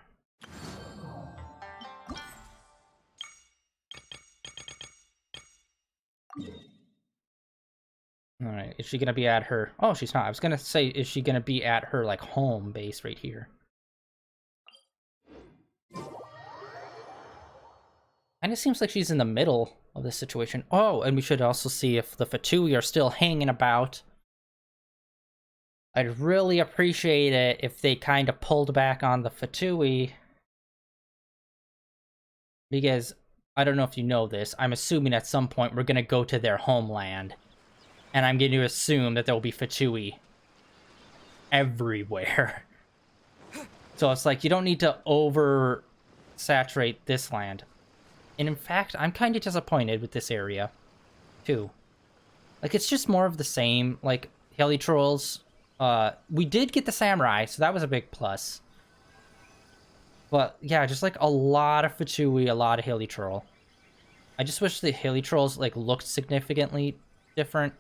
Alright, is she gonna be at her... oh, she's not. I was gonna say, is she gonna be at her, like, home base right here? And it seems like she's in the middle of this situation. Oh, and we should also see if the Fatui are still hanging about. I'd really appreciate it if they kind of pulled back on the Fatui. Because, I don't know if you know this, I'm assuming at some point we're gonna go to their homeland. And I'm going to assume that there will be Fatui everywhere. So it's like, you don't need to oversaturate this land. And in fact, I'm kind of disappointed with this area, too. Like, it's just more of the same, like, heli trolls. We did get the samurai, so that was a big plus. But, yeah, just, like, a lot of Fatui, a lot of heli troll. I just wish the heli trolls, like, looked significantly different.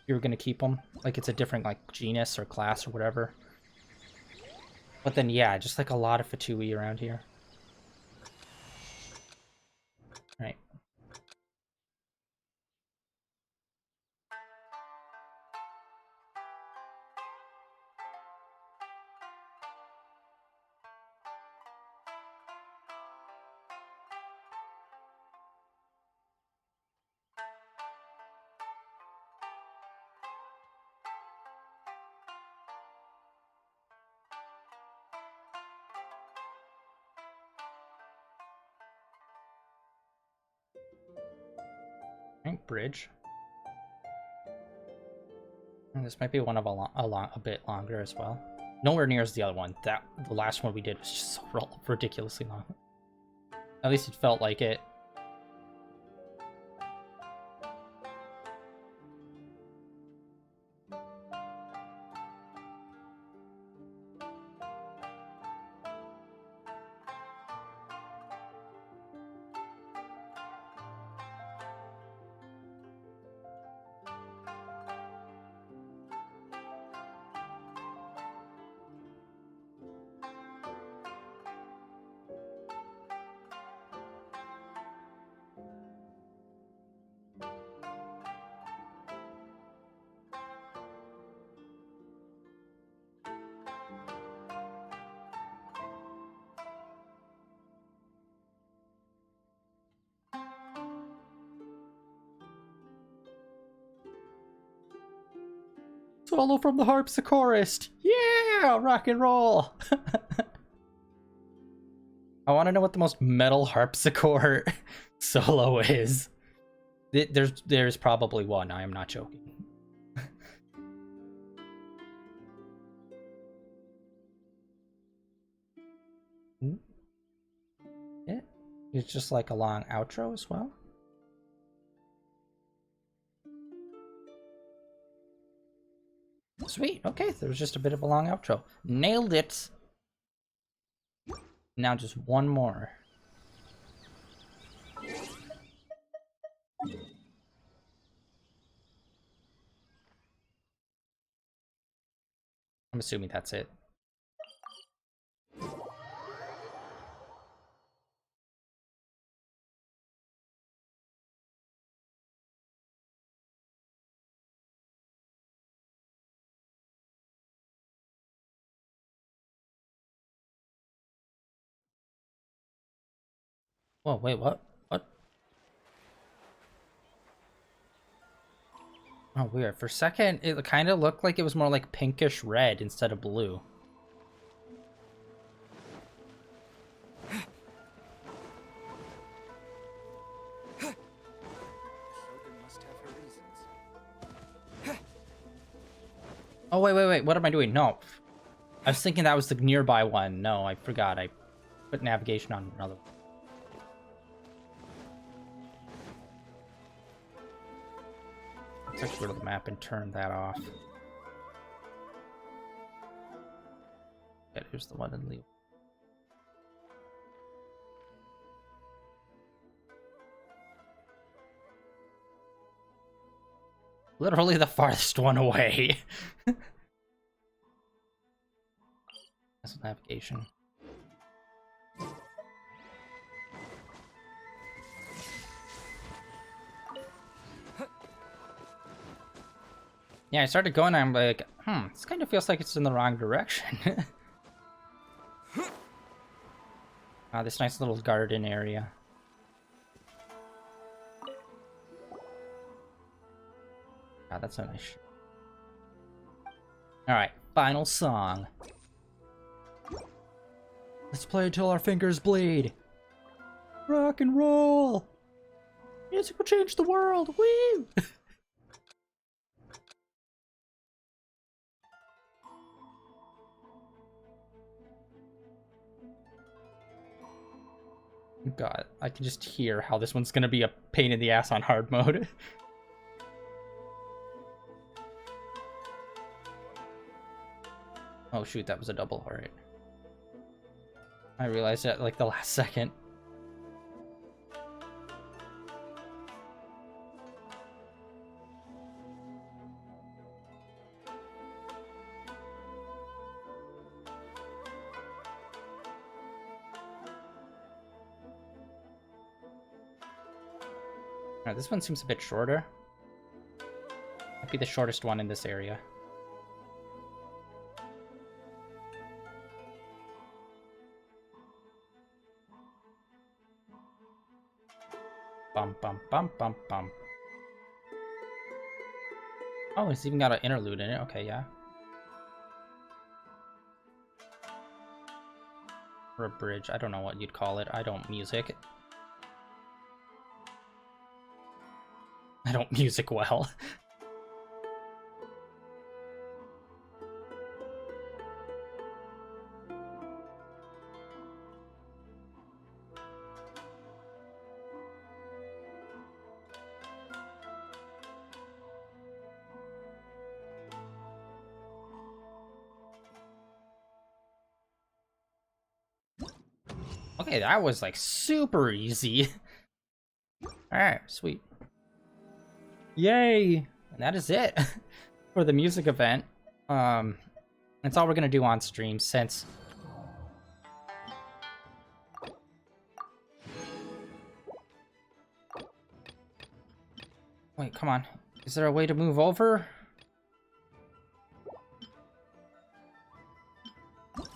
You were gonna keep them, like it's a different like genus or class or whatever. But then yeah, just like a lot of Fatui around here. Right. Right, bridge. And this might be one of a bit longer as well. Nowhere near as the other one. The last one we did was just so ridiculously long. At least it felt like it. Solo from the harpsichorist! Yeah! Rock and roll! I want to know what the most metal harpsichord solo is. There's probably one, I am not joking. Yeah, it's just like a long outro as well. Sweet, okay, there was just a bit of a long outro. Nailed it! Now just one more. I'm assuming that's it. Whoa, wait, what? What? Oh, weird. For a second, it kind of looked like it was more like pinkish red instead of blue. Oh, wait. What am I doing? No. I was thinking that was the nearby one. No, I forgot. I put navigation on another one. Let's go to the map and turn that off. Yeah, here's the one in Leo. Literally the farthest one away. That's navigation. Yeah, I started going, I'm like, this kind of feels like it's in the wrong direction. This nice little garden area. That's a nice. Alright, final song. Let's play until our fingers bleed. Rock and roll! Music will change the world! Woo! God, I can just hear how this one's gonna be a pain in the ass on hard mode. Oh shoot, that was a double, alright. I realized that like the last second. Alright, this one seems a bit shorter. Might be the shortest one in this area. Bum bum bum bum bum. Oh, it's even got an interlude in it. Okay, yeah. Or a bridge. I don't know what you'd call it. I don't music. I don't music well. Okay, that was like super easy. Alright, sweet. Yay! And that is it for the music event. That's all we're gonna do on stream since... Wait, come on. Is there a way to move over? Okay,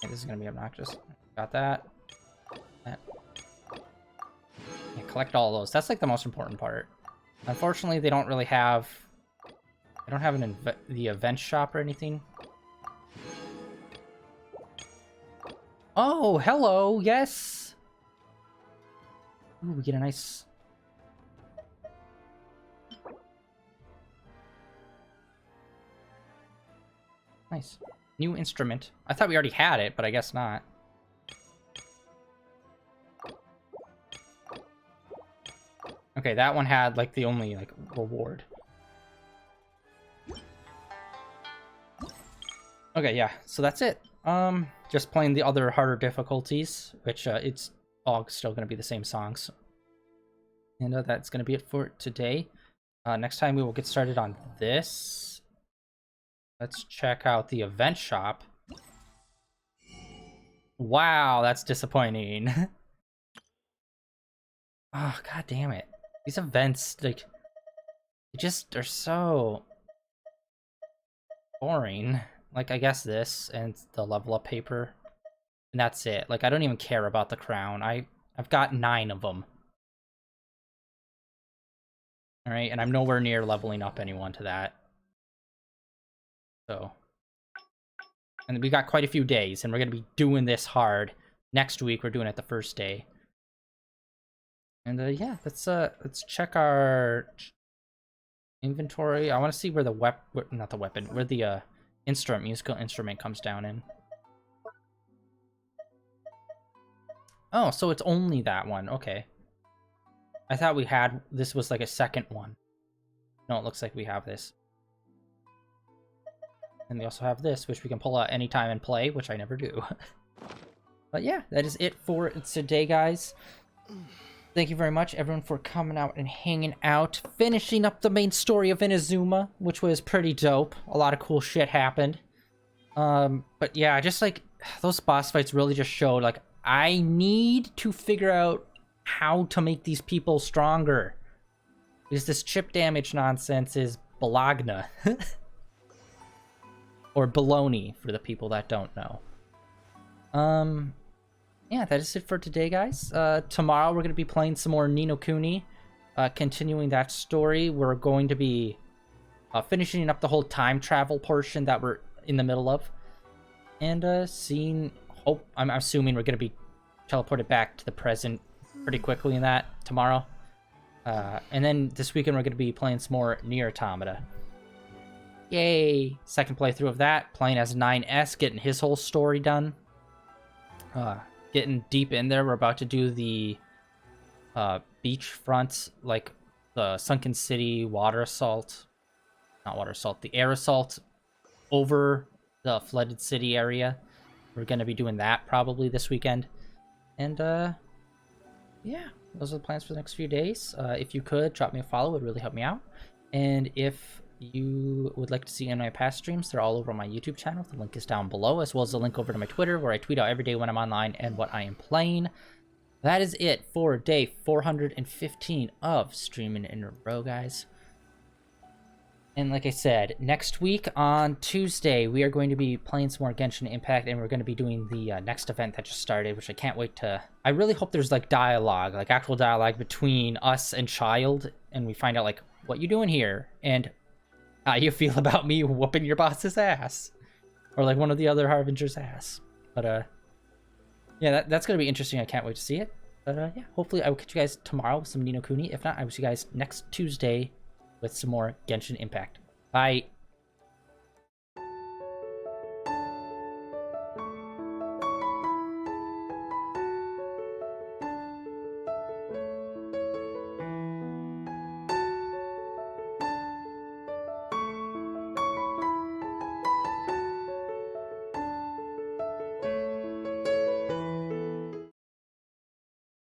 this is gonna be obnoxious. Got that. Yeah, collect all those. That's like the most important part. Unfortunately, they don't really have... I don't have the event shop or anything. Oh, hello, yes! Ooh, we get a nice... Nice. New instrument. I thought we already had it, but I guess not. Okay, that one had, like, the only, like, reward. Okay, yeah, so that's it. Just playing the other harder difficulties, which, it's all still gonna be the same songs. And that's gonna be it for today. Next time we will get started on this. Let's check out the event shop. Wow, that's disappointing. Oh, god damn it. These events, like, they just are so boring. Like, I guess this and the level up paper. And that's it. Like, I don't even care about the crown. I've got 9 of them. Alright, and I'm nowhere near leveling up anyone to that. So. And we got quite a few days, and we're going to be doing this hard. Next week, we're doing it the first day. And, yeah, let's check our inventory. I want to see where the not the weapon, where the, musical instrument comes down in. Oh, so it's only that one. Okay. I thought we had... This was like a second one. No, it looks like we have this. And we also have this, which we can pull out anytime and play, which I never do. But yeah, that is it for today, guys. Thank you very much, everyone, for coming out and hanging out. Finishing up the main story of Inazuma, which was pretty dope. A lot of cool shit happened. But yeah, just like, those boss fights really just showed, like, I need to figure out how to make these people stronger. Because this chip damage nonsense is balagna. Or baloney, for the people that don't know. Yeah, that is it for today, guys. Tomorrow we're going to be playing some more Ni no Kuni. Continuing that story. We're going to be finishing up the whole time travel portion that we're in the middle of. And seeing... I'm assuming we're going to be teleported back to the present pretty quickly in that tomorrow. And then this weekend we're going to be playing some more Nier Automata. Yay! Second playthrough of that. Playing as 9S, getting his whole story done. Getting deep in there. We're about to do the beachfront, like the Sunken City water assault. Not water assault, the air assault over the flooded city area. We're going to be doing that probably this weekend. And, yeah, those are the plans for the next few days. If you could, drop me a follow. It would really help me out. And if you would like to see any of my past streams, they're all over on my YouTube channel. The link is down below, as well as the link over to my Twitter, where I tweet out every day when I'm online and what I am playing. That is it for day 415 of Streaming in a Row, guys. And like I said, next week on Tuesday, we are going to be playing some more Genshin Impact, and we're going to be doing the next event that just started, which I can't wait to... I really hope there's, like, dialogue, like, actual dialogue between us and Child, and we find out, like, what you doing here, and how you feel about me whooping your boss's ass. Or, like, one of the other Harbinger's ass. But, yeah, that's going to be interesting. I can't wait to see it. But, yeah, hopefully I will catch you guys tomorrow with some Ni no Kuni. If not, I will see you guys next Tuesday with some more Genshin Impact. Bye.